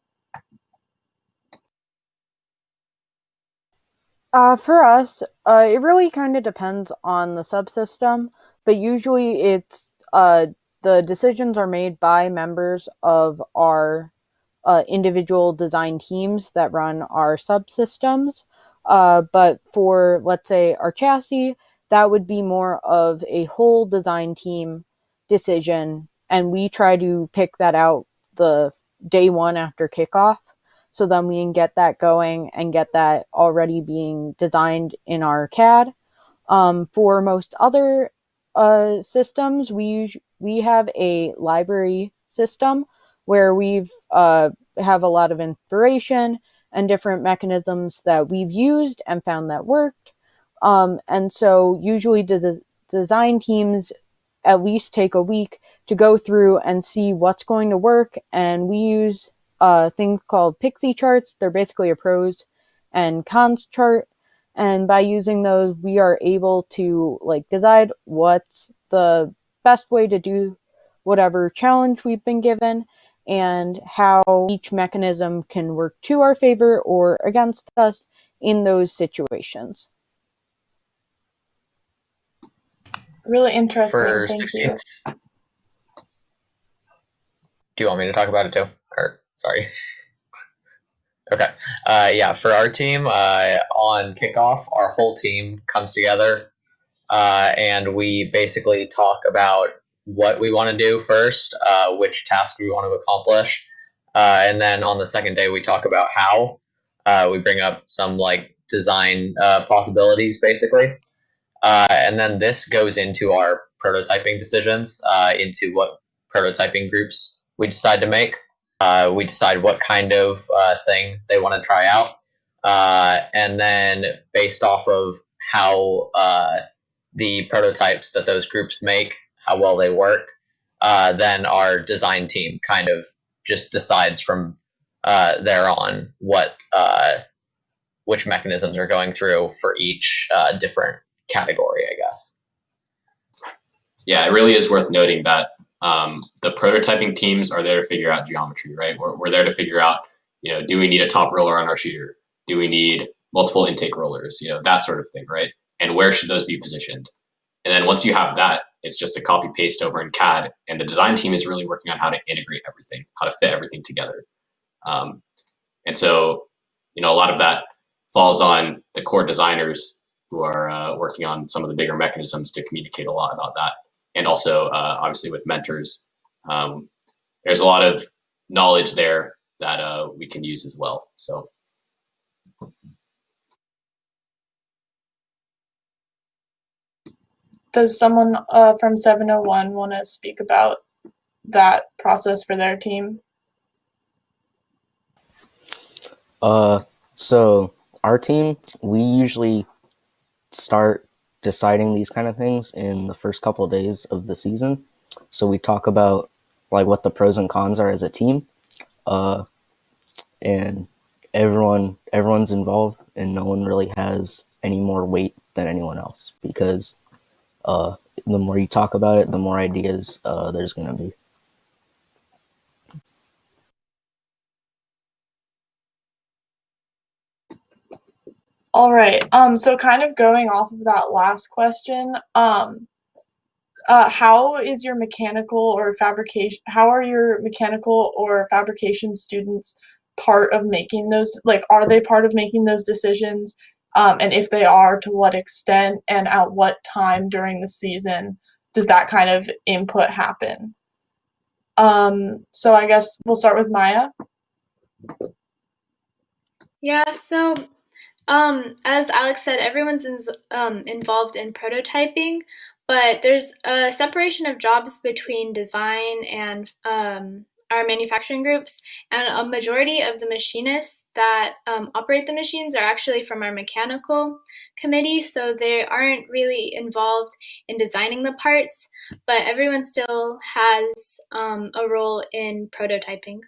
For us, it really kind of depends on the subsystem, but usually it's the decisions are made by members of our individual design teams that run our subsystems. But for, let's say, our chassis, that would be more of a whole design team decision, and we try to pick that out the day one after kickoff. So then we can get that going and get that already being designed in our CAD. For most other systems, we have a library system where we've have a lot of inspiration and different mechanisms that we've used and found that worked. And so usually the design teams at least take a week to go through and see what's going to work, and we use things called pixie charts. They're basically a pros and cons chart, and by using those we are able to like decide what's the best way to do whatever challenge we've been given and how each mechanism can work to our favor or against us in those situations. Really interesting. For Thank 16, you. do you want me to talk about it too? Or sorry. Okay. Yeah, for our team, on kickoff, our whole team comes together and we basically talk about what we want to do first, which task we want to accomplish. And then on the second day, we talk about how. We bring up some like design possibilities, basically. And then this goes into our prototyping decisions, into what prototyping groups we decide to make. We decide what kind of thing they want to try out. And then based off of how the prototypes that those groups make, how well they work, then our design team kind of just decides from there on what which mechanisms are going through for each different category, I guess. Yeah, it really is worth noting that the prototyping teams are there to figure out geometry, right? We're there to figure out, do we need a top roller on our shooter? Do we need multiple intake rollers? That sort of thing, right? And where should those be positioned? And then once you have that, it's just a copy paste over in CAD, and the design team is really working on how to integrate everything, how to fit everything together. And so, a lot of that falls on the core designers who are working on some of the bigger mechanisms to communicate a lot about that. And also, obviously, with mentors, there's a lot of knowledge there that we can use as well. So. Does someone from 701 want to speak about that process for their team? So our team, we usually start deciding these kind of things in the first couple of days of the season. So we talk about like what the pros and cons are as a team, and everyone's involved, and no one really has any more weight than anyone else, because the more you talk about it, the more ideas there's going to be. All right. So kind of going off of that last question, how are your mechanical or fabrication students part of making those, like, are they part of making those decisions? And if they are, to what extent and at what time during the season does that kind of input happen? So I guess we'll start with Maya. Yeah, so as Alex said, everyone's involved in prototyping, but there's a separation of jobs between design and our manufacturing groups, and a majority of the machinists that operate the machines are actually from our mechanical committee, so they aren't really involved in designing the parts, but everyone still has a role in prototyping.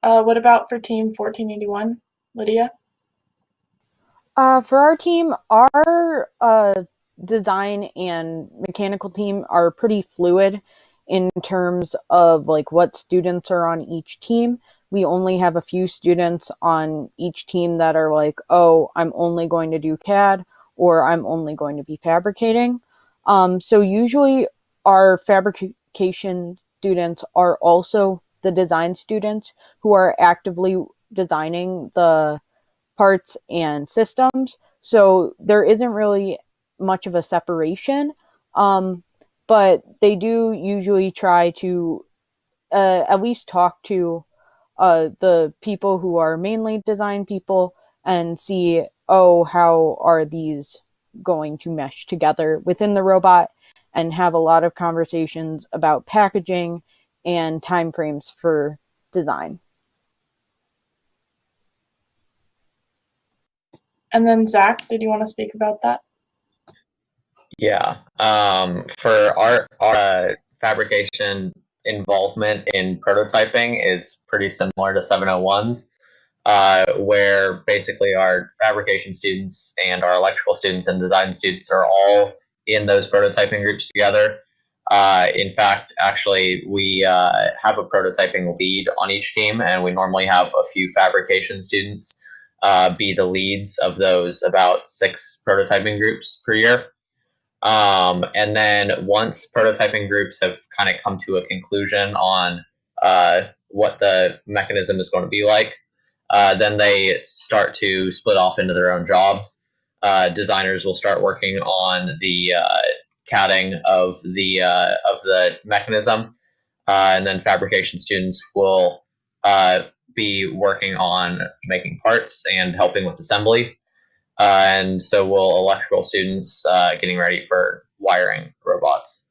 What about for Team 1481, Lydia? For our team, our design and mechanical team are pretty fluid in terms of like what students are on each team. We only have a few students on each team that are like, oh, I'm only going to do CAD or I'm only going to be fabricating. So usually our fabrication students are also the design students who are actively designing the parts and systems. So there isn't really much of a separation. But they do usually try to at least talk to the people who are mainly design people and see, oh, how are these going to mesh together within the robot, and have a lot of conversations about packaging and timeframes for design. And then Zach, did you want to speak about that? Yeah. For our fabrication involvement in prototyping is pretty similar to 701's, where basically our fabrication students and our electrical students and design students are all in those prototyping groups together. In fact, actually, we have a prototyping lead on each team, and we normally have a few fabrication students be the leads of those about 6 prototyping groups per year. And then once prototyping groups have kind of come to a conclusion on what the mechanism is going to be like, then they start to split off into their own jobs. Designers will start working on the CADing of the mechanism, and then fabrication students will be working on making parts and helping with assembly. And so will electrical students getting ready for wiring robots.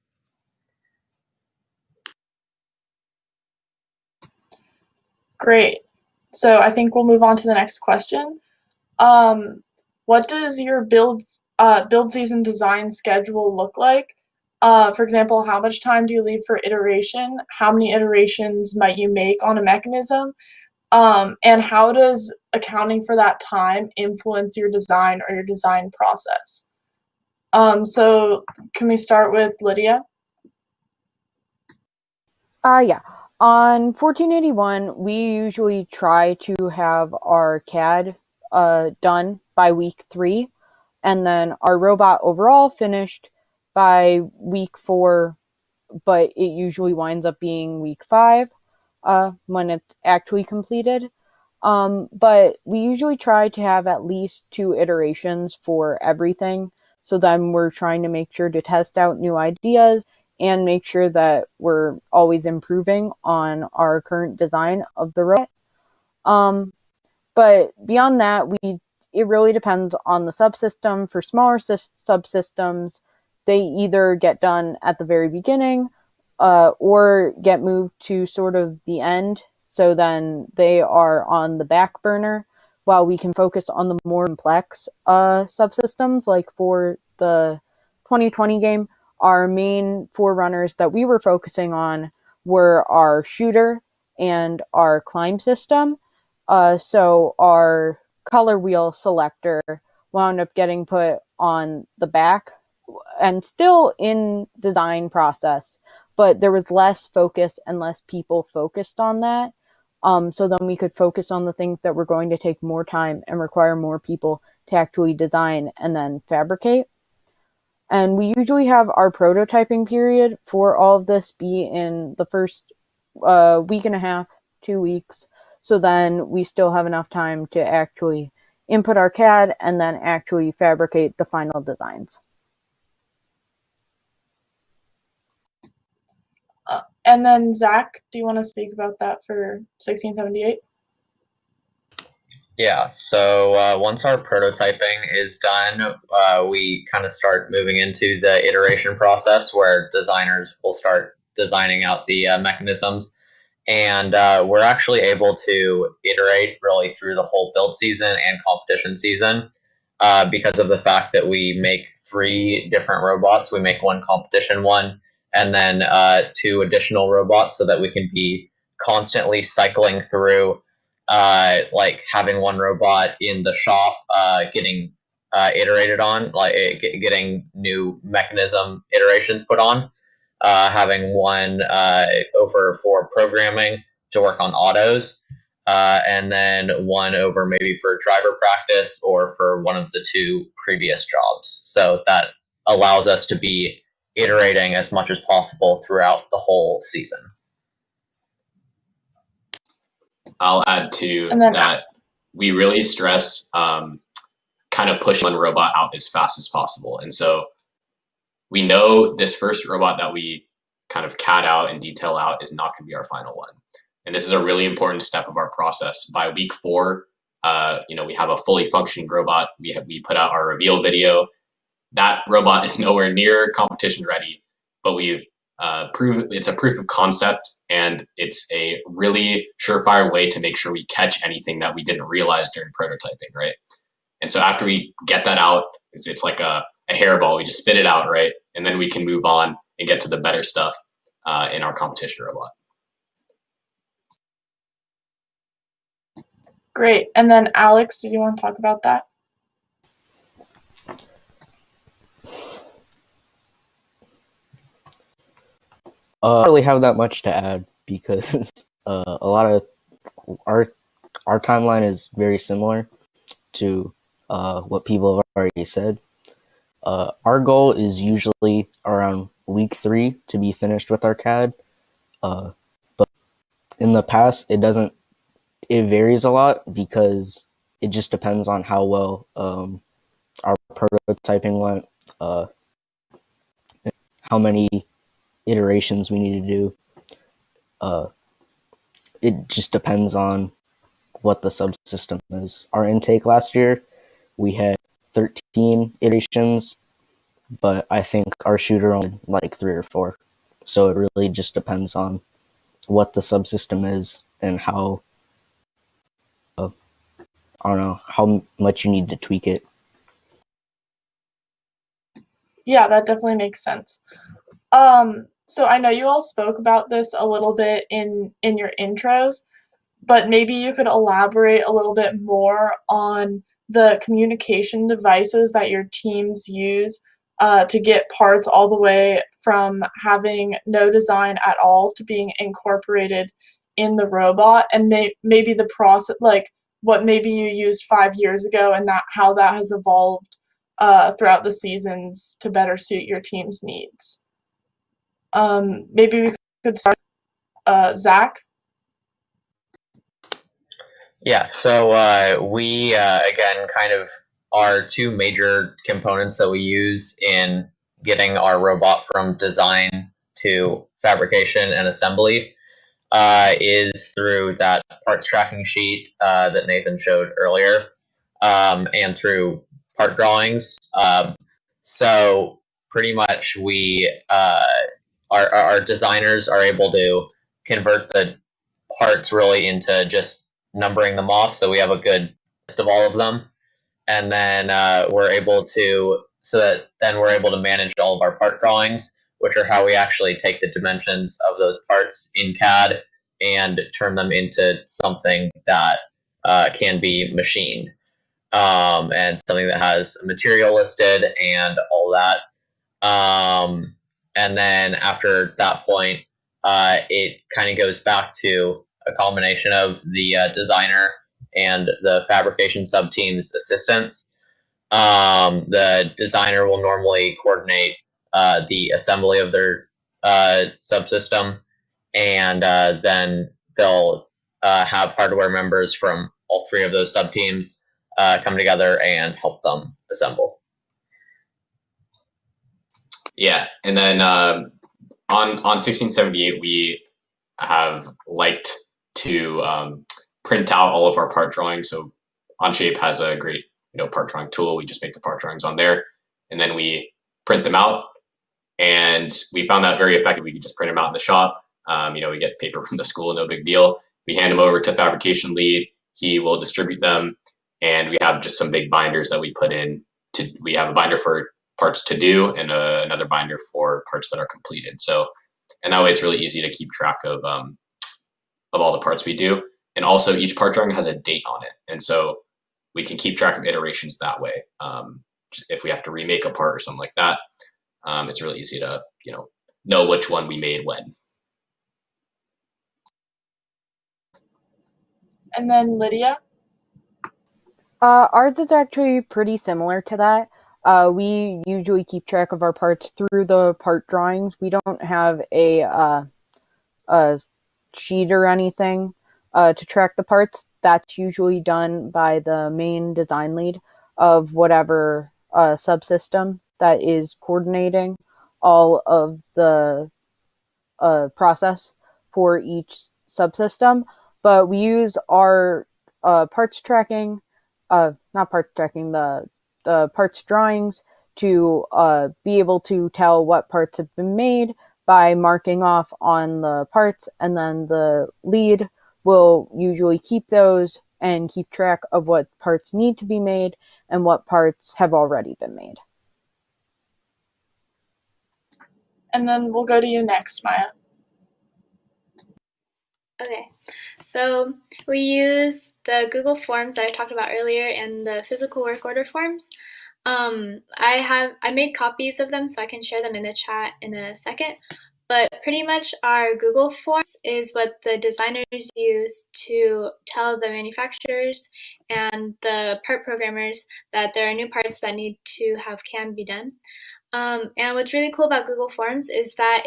Great. So I think we'll move on to the next question. What does your build season design schedule look like? For example, how much time do you leave for iteration? How many iterations might you make on a mechanism? And how does accounting for that time influence your design or your design process? So can we start with Lydia? Yeah. On 1481, we usually try to have our CAD done by week 3, and then our robot overall finished by week 4, but it usually winds up being week 5 when it's actually completed. But we usually try to have at least 2 iterations for everything. So then we're trying to make sure to test out new ideas and make sure that we're always improving on our current design of the robot. But beyond that, it really depends on the subsystem. For smaller subsystems, they either get done at the very beginning or get moved to sort of the end. So then they are on the back burner while we can focus on the more complex subsystems. Like for the 2020 game, our main forerunners that we were focusing on were our shooter and our climb system. So our color wheel selector wound up getting put on the back and still in design process, but there was less focus and less people focused on that. So then we could focus on the things that were going to take more time and require more people to actually design and then fabricate. And we usually have our prototyping period for all of this be in the first week and a half, 2 weeks. So then we still have enough time to actually input our CAD and then actually fabricate the final designs. And then Zach, do you want to speak about that for 1678? Yeah, so once our prototyping is done, we kind of start moving into the iteration process where designers will start designing out the mechanisms. And we're actually able to iterate really through the whole build season and competition season because of the fact that we make 3 different robots. We make 1 competition one, and then 2 additional robots so that we can be constantly cycling through like having 1 robot in the shop getting iterated on, like getting new mechanism iterations put on, having 1 over for programming to work on autos, and then 1 over maybe for driver practice or for one of the 2 previous jobs. So that allows us to be iterating as much as possible throughout the whole season. I'll add to And then- that we really stress kind of pushing 1 robot out as fast as possible. And so we know this first robot that we kind of CAD out and detail out is not going to be our final one. And this is a really important step of our process. By week 4, we have a fully functioning robot. We put out our reveal video. That robot is nowhere near competition ready, but we've it's a proof of concept, and it's a really surefire way to make sure we catch anything that we didn't realize during prototyping, right? And so after we get that out, it's like a hairball. We just spit it out, right? And then we can move on and get to the better stuff in our competition robot. Great. And then Alex, did you want to talk about that? I don't really have that much to add because a lot of our timeline is very similar to what people have already said. Our goal is usually around week 3 to be finished with our CAD, but in the past it varies a lot because it just depends on how well our prototyping went, how many iterations we need to do. It just depends on what the subsystem is. Our intake last year, we had 13 iterations, but I think our shooter only had like 3 or 4. So it really just depends on what the subsystem is and how, I don't know, how much you need to tweak it. Yeah, that definitely makes sense. So I know you all spoke about this a little bit in your intros, but maybe you could elaborate a little bit more on the communication devices that your teams use to get parts all the way from having no design at all to being incorporated in the robot, and maybe the process, like what maybe you used 5 years ago and how that has evolved throughout the seasons to better suit your team's needs. Maybe we could start, Zach. Yeah, so we, again, kind of our 2 major components that we use in getting our robot from design to fabrication and assembly is through that parts tracking sheet that Nathan showed earlier, and through part drawings. So pretty much we, our designers are able to convert the parts really into just numbering them off, so we have a good list of all of them, and then we're able to manage all of our part drawings, which are how we actually take the dimensions of those parts in CAD and turn them into something that can be machined, and something that has material listed and all that. And then after that point, it kind of goes back to a combination of the designer and the fabrication sub-team's assistants. The designer will normally coordinate the assembly of their subsystem, and then they'll have hardware members from all 3 of those sub-teams come together and help them assemble. Yeah, and then on 1678, we have liked to print out all of our part drawings. So Onshape has a great part drawing tool. We just make the part drawings on there, and then we print them out. And we found that very effective. We could just print them out in the shop. We get paper from the school, no big deal. We hand them over to fabrication lead. He will distribute them, and we have just some big binders that we put in. We have a binder for parts to do and another binder for parts that are completed. So, and that way it's really easy to keep track of all the parts we do. And also each part drawing has a date on it. And so we can keep track of iterations that way. If we have to remake a part or something like that, it's really easy to, know which one we made when. And then Lydia? Ours is actually pretty similar to that. We usually keep track of our parts through the part drawings. We don't have a sheet or anything to track the parts. That's usually done by the main design lead of whatever subsystem that is coordinating all of the process for each subsystem. But we use our parts tracking, not parts tracking, the parts drawings to be able to tell what parts have been made by marking off on the parts, and then the lead will usually keep those and keep track of what parts need to be made and what parts have already been made. And then we'll go to you next, Maya. Okay, so we use the Google Forms that I talked about earlier and the physical work order forms. I made copies of them so I can share them in the chat in a second. But pretty much our Google Forms is what the designers use to tell the manufacturers and the part programmers that there are new parts that need to have CAM be done. And what's really cool about Google Forms is that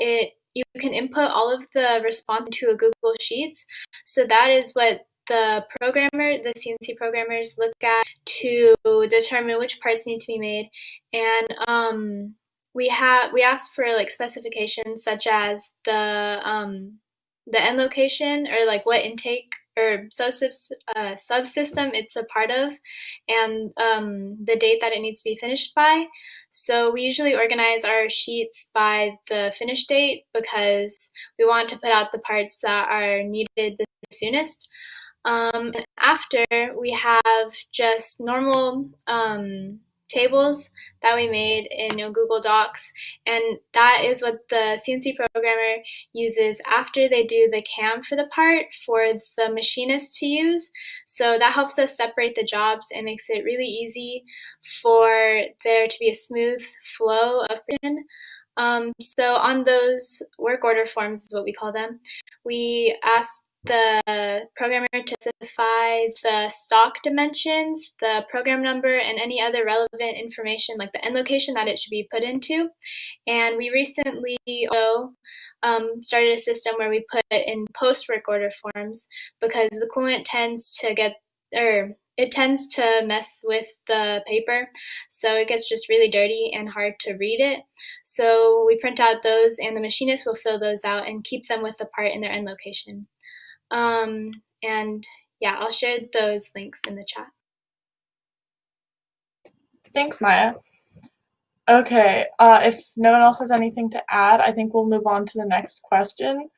you can input all of the response into a Google Sheets. So that is what the CNC programmers look at to determine which parts need to be made. And we asked for like specifications such as the end location, or like what intake or subsystem it's a part of, and the date that it needs to be finished by. So we usually organize our sheets by the finish date because we want to put out the parts that are needed the soonest. And after, we have just normal tables that we made in Google Docs, and that is what the CNC programmer uses after they do the CAM for the part for the machinist to use. So that helps us separate the jobs and makes it really easy for there to be a smooth flow of production. So on those work order forms is what we call them, we ask the programmer to specify the stock dimensions, the program number, and any other relevant information like the end location that it should be put into. And we recently also started a system where we put in post work order forms because the coolant tends to mess with the paper, so it gets just really dirty and hard to read it. So we print out those, and the machinist will fill those out and keep them with the part in their end location. And yeah, I'll share those links in the chat. Thanks, Maya. Okay, if no one else has anything to add, I think we'll move on to the next question,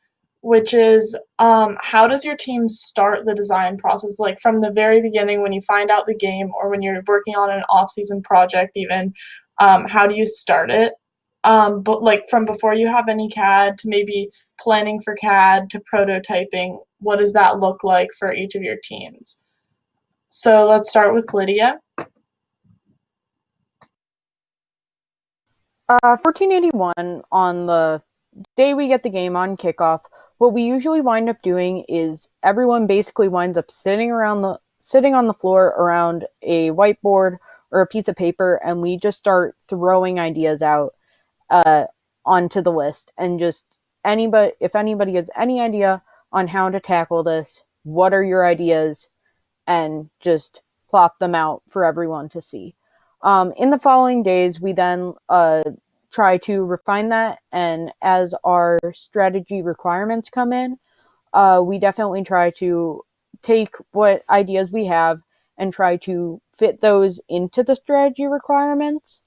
which is how does your team start the design process? Like from the very beginning when you find out the game, or when you're working on an off-season project even, how do you start it? But like from before you have any CAD to maybe planning for CAD to prototyping, what does that look like for each of your teams? So let's start with Lydia. 1481, on the day we get the game on kickoff, what we usually wind up doing is everyone basically winds up sitting on the floor around a whiteboard or a piece of paper, and we just start throwing ideas out onto the list, and just if anybody has any idea on how to tackle this, what are your ideas, and just plop them out for everyone to see. In the following days, we then try to refine that, and as our strategy requirements come in, we definitely try to take what ideas we have and try to fit those into the strategy requirements.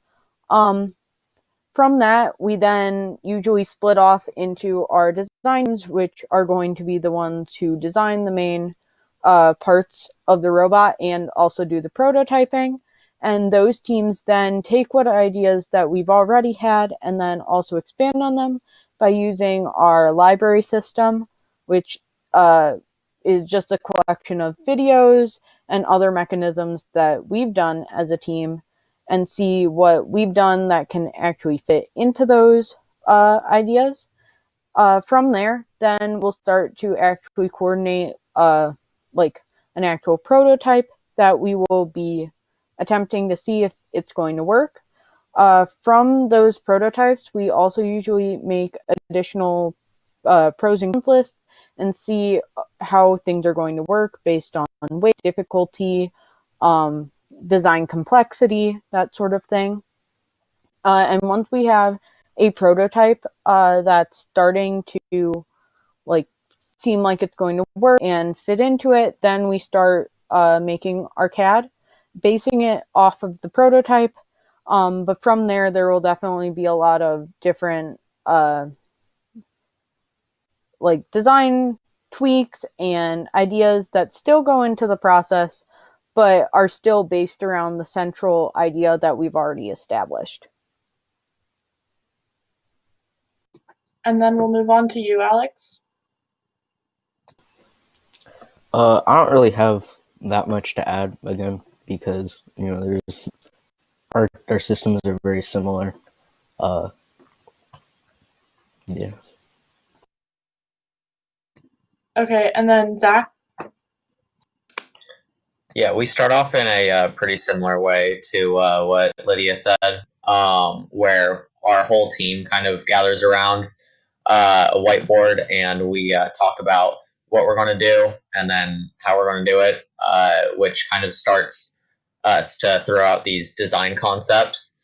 From that, we then usually split off into our designs, which are going to be the ones who design the main parts of the robot and also do the prototyping. And those teams then take what ideas that we've already had and then also expand on them by using our library system, which is just a collection of videos and other mechanisms that we've done as a team, and see what we've done that can actually fit into those ideas. From there, then we'll start to actually coordinate like an actual prototype that we will be attempting to see if it's going to work. From those prototypes, we also usually make additional pros and cons lists and see how things are going to work based on weight, difficulty, design complexity, that sort of thing. And once we have a prototype that's starting to like seem like it's going to work and fit into it, then we start making our CAD, basing it off of the prototype. But from there will definitely be a lot of different like design tweaks and ideas that still go into the process, but are still based around the central idea that we've already established. And then we'll move on to you, Alex. I don't really have that much to add again because there's our systems are very similar. Yeah. Okay, and then Zach. Yeah, we start off in a pretty similar way to what Lydia said, where our whole team kind of gathers around a whiteboard and we talk about what we're going to do and then how we're going to do it, which kind of starts us to throw out these design concepts.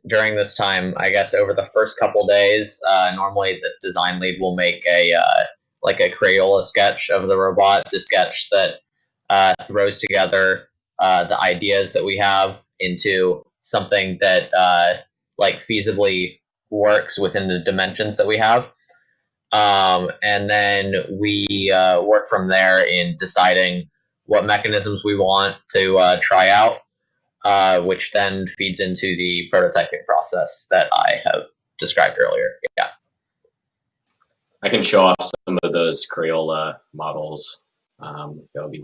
During this time, I guess over the first couple days, normally the design lead will make a Crayola sketch of the robot, the sketch that throws together the ideas that we have into something that feasibly works within the dimensions that we have. And then we work from there in deciding what mechanisms we want to try out, which then feeds into the prototyping process that I have described earlier. Yeah. I can show off some of those Crayola models. That'll be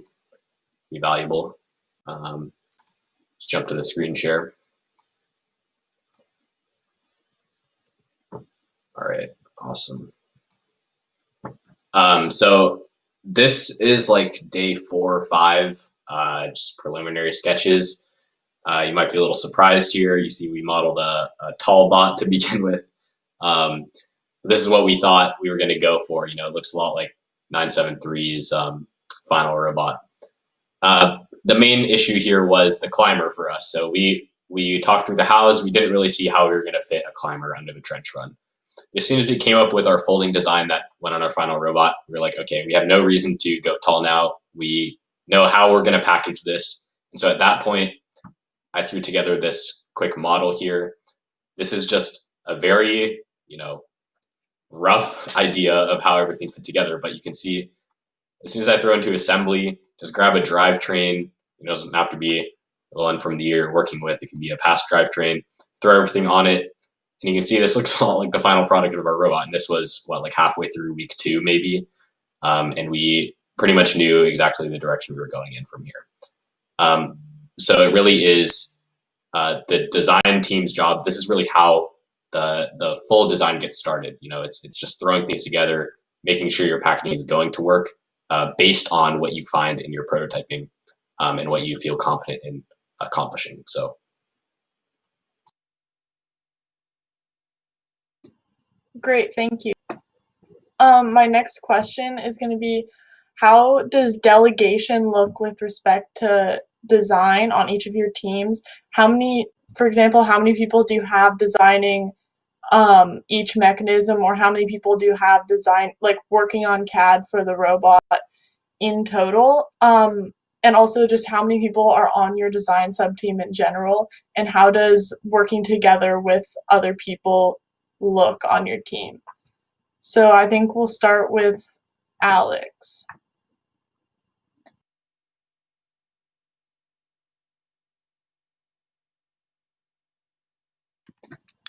valuable. Let's jump to the screen share. All right, awesome. So this is like day 4 or 5, just preliminary sketches. You might be a little surprised here. You see we modeled a tall bot to begin with. This is what we thought we were going to go for. It looks a lot like 973's final robot. The main issue here was the climber for us. So we talked through the hows. We didn't really see how we were going to fit a climber under the trench run. As soon as we came up with our folding design that went on our final robot, we were like, okay, we have no reason to go tall now. We know how we're going to package this. And so at that point, I threw together this quick model here. This is just a very, rough idea of how everything fit together. But you can see as soon as I throw into assembly, just grab a drivetrain. It doesn't have to be the one from the year you're working with. It can be a past drivetrain. Throw everything on it. And you can see this looks a lot like the final product of our robot. And this was, halfway through week 2, maybe. And we pretty much knew exactly the direction we were going in from here. So it really is the design team's job. This is really how the full design gets started. It's just throwing things together, making sure your packaging is going to work based on what you find in your prototyping and what you feel confident in accomplishing. So. Great, thank you. My next question is going to be, how does delegation look with respect to design on each of your teams? For example, how many people do you have designing each mechanism, or how many people do you have working on CAD for the robot in total? and also just how many people are on your design sub-team in general, and how does working together with other people look on your team? So I think we'll start with Alex.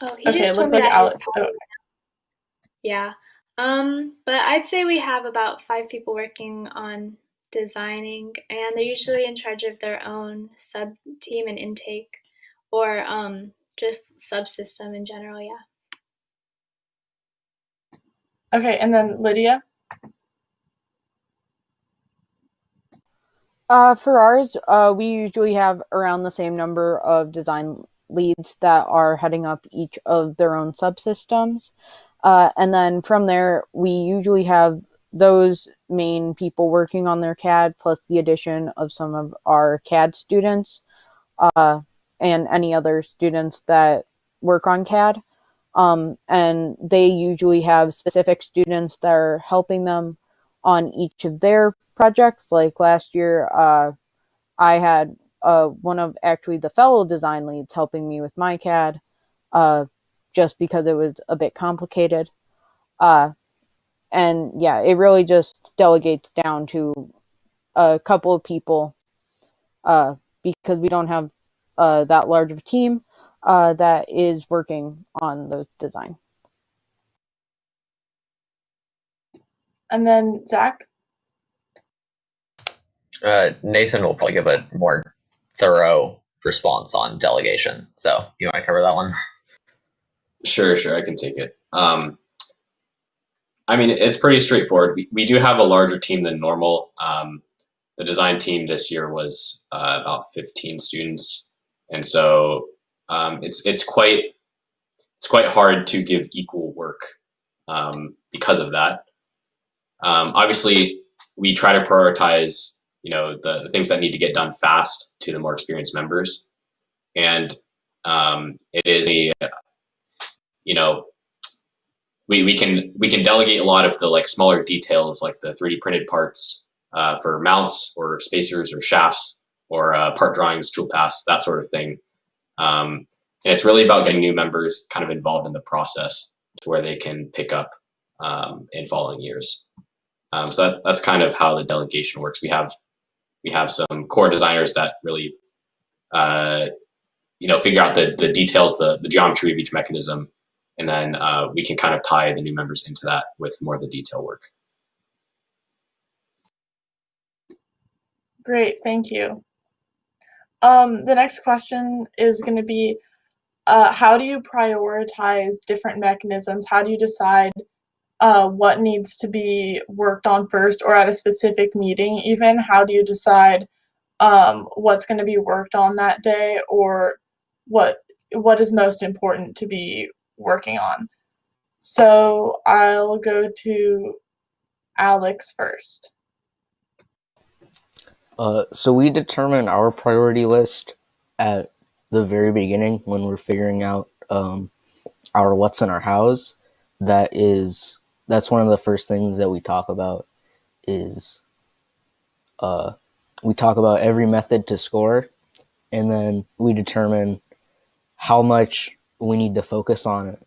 Oh, he Okay, just it told looks me like that Alex. his power. Yeah. But I'd say we have about 5 people working on designing, and they're usually in charge of their own sub team and intake, or just subsystem in general. Yeah. Okay, and then Lydia. For ours, we usually have around the same number of design leads that are heading up each of their own subsystems. And then from there, we usually have those main people working on their CAD plus the addition of some of our CAD students and any other students that work on CAD. And they usually have specific students that are helping them on each of their projects. Like last year, I had one of actually the fellow design leads helping me with my CAD, just because it was a bit complicated. And yeah, it really just delegates down to a couple of people, because we don't have that large of a team that is working on the design. And then Zach. Nathan will probably give a more thorough response on delegation. So you want to cover that one? Sure, I can take it. I mean, it's pretty straightforward. We do have a larger team than normal. The design team this year was about 15 students, and so it's quite hard to give equal work because of that. Obviously, we try to prioritize, the things that need to get done fast to the more experienced members, and it is we can delegate a lot of the like smaller details, like the 3D printed parts for mounts or spacers or shafts or part drawings, toolpaths, that sort of thing. And it's really about getting new members kind of involved in the process to where they can pick up in following years. So that's kind of how the delegation works. We have some core designers that really figure out the details, the geometry of each mechanism, and then we can kind of tie the new members into that with more of the detail work. Great, thank you. The next question is going to be, how do you prioritize different mechanisms? How do you decide what needs to be worked on first, or at a specific meeting even? How do you decide what's going to be worked on that day, or what is most important to be working on? So I'll go to Alex first. So we determine our priority list at the very beginning when we're figuring out our what's in our hows. That's one of the first things that we talk about is we talk about every method to score, and then we determine how much we need to focus on it.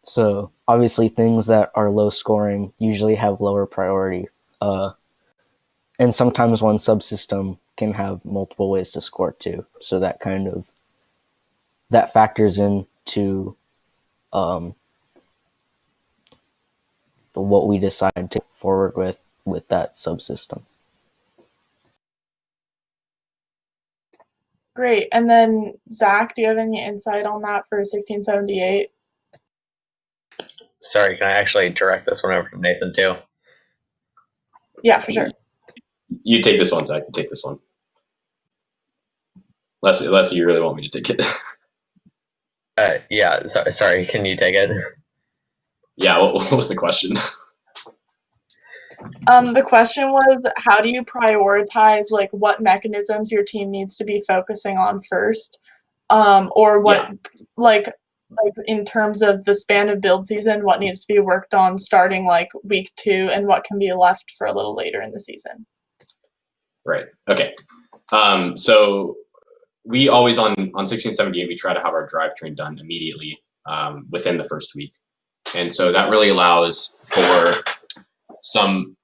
So obviously things that are low scoring usually have lower priority. And sometimes one subsystem can have multiple ways to score too. So that factors into what we decide to forward with that subsystem. Great. And then Zach, do you have any insight on that for 1678? Sorry, can I actually direct this one over to Nathan too? Yeah, for sure. You take this one, Zach. You take this one. Unless you really want me to take it. Yeah, sorry, can you take it? Yeah, what was the question? The question was, how do you prioritize like what mechanisms your team needs to be focusing on first? Or what like in terms of the span of build season, what needs to be worked on starting like week 2 and what can be left for a little later in the season? Right. Okay. So we always on 1678 we try to have our drivetrain done immediately within the first week, and so that really allows for some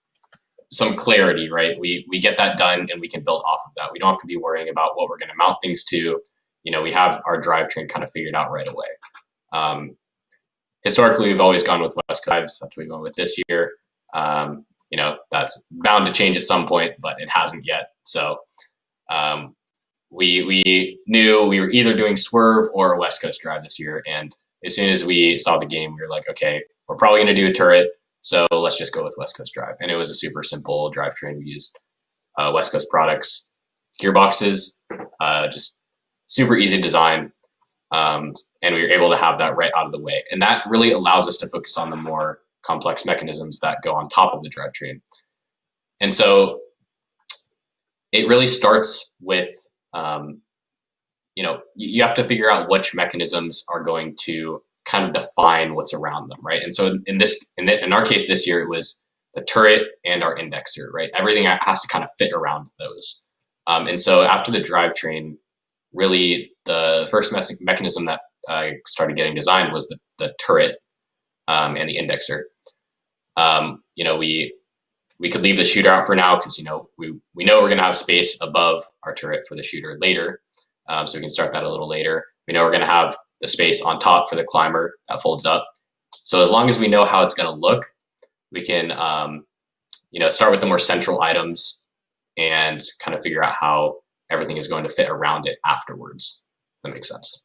clarity, right? We get that done and we can build off of that. We don't have to be worrying about what we're going to mount things to. We have our drivetrain kind of figured out right away. Historically, we've always gone with West Coast. That's what we went with this year. That's bound to change at some point, but it hasn't yet. So we knew we were either doing Swerve or a West Coast drive this year. And as soon as we saw the game, we were like, okay, we're probably going to do a turret. So let's just go with West Coast drive. And it was a super simple drivetrain. We used West Coast products, gearboxes, just super easy design. And we were able to have that right out of the way. And that really allows us to focus on the more complex mechanisms that go on top of the drivetrain. And so it really starts with, you have to figure out which mechanisms are going to kind of define what's around them, right? And so in our case this year, it was the turret and our indexer, right? Everything has to kind of fit around those. And so after the drivetrain, really the first mechanism that I started getting designed was the turret and the indexer. We could leave the shooter out for now because we know we're going to have space above our turret for the shooter later, so we can start that a little later. We know we're going to have the space on top for the climber that folds up. So as long as we know how it's going to look, we can start with the more central items and kind of figure out how everything is going to fit around it afterwards. If that makes sense.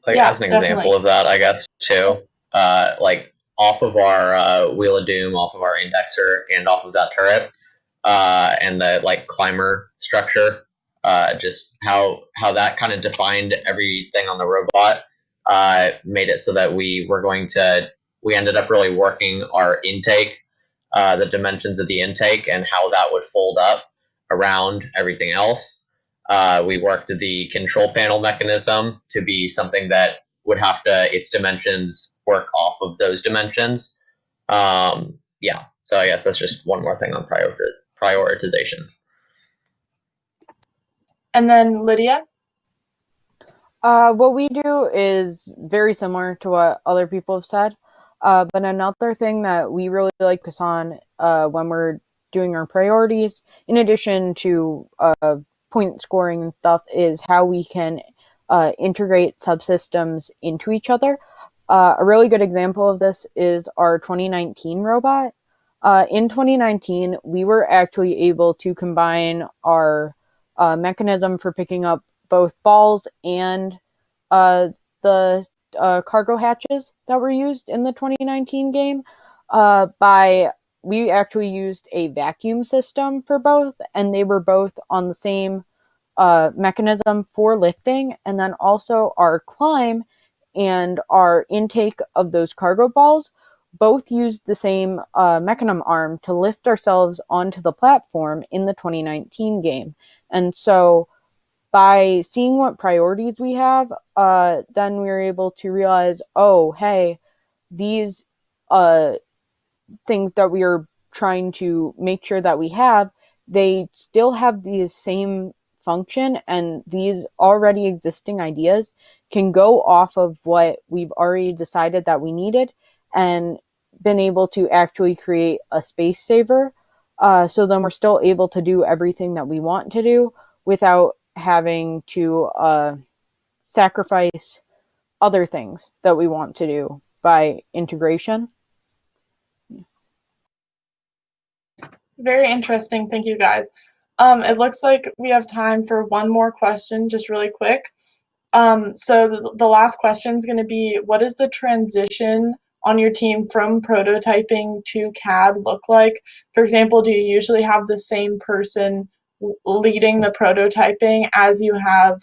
As an example of that, I guess too, off of our Wheel of Doom, off of our indexer, and off of that turret, and the climber structure, just how that kind of defined everything on the robot, made it so that we ended up really working our intake, the dimensions of the intake and how that would fold up around everything else. We worked the control panel mechanism to be something that would have its dimensions work off of those dimensions. So I guess that's just one more thing on prioritization. And then Lydia? What we do is very similar to what other people have said. But another thing that we really like to focus on when we're doing our priorities, in addition to point scoring and stuff, is how we can integrate subsystems into each other. A really good example of this is our 2019 robot. In 2019, we were actually able to combine our mechanism for picking up both balls and the cargo hatches that were used in the 2019 game. We actually used a vacuum system for both, and they were both on the same mechanism for lifting, and then also our climb and our intake of those cargo balls both used the same mechanism arm to lift ourselves onto the platform in the 2019 game. And so by seeing what priorities we have, then we were able to realize, oh, hey, these things that we are trying to make sure that we have, they still have the same function, and these already existing ideas can go off of what we've already decided that we needed and been able to actually create a space saver. So then we're still able to do everything that we want to do without having to sacrifice other things that we want to do by integration. Very interesting. Thank you, guys. It looks like we have time for one more question, just really quick. So the last question is going to be, what is the transition on your team from prototyping to CAD look like? For example, do you usually have the same person leading the prototyping as you have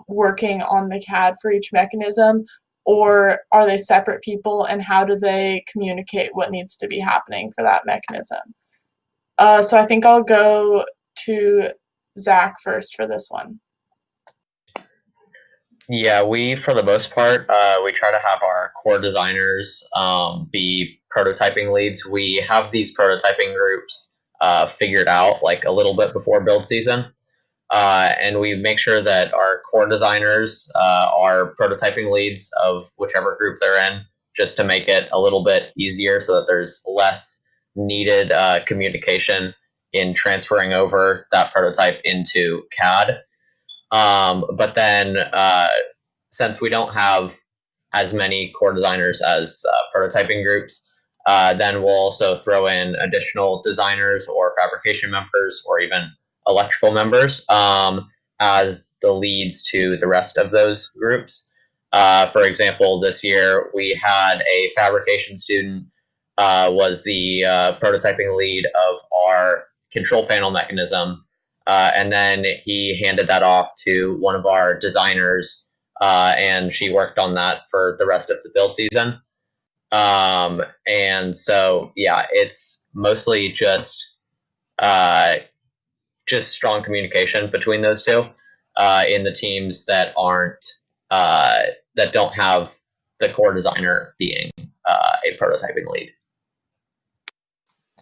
working on the CAD for each mechanism, or are they separate people, and how do they communicate what needs to be happening for that mechanism? So I think I'll go to Zach first for this one. Yeah, for the most part, we try to have our core designers be prototyping leads. We have these prototyping groups figured out like a little bit before build season. And we make sure that our core designers are prototyping leads of whichever group they're in, just to make it a little bit easier so that there's less needed communication in transferring over that prototype into CAD. But then since we don't have as many core designers as prototyping groups, then we'll also throw in additional designers or fabrication members or even electrical members as the leads to the rest of those groups. For example, this year we had a fabrication student was the prototyping lead of our control panel mechanism, and then he handed that off to one of our designers, and she worked on that for the rest of the build season. And so, yeah, it's mostly just strong communication between those two in the teams that aren't that don't have the core designer being a prototyping lead.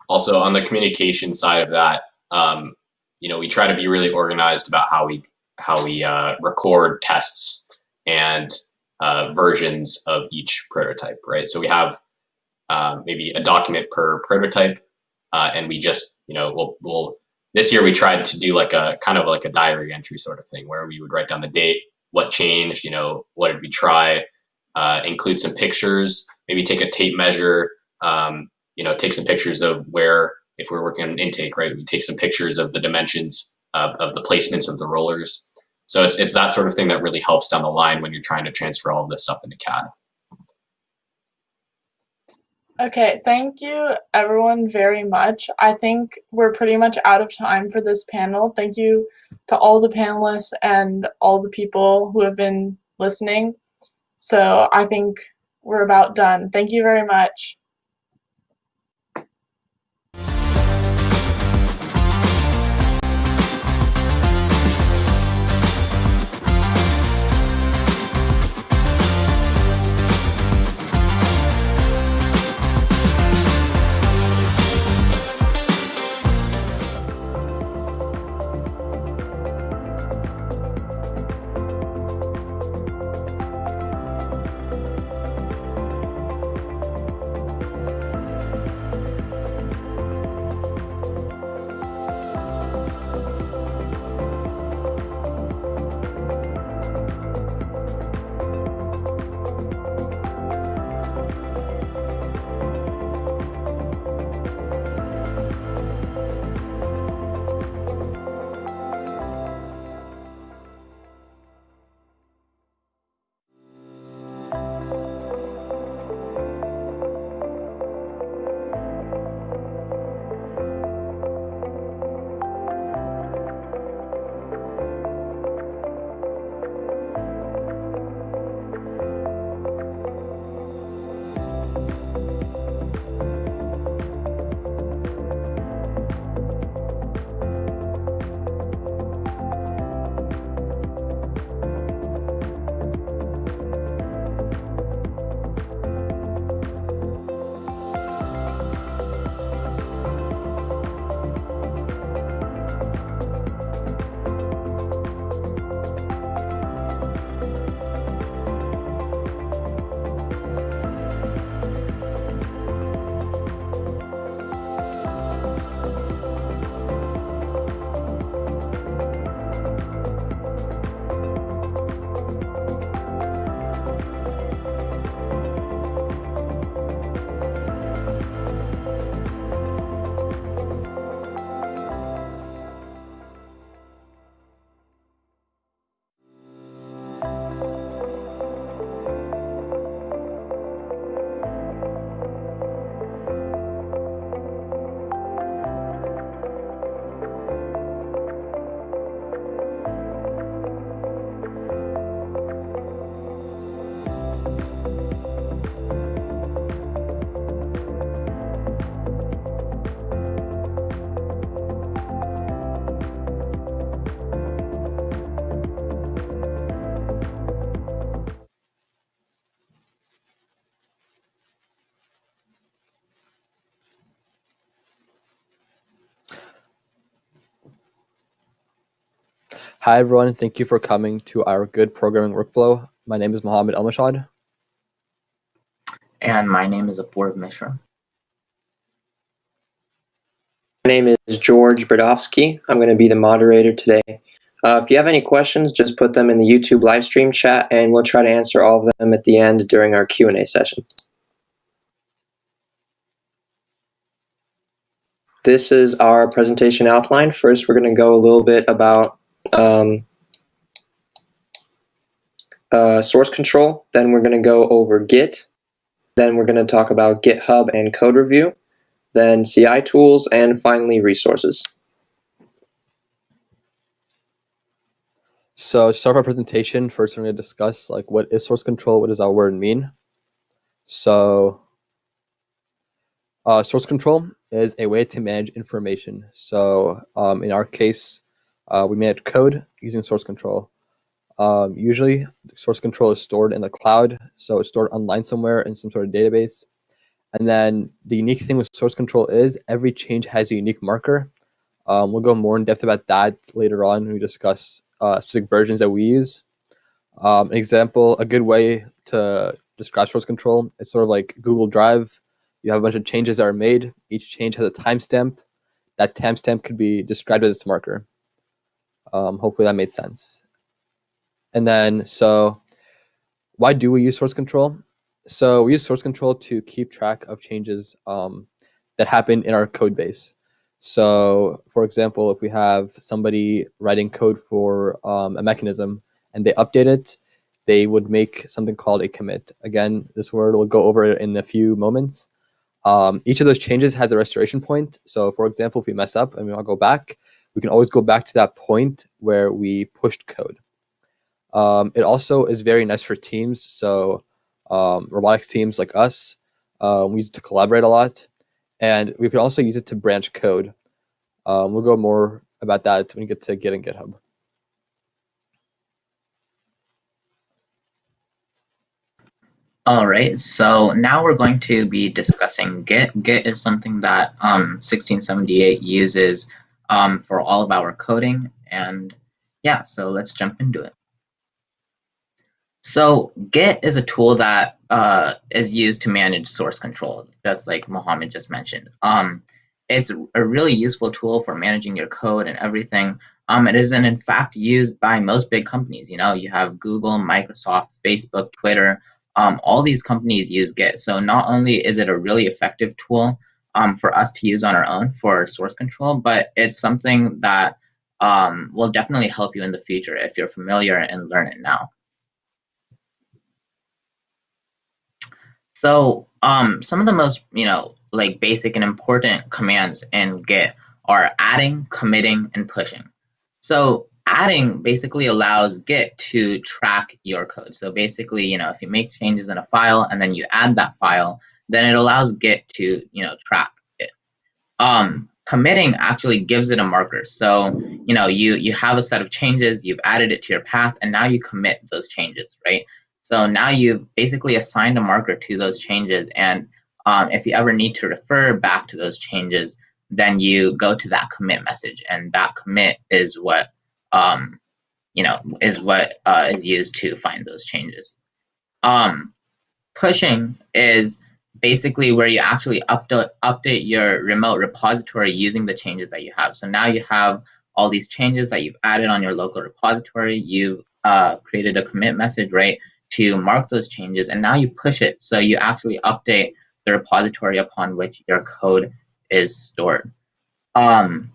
Also, on the communication side of that, we try to be really organized about how we record tests and versions of each prototype, right? So we have maybe a document per prototype, and we just, we'll this year we tried to do like a kind of like a diary entry sort of thing where we would write down the date, what changed, what did we try, include some pictures, maybe take a tape measure, take some pictures of where, if we're working on intake, right, we take some pictures of the dimensions of the placements of the rollers. So it's that sort of thing that really helps down the line when you're trying to transfer all of this stuff into CAD. Okay, thank you everyone very much. I think we're pretty much out of time for this panel. Thank you to all the panelists and all the people who have been listening. So I think we're about done. Thank you very much. Hi, everyone. Thank you for coming to our Good Programming Workflow. My name is Mohammed Elmashad. And my name is Apoorv Mishra. My name is George Brodowski. I'm going to be the moderator today. If you have any questions, just put them in the YouTube live stream chat, and we'll try to answer all of them at the end during our Q&A session. This is our presentation outline. First, we're going to go a little bit about source control. Then we're going to go over Git. Then we're going to talk about GitHub and code review. Then CI tools, and finally resources. So to start our presentation, first we're going to discuss like what is source control, what does that word mean. So source control is a way to manage information. So in our case, we manage code using source control. Usually source control is stored in the cloud, so it's stored online somewhere in some sort of database. And then the unique thing with source control is every change has a unique marker. We'll go more in depth about that later on when we discuss specific versions that we use. An example, a good way to describe source control is sort of like Google Drive. You have a bunch of changes that are made. Each change has a timestamp. That timestamp could be described as its marker. Hopefully that made sense. And then, so why do we use source control? So we use source control to keep track of changes that happen in our code base. So for example, if we have somebody writing code for a mechanism and they update it, they would make something called a commit. Again, this word we'll go over in a few moments. Each of those changes has a restoration point. So for example, if we mess up and we want to go back, we can always go back to that point where we pushed code. It also is very nice for teams. So robotics teams like us, we use it to collaborate a lot. And we can also use it to branch code. We'll go more about that when we get to Git and GitHub. All right, so now we're going to be discussing Git. Git is something that 1678 uses for all of our coding. And yeah, so let's jump into it. So Git is a tool that is used to manage source control, just like Mohammed just mentioned. It's a really useful tool for managing your code and everything. It is in fact used by most big companies. You know, you have Google, Microsoft, Facebook, Twitter. All these companies use Git. So not only is it a really effective tool for us to use on our own for source control, but it's something that will definitely help you in the future if you're familiar and learn it now. So some of the most, like basic and important commands in Git are adding, committing, and pushing. So adding basically allows Git to track your code. So basically, if you make changes in a file and then you add that file, then it allows Git to, track it. Committing actually gives it a marker. So, you have a set of changes, you've added it to your path, and now you commit those changes, right? So now you've basically assigned a marker to those changes, and if you ever need to refer back to those changes, then you go to that commit message, and that commit is what is used to find those changes. Pushing is basically where you actually update your remote repository using the changes that you have. So now you have all these changes that you've added on your local repository. You've created a commit message, right, to mark those changes, and now you push it. So you actually update the repository upon which your code is stored. And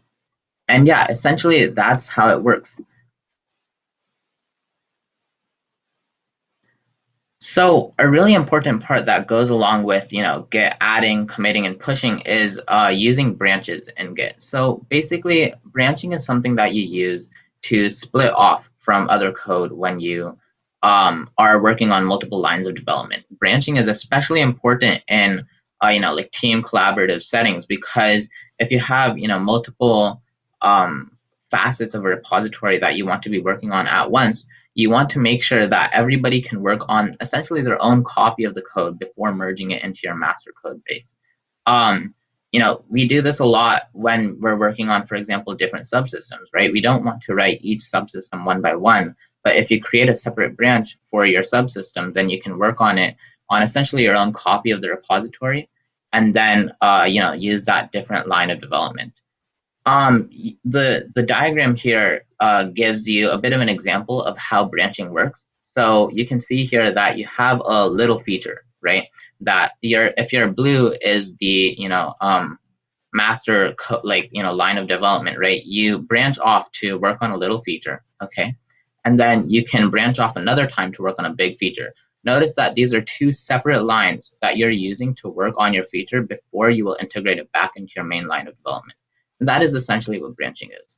yeah, essentially that's how it works. So a really important part that goes along with, Git adding, committing, and pushing is using branches in Git. So basically, branching is something that you use to split off from other code when you are working on multiple lines of development. Branching is especially important in, like team collaborative settings, because if you have, multiple facets of a repository that you want to be working on at once, you want to make sure that everybody can work on essentially their own copy of the code before merging it into your master code base. we do this a lot when we're working on, for example, different subsystems, right? We don't want to write each subsystem one by one, but if you create a separate branch for your subsystem, then you can work on it on essentially your own copy of the repository, and then use that different line of development. The diagram here gives you a bit of an example of how branching works. So you can see here that you have a little feature, right? That if your blue is the master line of development, right? You branch off to work on a little feature, okay? And then you can branch off another time to work on a big feature. Notice that these are two separate lines that you're using to work on your feature before you will integrate it back into your main line of development. And that is essentially what branching is.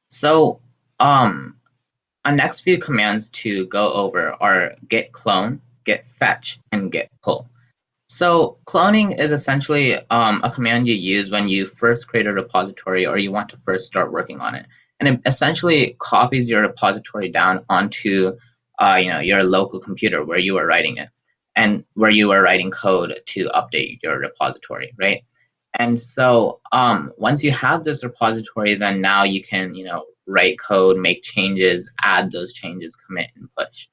So our next few commands to go over are git clone, git fetch, and git pull. So cloning is essentially a command you use when you first create a repository or you want to first start working on it. And it essentially copies your repository down onto your local computer where you are writing it and where you are writing code to update your repository, right? And so once you have this repository, then now you can write code, make changes, add those changes, commit, and push.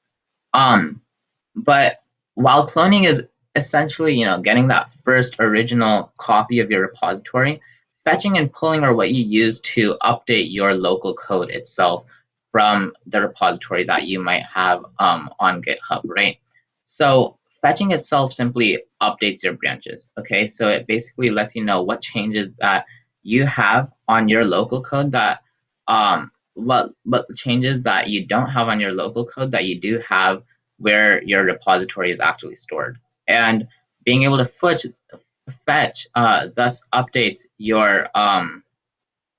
But while cloning is essentially getting that first original copy of your repository, fetching and pulling are what you use to update your local code itself from the repository that you might have on GitHub, right? So fetching itself simply updates your branches, okay? So it basically lets you know what changes that you have on your local code that what changes that you don't have on your local code that you do have where your repository is actually stored. And being able to fetch thus updates your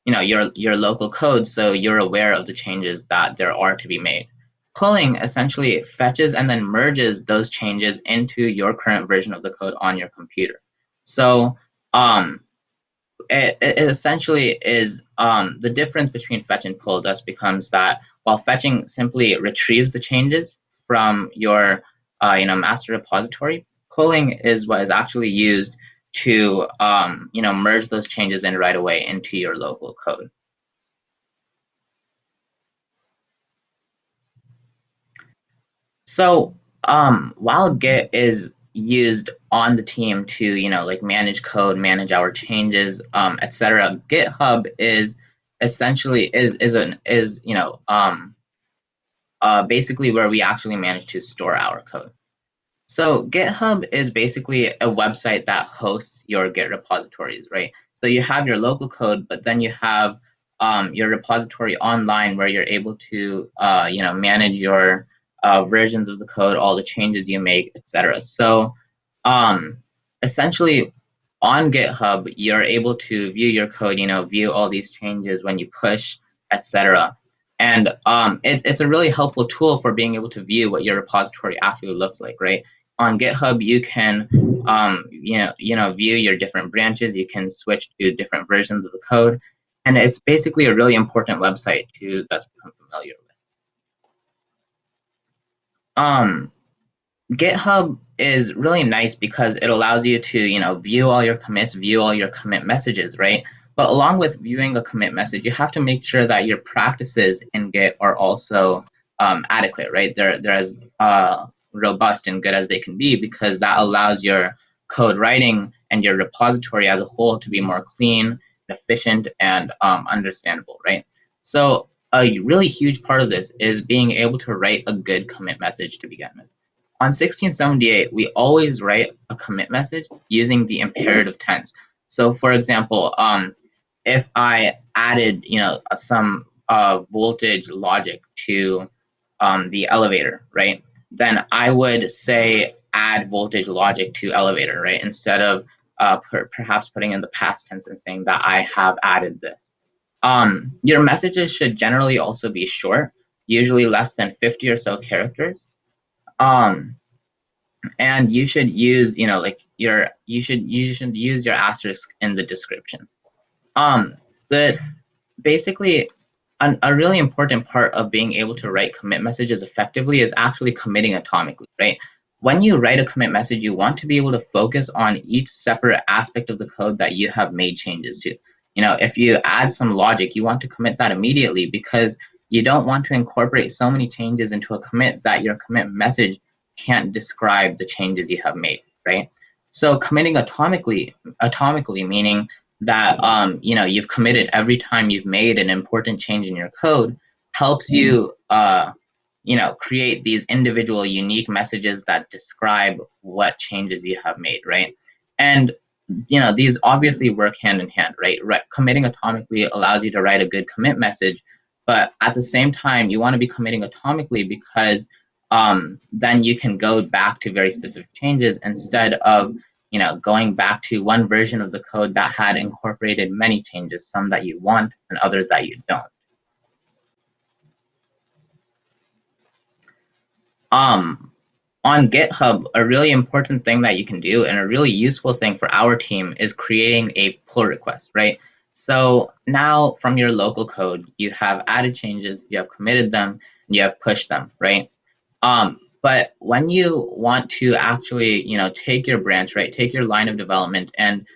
your local code, so you're aware of the changes that there are to be made. Pulling essentially fetches and then merges those changes into your current version of the code on your computer. So it essentially is the difference between fetch and pull thus becomes that while fetching simply retrieves the changes from your master repository, pulling is what is actually used to merge those changes in right away into your local code. So while Git is used on the team to manage code, manage our changes, etc., GitHub is essentially basically where we actually manage to store our code. So GitHub is basically a website that hosts your Git repositories, right? So you have your local code, but then you have your repository online where you're able to manage your versions of the code, all the changes you make, etc. So essentially on GitHub, you're able to view your code, view all these changes when you push, etc. And it's a really helpful tool for being able to view what your repository actually looks like, right? On GitHub, you can view your different branches. You can switch to different versions of the code, and it's basically a really important website to thus become familiar with. GitHub is really nice because it allows you to view all your commits, view all your commit messages, right? But along with viewing a commit message, you have to make sure that your practices in Git are also adequate, right? They're as robust and good as they can be, because that allows your code writing and your repository as a whole to be more clean, efficient, and understandable, right? So a really huge part of this is being able to write a good commit message to begin with. On 1678, we always write a commit message using the imperative tense. So for example, if I added some voltage logic to the elevator, right? Then I would say add voltage logic to elevator, right? Instead of perhaps putting in the past tense and saying that I have added this. Your messages should generally also be short, usually less than 50 or so characters. And you should use you should use your asterisk in the description. Basically a really important part of being able to write commit messages effectively is actually committing atomically, right? when you write a commit message, you want to be able to focus on each separate aspect of the code that you have made changes to. If you add some logic, you want to commit that immediately, because you don't want to incorporate so many changes into a commit that your commit message can't describe the changes you have made, right? So committing atomically meaning that you've committed every time you've made an important change in your code, helps you create these individual unique messages that describe what changes you have made, right? And these obviously work hand in hand, right? Committing atomically allows you to write a good commit message, but at the same time, you want to be committing atomically because then you can go back to very specific changes instead of going back to one version of the code that had incorporated many changes, some that you want and others that you don't. On GitHub, a really important thing that you can do and a really useful thing for our team is creating a pull request, right? So now from your local code, you have added changes, you have committed them, and you have pushed them, right? But when you want to actually, take your branch, right, take your line of development and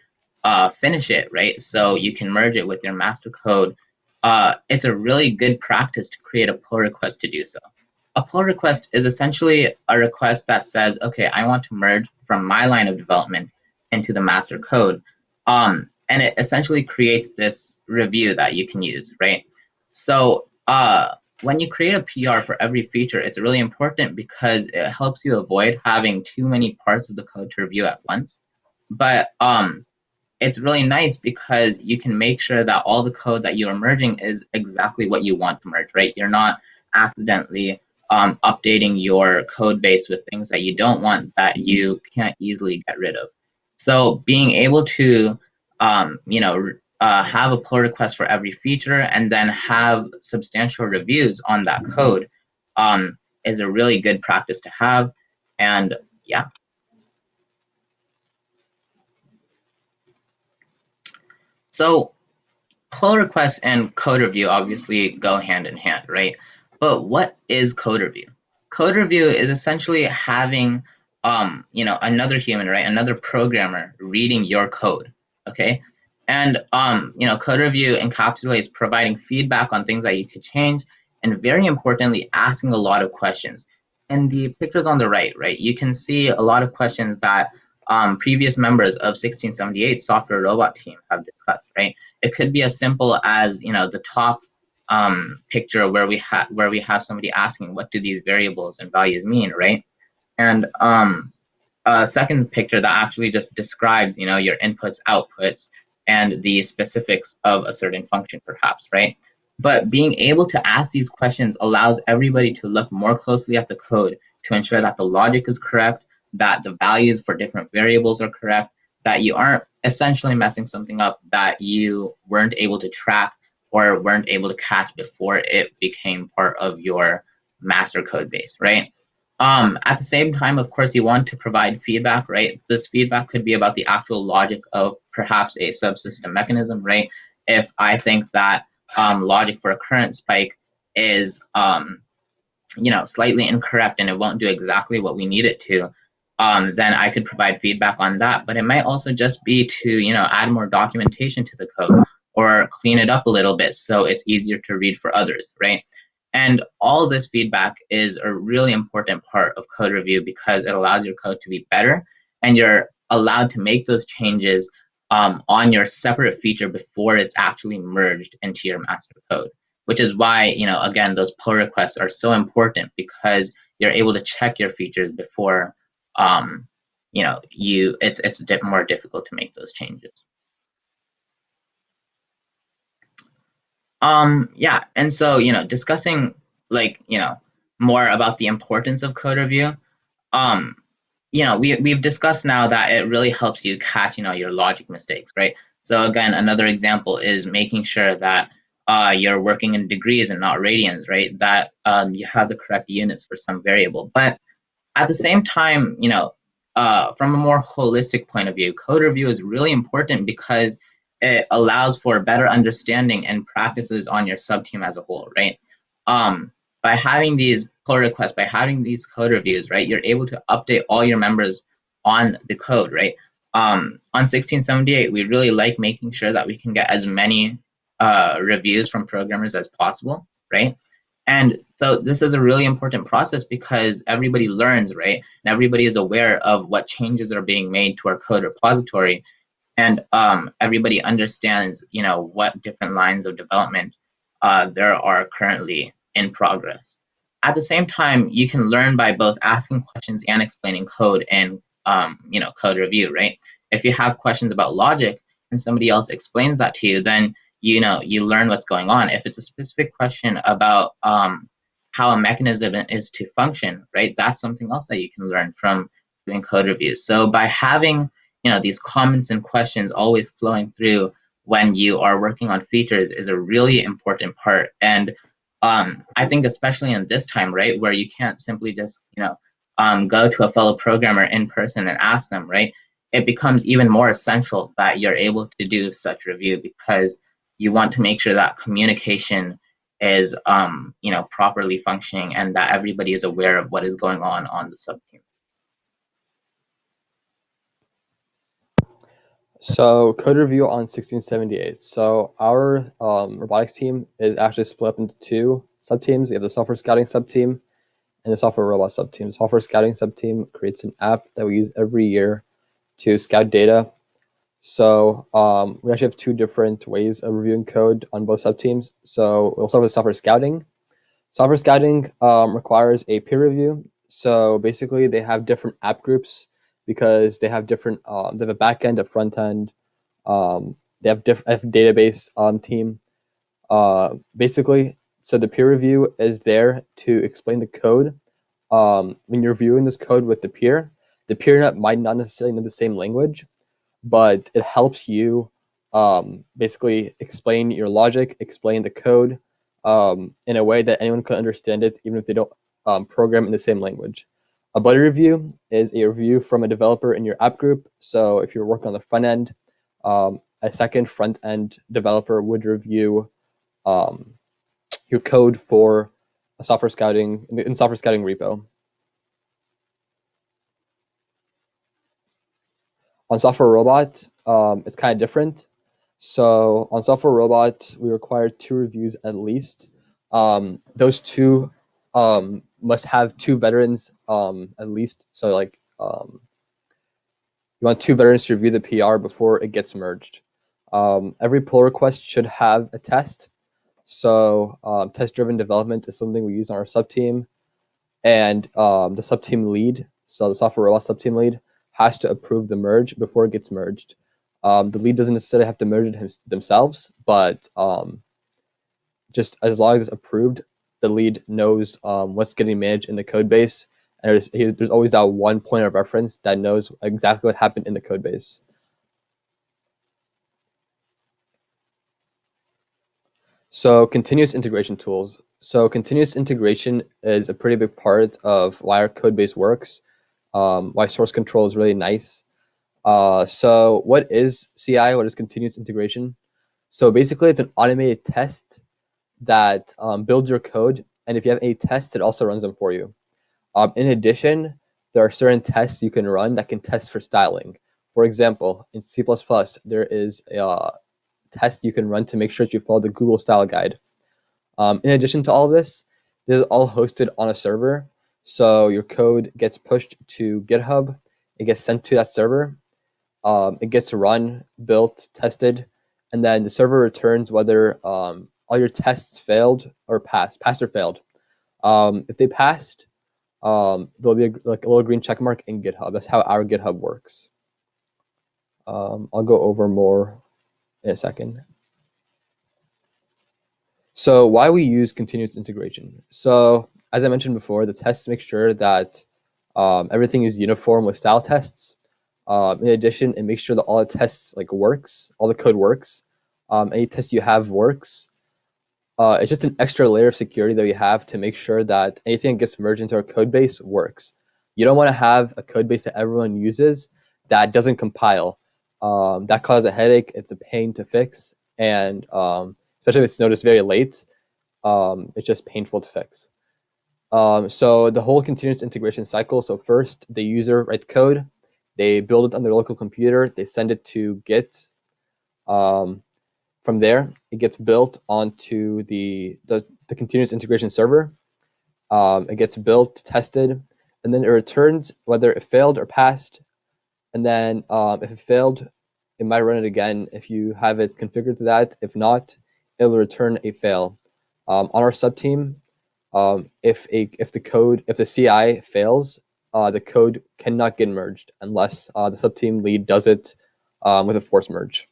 finish it, right, so you can merge it with your master code, it's a really good practice to create a pull request to do so. A pull request is essentially a request that says, okay, I want to merge from my line of development into the master code. And it essentially creates this review that you can use, right? So when you create a PR for every feature, it's really important because it helps you avoid having too many parts of the code to review at once. But it's really nice because you can make sure that all the code that you are merging is exactly what you want to merge, right? You're not accidentally updating your code base with things that you don't want that you can't easily get rid of. So being able to have a pull request for every feature and then have substantial reviews on that code is a really good practice to have. And yeah. So pull request and code review obviously go hand in hand, right? But what is code review? Code review is essentially having another human, right, another programmer reading your code, okay? And code review encapsulates providing feedback on things that you could change, and very importantly, asking a lot of questions. And the pictures on the right, you can see a lot of questions that previous members of 1678 software robot team have discussed, right? It could be as simple as the top picture where we have somebody asking, what do these variables and values mean, right? And a second picture that actually just describes your inputs, outputs, and the specifics of a certain function, perhaps, right? But being able to ask these questions allows everybody to look more closely at the code to ensure that the logic is correct, that the values for different variables are correct, that you aren't essentially messing something up that you weren't able to track or weren't able to catch before it became part of your master code base, right? At the same time, of course, you want to provide feedback, right? This feedback could be about the actual logic of perhaps a subsystem mechanism, right? If I think that logic for a current spike is slightly incorrect and it won't do exactly what we need it to, then I could provide feedback on that. But it might also just be to add more documentation to the code or clean it up a little bit so it's easier to read for others, right? And all this feedback is a really important part of code review because it allows your code to be better, and you're allowed to make those changes on your separate feature before it's actually merged into your master code, which is why, again, those pull requests are so important because you're able to check your features before, it's a bit more difficult to make those changes. Yeah, and so, discussing more about the importance of code review, we've discussed now that it really helps you catch, your logic mistakes, right? So again, another example is making sure that you're working in degrees and not radians, right? That you have the correct units for some variable. But at the same time, from a more holistic point of view, code review is really important because it allows for better understanding and practices on your subteam as a whole, right? By having these pull requests, by having these code reviews, right, you're able to update all your members on the code, right? On 1678, we really like making sure that we can get as many reviews from programmers as possible, right? And so this is a really important process because everybody learns, right? And everybody is aware of what changes are being made to our code repository. And everybody understands, what different lines of development there are currently in progress. At the same time, you can learn by both asking questions and explaining code in, code review, right? If you have questions about logic and somebody else explains that to you, then you learn what's going on. If it's a specific question about how a mechanism is to function, right, that's something else that you can learn from doing code reviews. So by having these comments and questions always flowing through when you are working on features is a really important part. And I think especially in this time, right, where you can't simply just go to a fellow programmer in person and ask them, right, it becomes even more essential that you're able to do such review because you want to make sure that communication is properly functioning and that everybody is aware of what is going on the subteam. So code review on 1678. So our robotics team is actually split up into two subteams. We have the software scouting subteam and the software robot subteam. The software scouting subteam creates an app that we use every year to scout data. So we actually have two different ways of reviewing code on both subteams. So we'll start with software scouting. Software scouting requires a peer review. So basically they have different app groups because they have different, they have a back end, a front end, they have a database team. Basically, so the peer review is there to explain the code. When you're reviewing this code with the peer might not necessarily know the same language, but it helps you basically explain your logic, explain the code in a way that anyone can understand it, even if they don't program in the same language. A buddy review is a review from a developer in your app group. So if you're working on the front end, a second front end developer would review your code for a software scouting repo. On software robot, it's kind of different. So on software robot, we require 2 reviews at least. Those 2 must have 2 veterans at least. So like you want 2 veterans to review the PR before it gets merged. Every pull request should have a test. So test-driven development is something we use on our subteam. And the subteam lead, so the software robot subteam lead, has to approve the merge before it gets merged. The lead doesn't necessarily have to merge it themselves, but just as long as it's approved, the lead knows what's getting managed in the code base. And there's always that one point of reference that knows exactly what happened in the code base. So continuous integration tools. So continuous integration is a pretty big part of why our code base works, why source control is really nice. So what is CI? What is continuous integration? So basically it's an automated test that builds your code. And if you have any tests, it also runs them for you. In addition, there are certain tests you can run that can test for styling. For example, in C++, there is a test you can run to make sure that you follow the Google style guide. In addition to all of this is all hosted on a server. So your code gets pushed to GitHub. It gets sent to that server. It gets run, built, tested, and then the server returns whether all your tests failed or passed or failed. If they passed, there'll be a little green check mark in GitHub. That's how our GitHub works. I'll go over more in a second. So why we use continuous integration. So as I mentioned before, the tests make sure that everything is uniform with style tests. In addition, it makes sure that all the tests works, all the code works. Any test you have works. It's just an extra layer of security that we have to make sure that anything that gets merged into our code base works. You don't want to have a code base that everyone uses that doesn't compile. That causes a headache. It's a pain to fix, and especially if it's noticed very late, it's just painful to fix. So the whole continuous integration cycle. So first, the user writes code, they build it on their local computer, they send it to Git. From there, it gets built onto the continuous integration server. It gets built, tested, and then it returns whether it failed or passed. And then if it failed, it might run it again if you have it configured to that. If not, it'll return a fail. On our subteam, if the CI fails, the code cannot get merged unless the subteam lead does it with a force merge.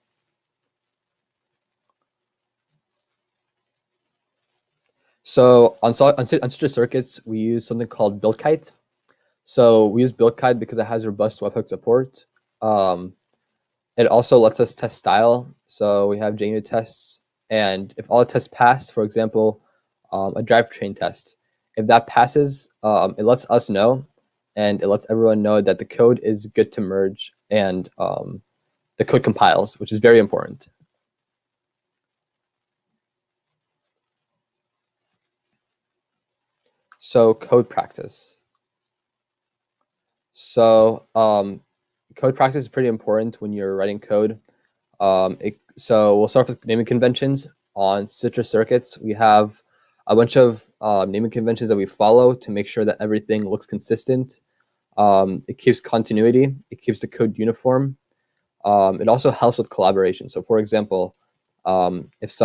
So on Citrix circuits, we use something called BuildKite. So we use BuildKite because it has robust webhook support. It also lets us test style. So we have JUnit tests, and if all the tests pass, for example, a drivetrain test, if that passes, it lets us know, and it lets everyone know that the code is good to merge, and the code compiles, which is very important. So code practice. So code practice is pretty important when you're writing code. So we'll start with naming conventions. On Citrix circuits, we have a bunch of naming conventions that we follow to make sure that everything looks consistent. It keeps continuity. It keeps the code uniform. It also helps with collaboration. So for example, if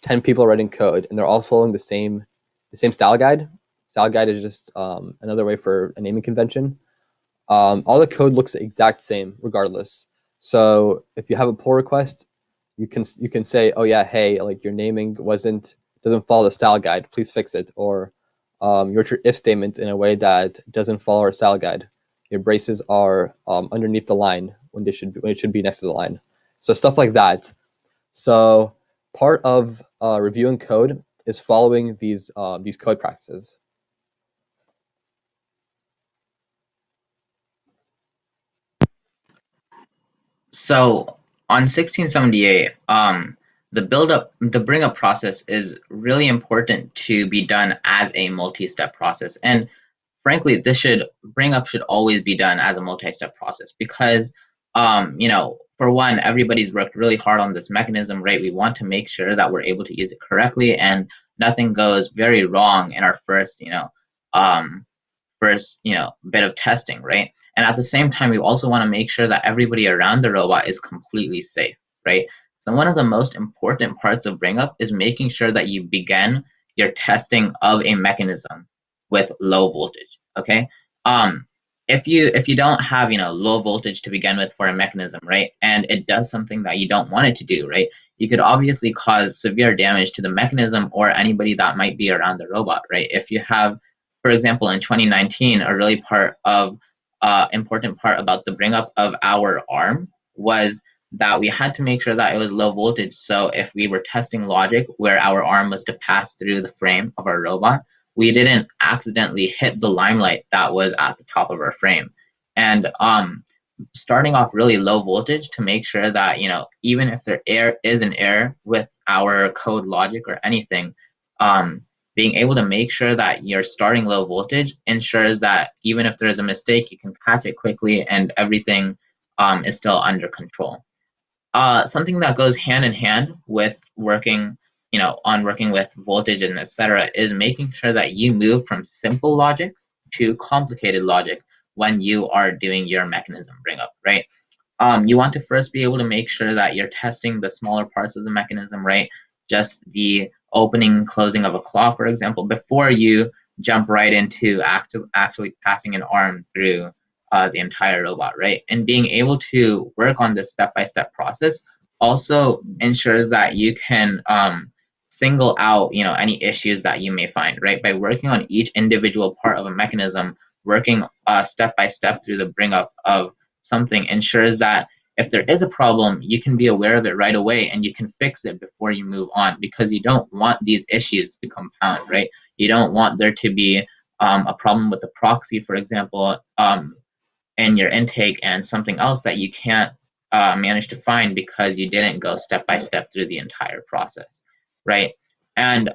10 people are writing code and they're all following the same style guide is just another way for a naming convention. All the code looks the exact same regardless. So if you have a pull request, you can say, oh yeah, hey, like your naming doesn't follow the style guide, please fix it. Or you wrote your if statement in a way that doesn't follow our style guide. Your braces are underneath the line when it should be next to the line. So stuff like that. So part of reviewing code is following these code practices. So on 1678, the bring up process is really important to be done as a multi-step process. And frankly, bring up should always be done as a multi-step process because, for one, everybody's worked really hard on this mechanism, right? We want to make sure that we're able to use it correctly and nothing goes very wrong in our first bit of testing, right? And at the same time, we also want to make sure that everybody around the robot is completely safe, right? So one of the most important parts of bring up is making sure that you begin your testing of a mechanism with low voltage. Okay. If you don't have low voltage to begin with for a mechanism, right, and it does something that you don't want it to do, right, you could obviously cause severe damage to the mechanism or anybody that might be around the robot, right? If you have, for example, in 2019, a really important part about the bring up of our arm was that we had to make sure that it was low voltage. So if we were testing logic where our arm was to pass through the frame of our robot, we didn't accidentally hit the limelight that was at the top of our frame. And starting off really low voltage to make sure that, even if there is an error with our code logic or anything, being able to make sure that you're starting low voltage ensures that even if there is a mistake, you can catch it quickly and everything is still under control. Something that goes hand in hand with working with voltage and etc. is making sure that you move from simple logic to complicated logic when you are doing your mechanism bring up, right? You want to first be able to make sure that you're testing the smaller parts of the mechanism, right? Just the opening and closing of a claw, for example, before you jump right into actually passing an arm through the entire robot, right? And being able to work on this step-by-step process also ensures that you can single out, any issues that you may find, right? By working on each individual part of a mechanism, working step-by-step through the bring up of something ensures that if there is a problem, you can be aware of it right away and you can fix it before you move on, because you don't want these issues to compound, right? You don't want there to be a problem with the proxy, for example, in your intake and something else that you can't manage to find because you didn't go step by step through the entire process, right? And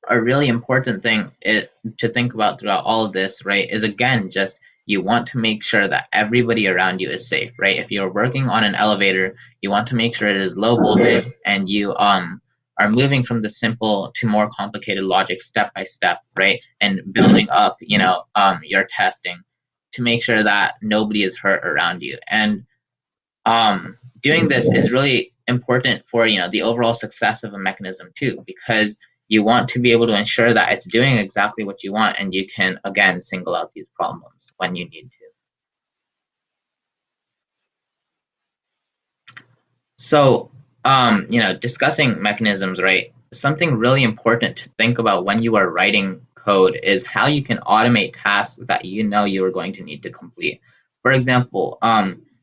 a really important thing to think about throughout all of this, right, is again just you want to make sure that everybody around you is safe, right? If you're working on an elevator, you want to make sure it is low voltage and you are moving from the simple to more complicated logic step by step, right? And building up, your testing to make sure that nobody is hurt around you. And doing this is really important for the overall success of a mechanism too, because you want to be able to ensure that it's doing exactly what you want, and you can again single out these problems when you need to. So discussing mechanisms, right, something really important to think about when you are writing code is how you can automate tasks that you are going to need to complete. For example,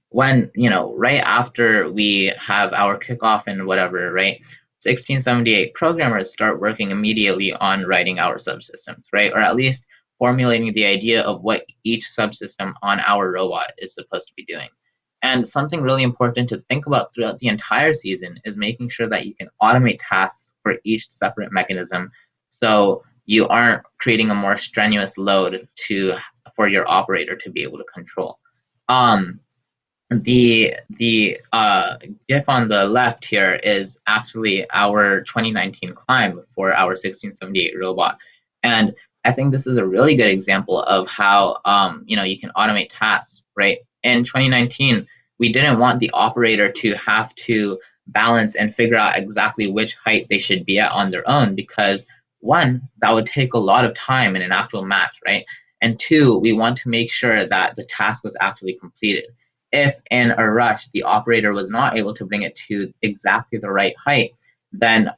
when right after we have our kickoff and whatever, right, 1678 programmers start working immediately on writing our subsystems, right, or at least formulating the idea of what each subsystem on our robot is supposed to be doing. And something really important to think about throughout the entire season is making sure that you can automate tasks for each separate mechanism, so you aren't creating a more strenuous load for your operator to be able to control. The GIF on the left here is actually our 2019 climb for our 1678 robot, and I think this is a really good example of how you can automate tasks, right? In 2019, we didn't want the operator to have to balance and figure out exactly which height they should be at on their own, because one, that would take a lot of time in an actual match, right? And two, we want to make sure that the task was actually completed. If in a rush the operator was not able to bring it to exactly the right height, then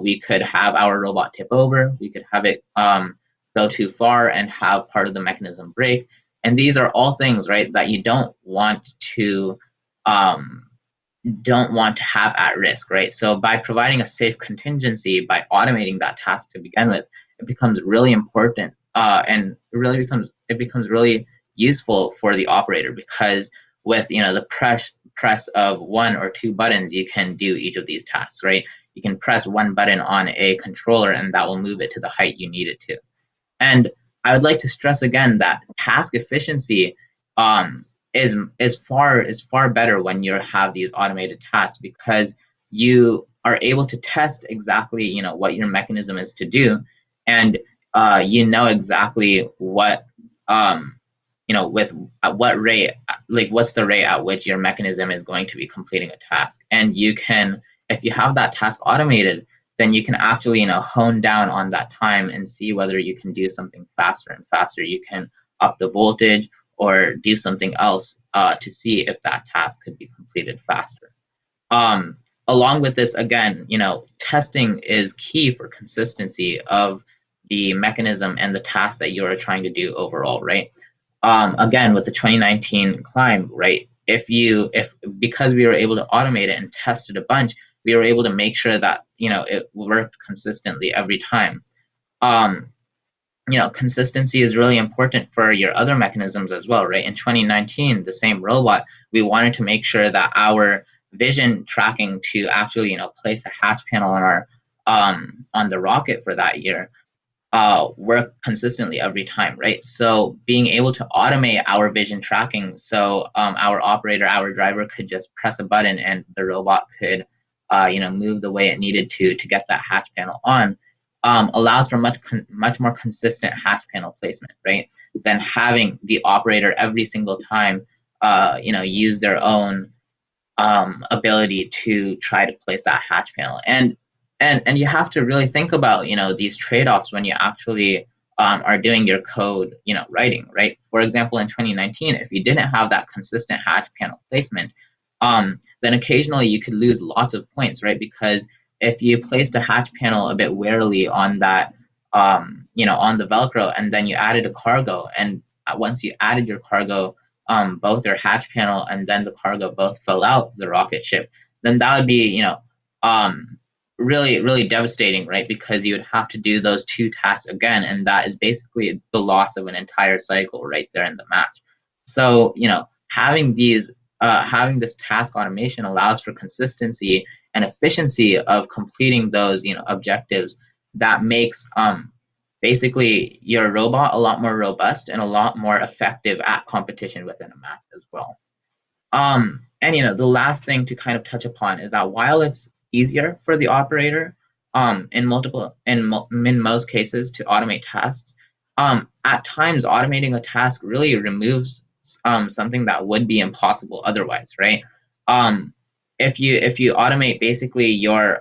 we could have our robot tip over, we could have it go too far and have part of the mechanism break. And these are all things, right, that you don't want to have at risk, right? So by providing a safe contingency, by automating that task to begin with, it becomes really important, and it becomes really useful for the operator, because with the press of one or two buttons, you can do each of these tasks, right? You can press one button on a controller and that will move it to the height you need it to. And I would like to stress again that task efficiency is far better when you have these automated tasks, because you are able to test exactly what your mechanism is to do, and exactly what with at what rate, like what's the rate at which your mechanism is going to be completing a task. And you can, if you have that task automated, then you can actually hone down on that time and see whether you can do something faster and faster. You can up the voltage or do something else to see if that task could be completed faster. Along with this, again, testing is key for consistency of the mechanism and the task that you are trying to do overall, right? Again, with the 2019 climb, right? Because we were able to automate it and test it a bunch, we were able to make sure that it worked consistently every time. Consistency is really important for your other mechanisms as well, right? In 2019, the same robot, we wanted to make sure that our vision tracking to actually place a hatch panel on our on the rocket for that year work consistently every time, right? So being able to automate our vision tracking, so our operator, our driver could just press a button and the robot could move the way it needed to get that hatch panel on, allows for much more consistent hatch panel placement, right? Than having the operator every single time use their own ability to try to place that hatch panel. And you have to really think about these trade-offs when you actually are doing your code writing, right? For example, in 2019, if you didn't have that consistent hatch panel placement, then occasionally you could lose lots of points, right? Because if you placed a hatch panel a bit warily on that on the Velcro, and then you added a cargo, and once you added your cargo, both your hatch panel and then the cargo both fell out the rocket ship, then that would be really, really devastating, right? Because you would have to do those two tasks again, and that is basically the loss of an entire cycle right there in the match. So, having this task automation allows for consistency and efficiency of completing those, objectives that makes basically your robot a lot more robust and a lot more effective at competition within a match as well. And the last thing to kind of touch upon is that while it's easier for the operator in most cases to automate tasks, at times automating a task really removes something that would be impossible otherwise, right? If you automate basically your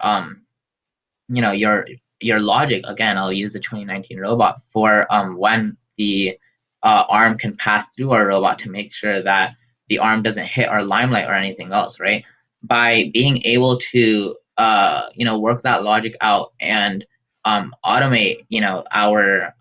your logic, again, I'll use the 2019 robot for when the arm can pass through our robot to make sure that the arm doesn't hit our limelight or anything else, right? By being able to work that logic out and automate our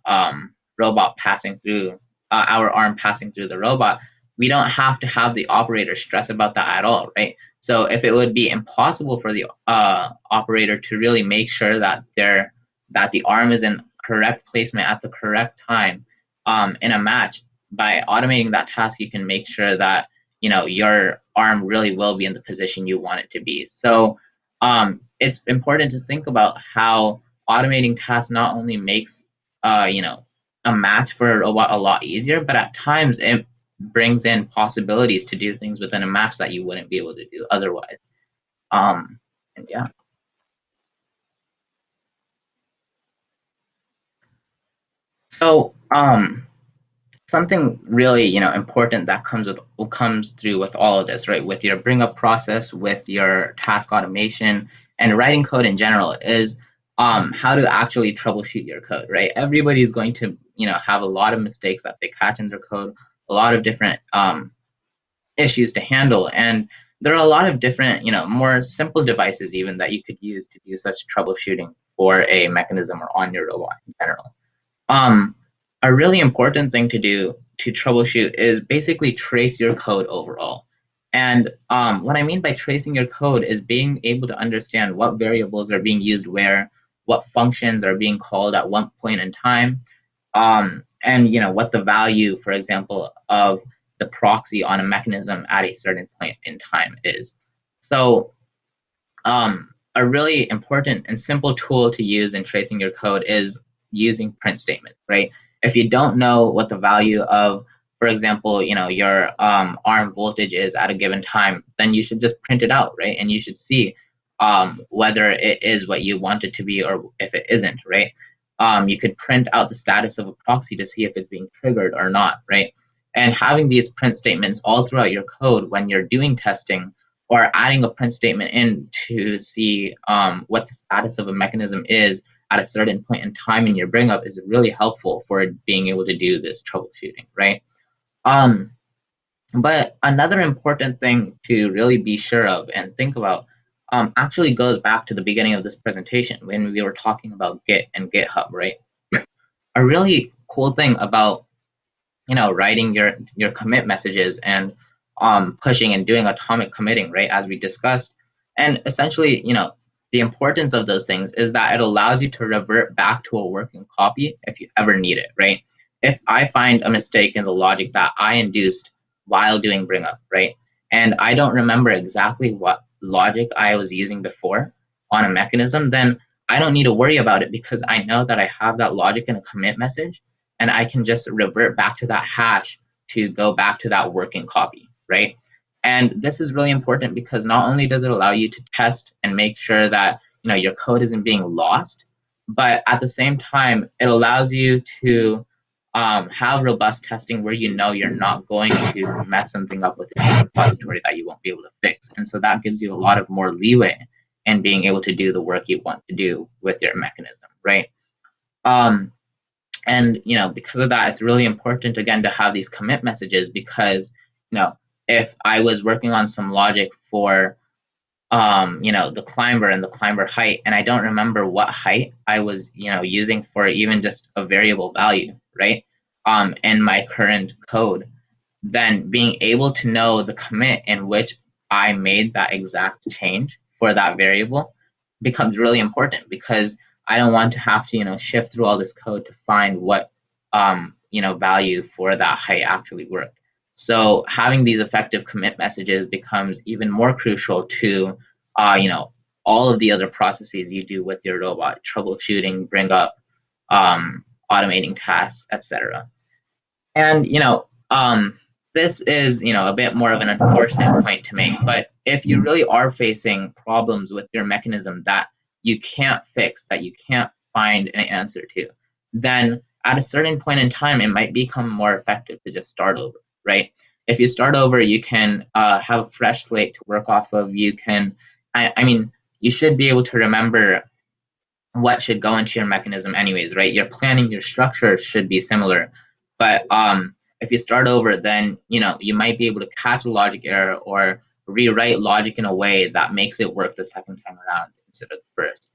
robot passing through our arm passing through the robot, we don't have to have the operator stress about that at all, right? So if it would be impossible for the operator to really make sure that the arm is in correct placement at the correct time in a match, by automating that task, you can make sure that your arm really will be in the position you want it to be. So it's important to think about how automating tasks not only makes a match for a robot a lot easier, but at times it brings in possibilities to do things within a match that you wouldn't be able to do otherwise. And yeah. So something really important that comes through with all of this, right? With your bring up process, with your task automation, and writing code in general is how to actually troubleshoot your code, right? Everybody is going to have a lot of mistakes that they catch in their code, a lot of different issues to handle, and there are a lot of different more simple devices even that you could use to do such troubleshooting for a mechanism or on your robot in general. A really important thing to do to troubleshoot is basically trace your code overall. And what I mean by tracing your code is being able to understand what variables are being used where, what functions are being called at what point in time, and what the value, for example, of the proxy on a mechanism at a certain point in time is. So a really important and simple tool to use in tracing your code is using print statements, right? If you don't know what the value of, for example, your arm voltage is at a given time, then you should just print it out, right? And you should see whether it is what you want it to be or if it isn't, right? You could print out the status of a proxy to see if it's being triggered or not, right? And having these print statements all throughout your code when you're doing testing, or adding a print statement in to see what the status of a mechanism is at a certain point in time in your bring up is really helpful for being able to do this troubleshooting, right? But another important thing to really be sure of and think about actually goes back to the beginning of this presentation when we were talking about Git and GitHub, right? A really cool thing about writing your commit messages and pushing and doing atomic committing, right, as we discussed, and essentially the importance of those things is that it allows you to revert back to a working copy if you ever need it, right? If I find a mistake in the logic that I induced while doing bring up, right, and I don't remember exactly what logic I was using before on a mechanism, then I don't need to worry about it because I know that I have that logic in a commit message, and I can just revert back to that hash to go back to that working copy, right? And this is really important because not only does it allow you to test and make sure that your code isn't being lost, but at the same time, it allows you to have robust testing where you're not going to mess something up with a repository that you won't be able to fix. And so that gives you a lot of more leeway in being able to do the work you want to do with your mechanism, right? And because of that, it's really important again to have these commit messages because if I was working on some logic for the climber and the climber height, and I don't remember what height I was using for even just a variable value, right, in my current code, then being able to know the commit in which I made that exact change for that variable becomes really important because I don't want to have to shift through all this code to find what value for that height actually worked. So having these effective commit messages becomes even more crucial to all of the other processes you do with your robot, troubleshooting, bring up, automating tasks, etc. And this is a bit more of an unfortunate point to make, but if you really are facing problems with your mechanism that you can't fix, that you can't find an answer to, then at a certain point in time, it might become more effective to just start over, right? If you start over, you can have a fresh slate to work off of. You can, I mean, you should be able to remember what should go into your mechanism anyways, right? Your planning, your structure should be similar. But if you start over, then you might be able to catch a logic error or rewrite logic in a way that makes it work the second time around instead of the first.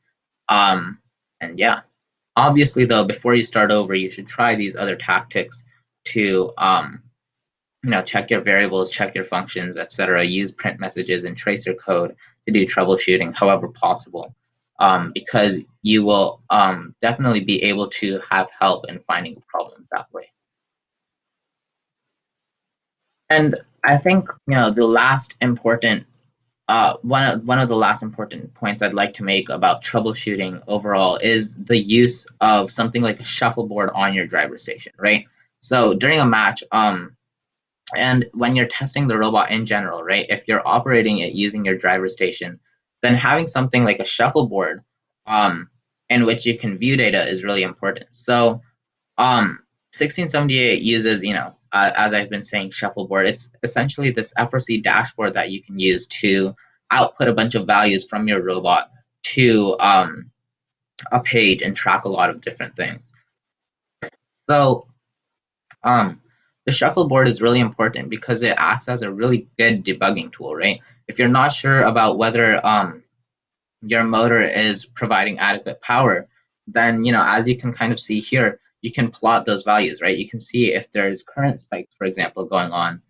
And yeah, obviously though, before you start over, you should try these other tactics to check your variables, check your functions, etc. Use print messages and tracer code to do troubleshooting however possible. Because you will definitely be able to have help in finding a problem that way. And I think the last important one of the last important points I'd like to make about troubleshooting overall is the use of something like a shuffleboard on your driver station, right? So during a match, and when you're testing the robot in general, right? If you're operating it using your driver station, then having something like a shuffleboard in which you can view data is really important. So 1678 uses, as I've been saying, shuffleboard. It's essentially this FRC dashboard that you can use to output a bunch of values from your robot to a page and track a lot of different things. So the shuffleboard is really important because it acts as a really good debugging tool, right? If you're not sure about whether your motor is providing adequate power, then as you can kind of see here, you can plot those values, right? You can see if there's current spikes, for example, going on,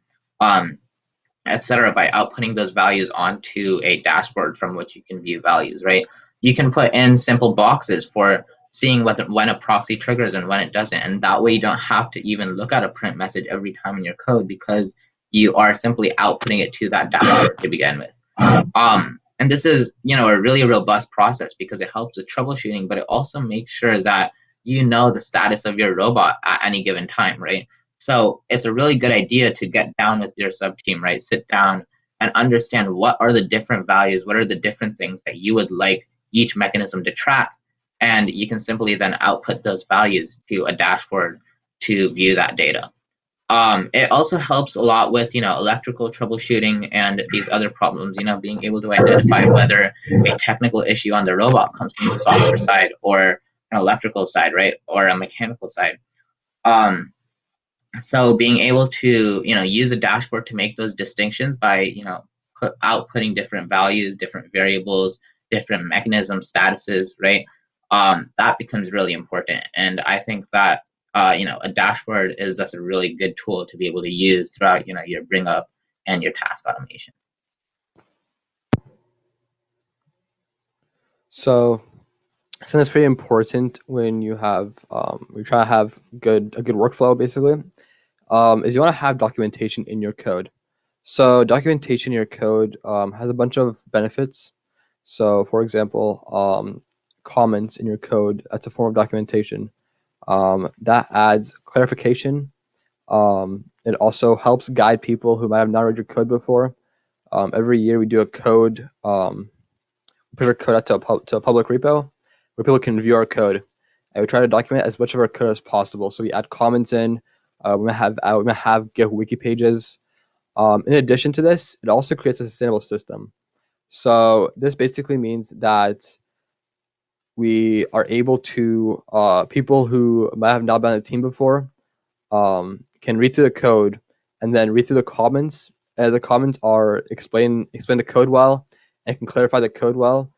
etc. by outputting those values onto a dashboard from which you can view values, right? You can put in simple boxes for seeing when a proxy triggers and when it doesn't, and that way you don't have to even look at a print message every time in your code because you are simply outputting it to that dashboard to begin with. And this is, a really robust process because it helps with troubleshooting, but it also makes sure that you know the status of your robot at any given time, right? So it's a really good idea to get down with your sub team, right? Sit down and understand what are the different values, what are the different things that you would like each mechanism to track, and you can simply then output those values to a dashboard to view that data. It also helps a lot with, electrical troubleshooting and these other problems, being able to identify whether a technical issue on the robot comes from the software side or an electrical side, right? Or a mechanical side. So being able to, use a dashboard to make those distinctions by, outputting different values, different variables, different mechanism statuses, right? That becomes really important. And I think that a dashboard is just a really good tool to be able to use throughout, your bring up and your task automation. So something that's pretty important when you have, we try to have a good workflow basically, is you want to have documentation in your code. So documentation in your code has a bunch of benefits. So for example, comments in your code, that's a form of documentation. That adds clarification. It also helps guide people who might have not read your code before. Every year we do a code, put our code out to a public repo where people can view our code. And we try to document as much of our code as possible. So we add comments in, we might have Git wiki pages. In addition to this, it also creates a sustainable system. So this basically means that we are able to, people who might have not been on the team before can read through the code and then read through the comments. The comments are explain the code well and can clarify the code well.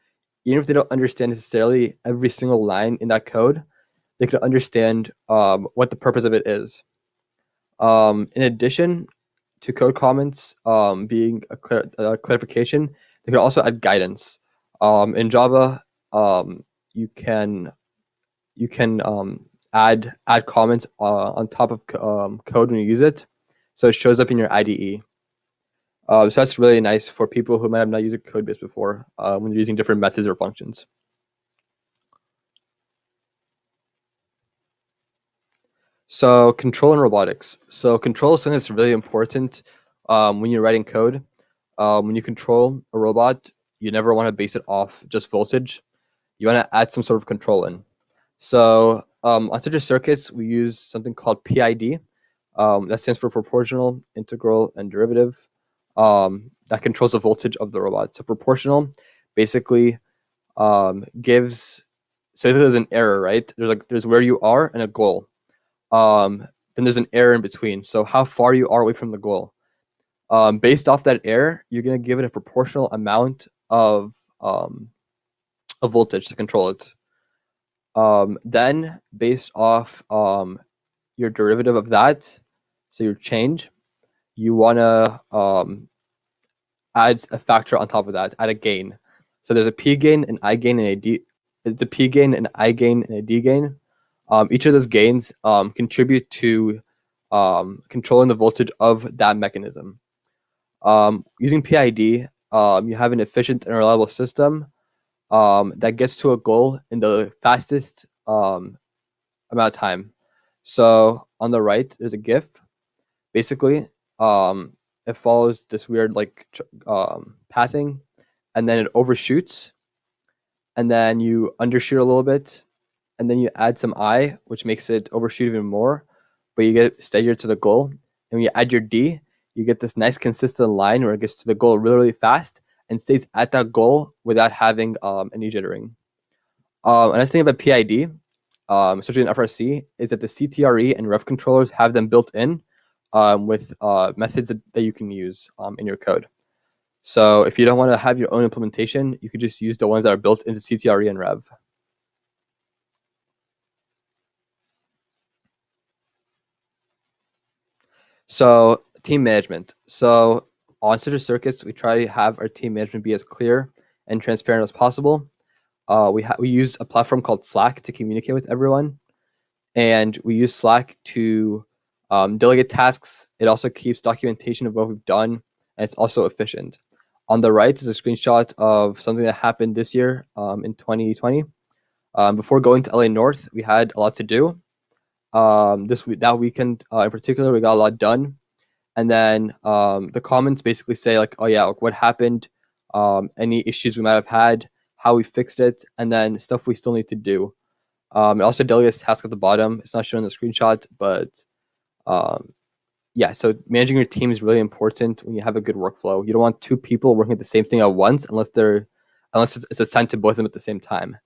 Even if they don't understand necessarily every single line in that code, they can understand what the purpose of it is. In addition to code comments being a clarification, they can also add guidance. In Java, you can add comments on top of code when you use it, so it shows up in your IDE. So that's really nice for people who might have not used a code base before when they're using different methods or functions. So control and robotics. So control is something that's really important when you're writing code. When you control a robot, you never want to base it off just voltage. You want to add some sort of control in. So on such circuits, we use something called PID. That stands for proportional, integral, and derivative. That controls the voltage of the robot. So proportional basically gives. So there's an error, right? There's where you are and a goal. Then there's an error in between. So how far you are away from the goal. Based off that error, you're going to give it a proportional amount of voltage to control it. Then based off your derivative of that, so your change, you want to add a factor on top of that, add a gain. So there's a P gain, an I gain, and a D. It's a P gain, an I gain, and a D gain. Each of those gains contribute to controlling the voltage of that mechanism. Using PID, you have an efficient and reliable system that gets to a goal in the fastest amount of time. So on the right, there's a GIF. Basically, it follows this weird pathing, and then it overshoots, and then you undershoot a little bit, and then you add some I, which makes it overshoot even more, but you get steadier to the goal. And when you add your D, you get this nice consistent line where it gets to the goal really, really fast and stays at that goal without having any jittering. Another thing about PID, especially in FRC, is that the CTRE and rev controllers have them built in with methods that you can use in your code. So if you don't want to have your own implementation, you could just use the ones that are built into CTRE and rev. So team management. So on such circuits, we try to have our team management be as clear and transparent as possible. We use a platform called Slack to communicate with everyone, and we use Slack to delegate tasks. It also keeps documentation of what we've done, and it's also efficient. On the right is a screenshot of something that happened this year in 2020. Before going to LA North, we had a lot to do. That weekend in particular, we got a lot done. And then the comments basically say like, oh yeah, like what happened, any issues we might have had, how we fixed it, and then stuff we still need to do. It also delegates tasks at the bottom. It's not shown in the screenshot, but yeah, so managing your team is really important when you have a good workflow. You don't want two people working at the same thing at once unless it's assigned to both of them at the same time.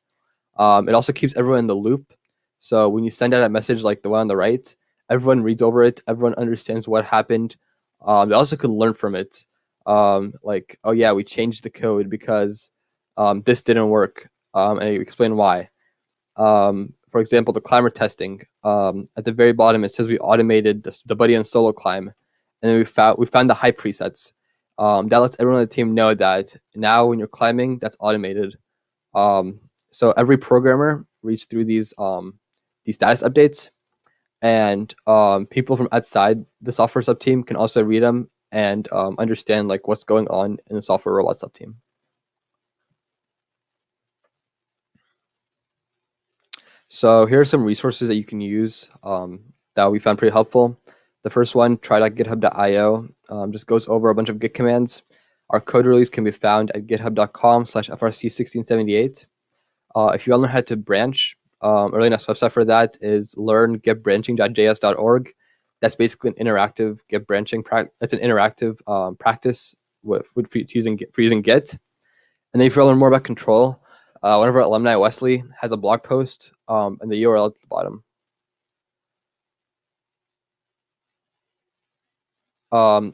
It also keeps everyone in the loop. So when you send out a message like the one on the right, everyone reads over it. Everyone understands what happened. They also could learn from it. Like, oh yeah, we changed the code because this didn't work, and you explain why. For example, the climber testing. At the very bottom, it says we automated the buddy and solo climb, and then we found the height presets. That lets everyone on the team know that now when you're climbing, that's automated. So every programmer reads through these status updates, and people from outside the software subteam can also read them and understand like what's going on in the software robot subteam. So here are some resources that you can use that we found pretty helpful. The first one, try.github.io, just goes over a bunch of Git commands. Our code release can be found at github.com/frc1678. If you want to learn how to branch, a really nice website for that is learngitbranching.js.org. That's basically an interactive Git branching That's an interactive practice for using Git. And then if you want to learn more about control, one of our alumni, Wesley, has a blog post, and the URL at the bottom.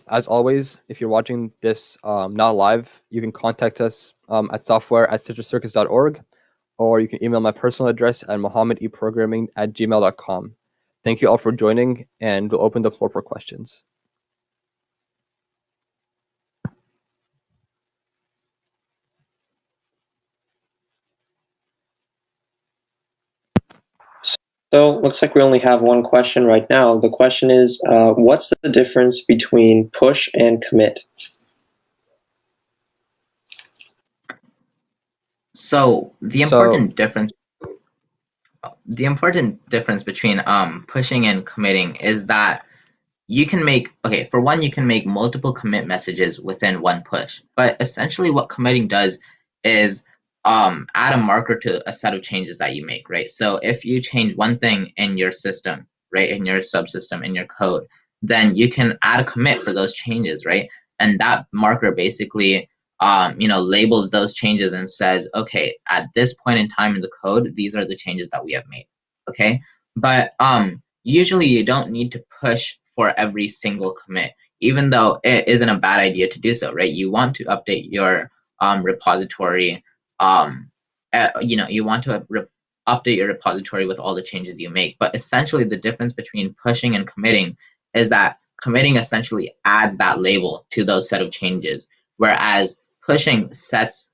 As always, if you're watching this not live, you can contact us at software@citruscircus.org, or you can email my personal address at mohammedeprogramming@gmail.com. Thank you all for joining, and we'll open the floor for questions. So looks like we only have one question right now. The question is, what's the difference between push and commit? So the important difference between pushing and committing is that you can make, for one, you can make multiple commit messages within one push. But essentially what committing does is add a marker to a set of changes that you make, right? So if you change one thing in your system, right, in your subsystem, in your code, then you can add a commit for those changes, right? And that marker basically labels those changes and says, okay, at this point in time in the code, these are the changes that we have made, okay? But usually you don't need to push for every single commit, even though it isn't a bad idea to do so, right? You want to update your repository. You want to update your repository with all the changes you make. But essentially, the difference between pushing and committing is that committing essentially adds that label to those set of changes, whereas pushing sets,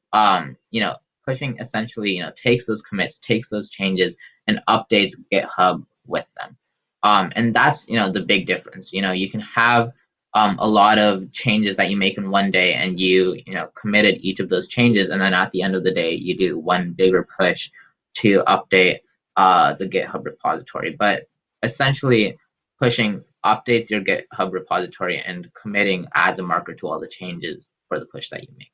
pushing essentially, takes those commits, takes those changes, and updates GitHub with them. And that's, the big difference. You can have a lot of changes that you make in one day, and you committed each of those changes, and then at the end of the day, you do one bigger push to update the GitHub repository. But essentially, pushing updates your GitHub repository, and committing adds a marker to all the changes for the push that you make.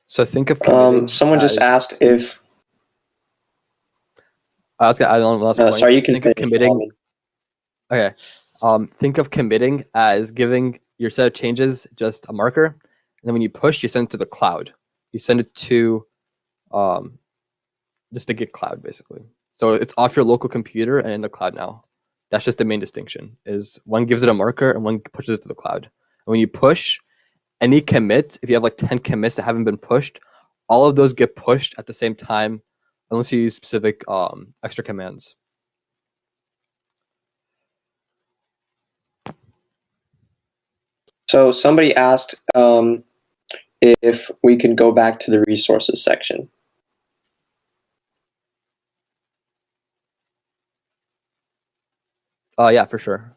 So think of committing. Someone just asked if. I was gonna add on last point. Sorry, you can think of committing. Okay. Think of committing as giving your set of changes just a marker, and then when you push, you send it to the cloud. You send it to just a Git cloud, basically. So it's off your local computer and in the cloud now. That's just the main distinction, is one gives it a marker and one pushes it to the cloud. And when you push, any commit, if you have like 10 commits that haven't been pushed, all of those get pushed at the same time, unless you use specific extra commands. So somebody asked if we could go back to the resources section. Yeah, for sure.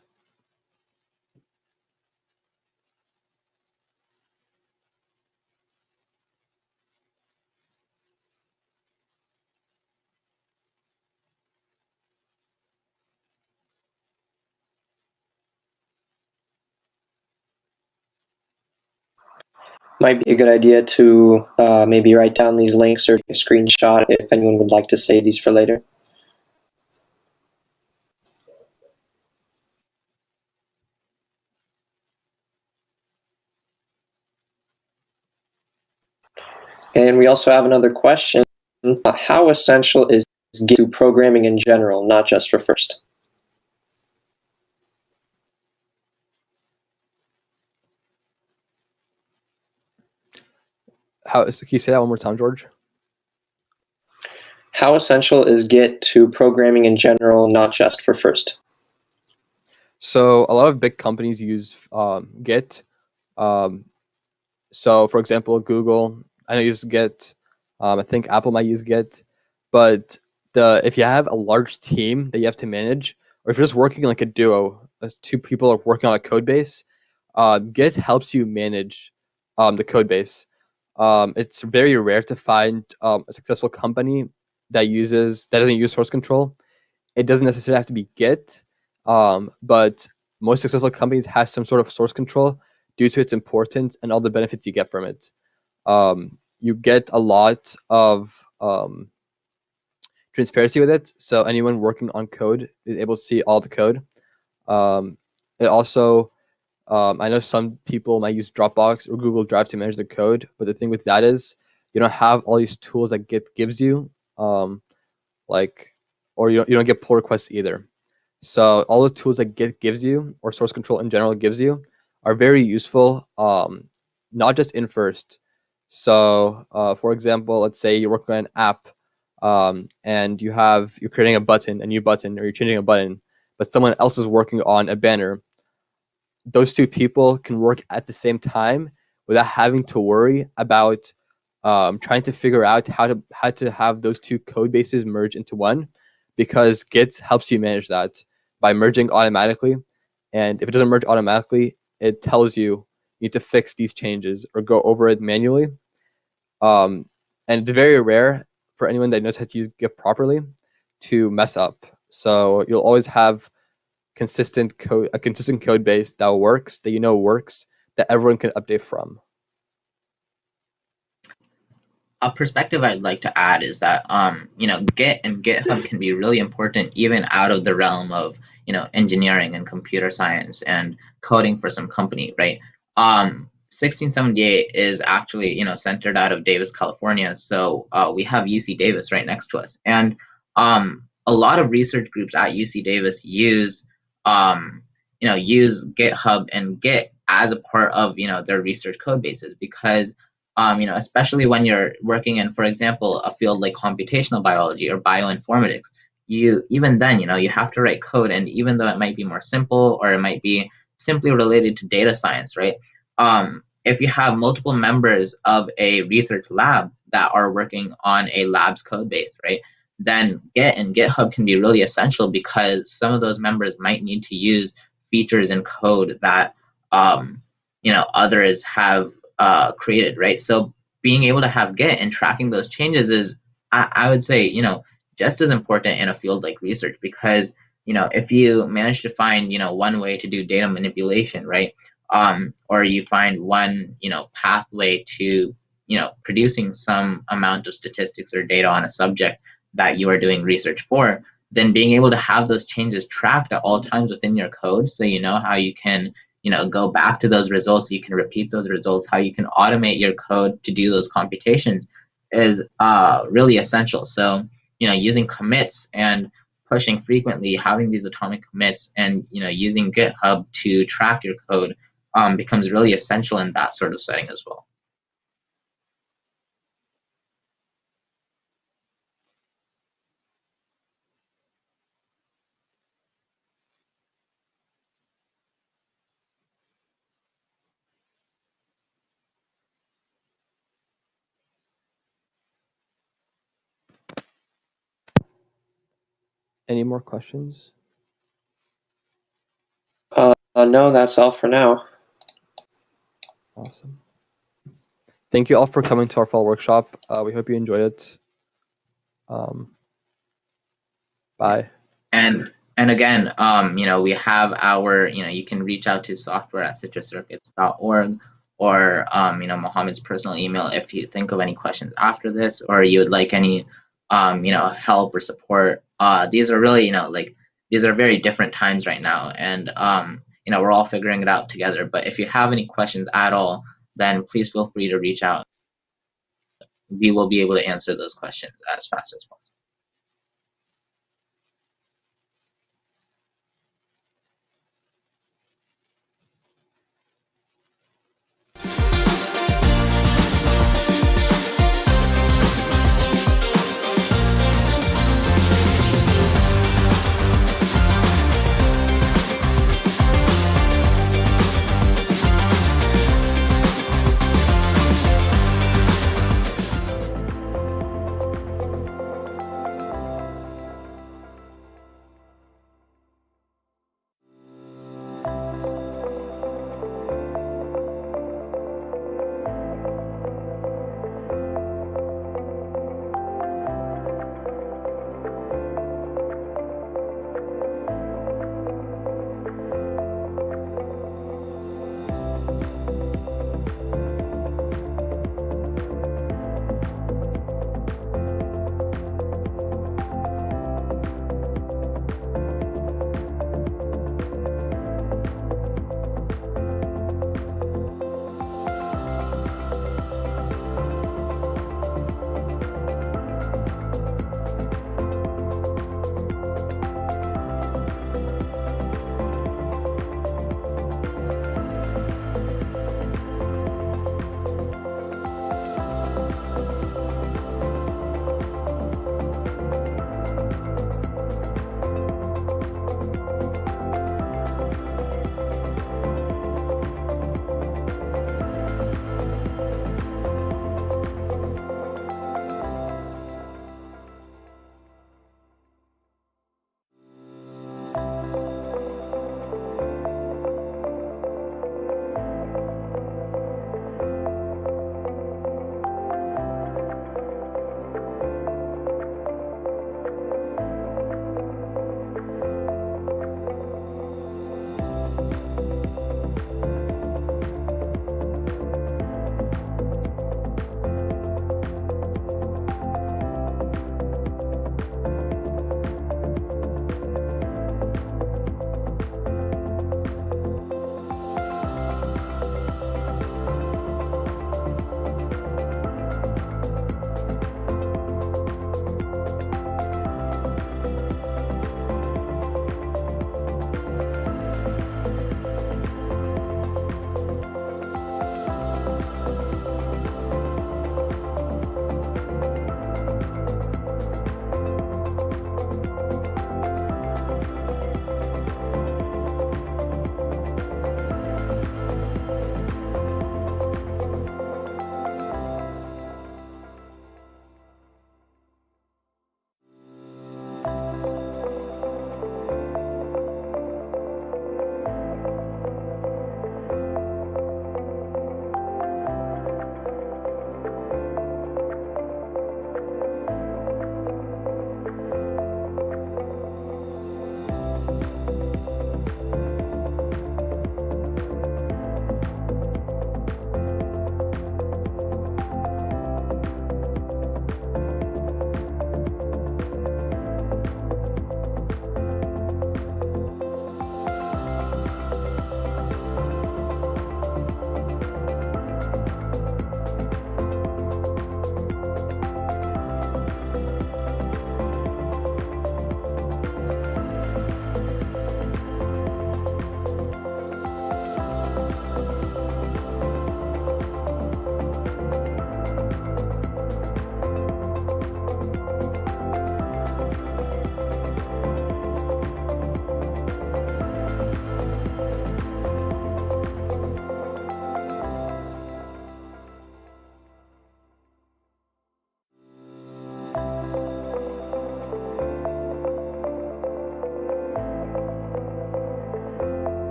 Might be a good idea to maybe write down these links or take a screenshot if anyone would like to save these for later. And we also have another question. How essential is Git to programming in general, not just for first? Can you say that one more time, George? How essential is Git to programming in general, not just for first? So a lot of big companies use Git. So for example, Google, I know use Git. I think Apple might use Git. But if you have a large team that you have to manage, or if you're just working like a duo, as two people are working on a code base, Git helps you manage the code base. It's very rare to find a successful company that doesn't use source control. It doesn't necessarily have to be Git, but most successful companies have some sort of source control due to its importance and all the benefits you get from it. You get a lot of transparency with it, so anyone working on code is able to see all the code. It also, I know some people might use Dropbox or Google Drive to manage the code, but the thing with that is you don't have all these tools that Git gives you, or you don't get pull requests either. So all the tools that Git gives you, or source control in general gives you, are very useful, not just in first. So for example, let's say you're working on an app, and you're creating a new button, or you're changing a button, but someone else is working on a banner. Those two people can work at the same time without having to worry about trying to figure out how to have those two code bases merge into one, because Git helps you manage that by merging automatically. And if it doesn't merge automatically, it tells you need to fix these changes or go over it manually. And it's very rare for anyone that knows how to use GIF properly to mess up. So you'll always have a consistent code base that works, that everyone can update from. A perspective I'd like to add is that Git and GitHub can be really important even out of the realm of engineering and computer science and coding for some company, right? 1678 is actually centered out of Davis, California, so we have UC Davis right next to us, and a lot of research groups at UC Davis use GitHub and Git as a part of their research code bases because especially when you're working in, for example, a field like computational biology or bioinformatics, you have to write code, and even though it might be more simple or it might be simply related to data science, right? If you have multiple members of a research lab that are working on a lab's code base, right, then Git and GitHub can be really essential because some of those members might need to use features in code that others have created, right? So being able to have Git and tracking those changes is, I would say, just as important in a field like research because, if you manage to find, one way to do data manipulation, right? Or you find one, pathway to, producing some amount of statistics or data on a subject that you are doing research for, then being able to have those changes tracked at all times within your code so you know how you can go back to those results, you can repeat those results, how you can automate your code to do those computations is really essential. So, using commits and pushing frequently, having these atomic commits and, using GitHub to track your code becomes really essential in that sort of setting as well. Any more questions? No, that's all for now. Awesome. Thank you all for coming to our fall workshop. We hope you enjoyed it. Bye. And again, we have our, you can reach out to software@citruscircuits.org or, Mohammed's personal email if you think of any questions after this or you would like any, help or support. These are really, these are very different times right now. And, we're all figuring it out together. But if you have any questions at all, then please feel free to reach out. We will be able to answer those questions as fast as possible.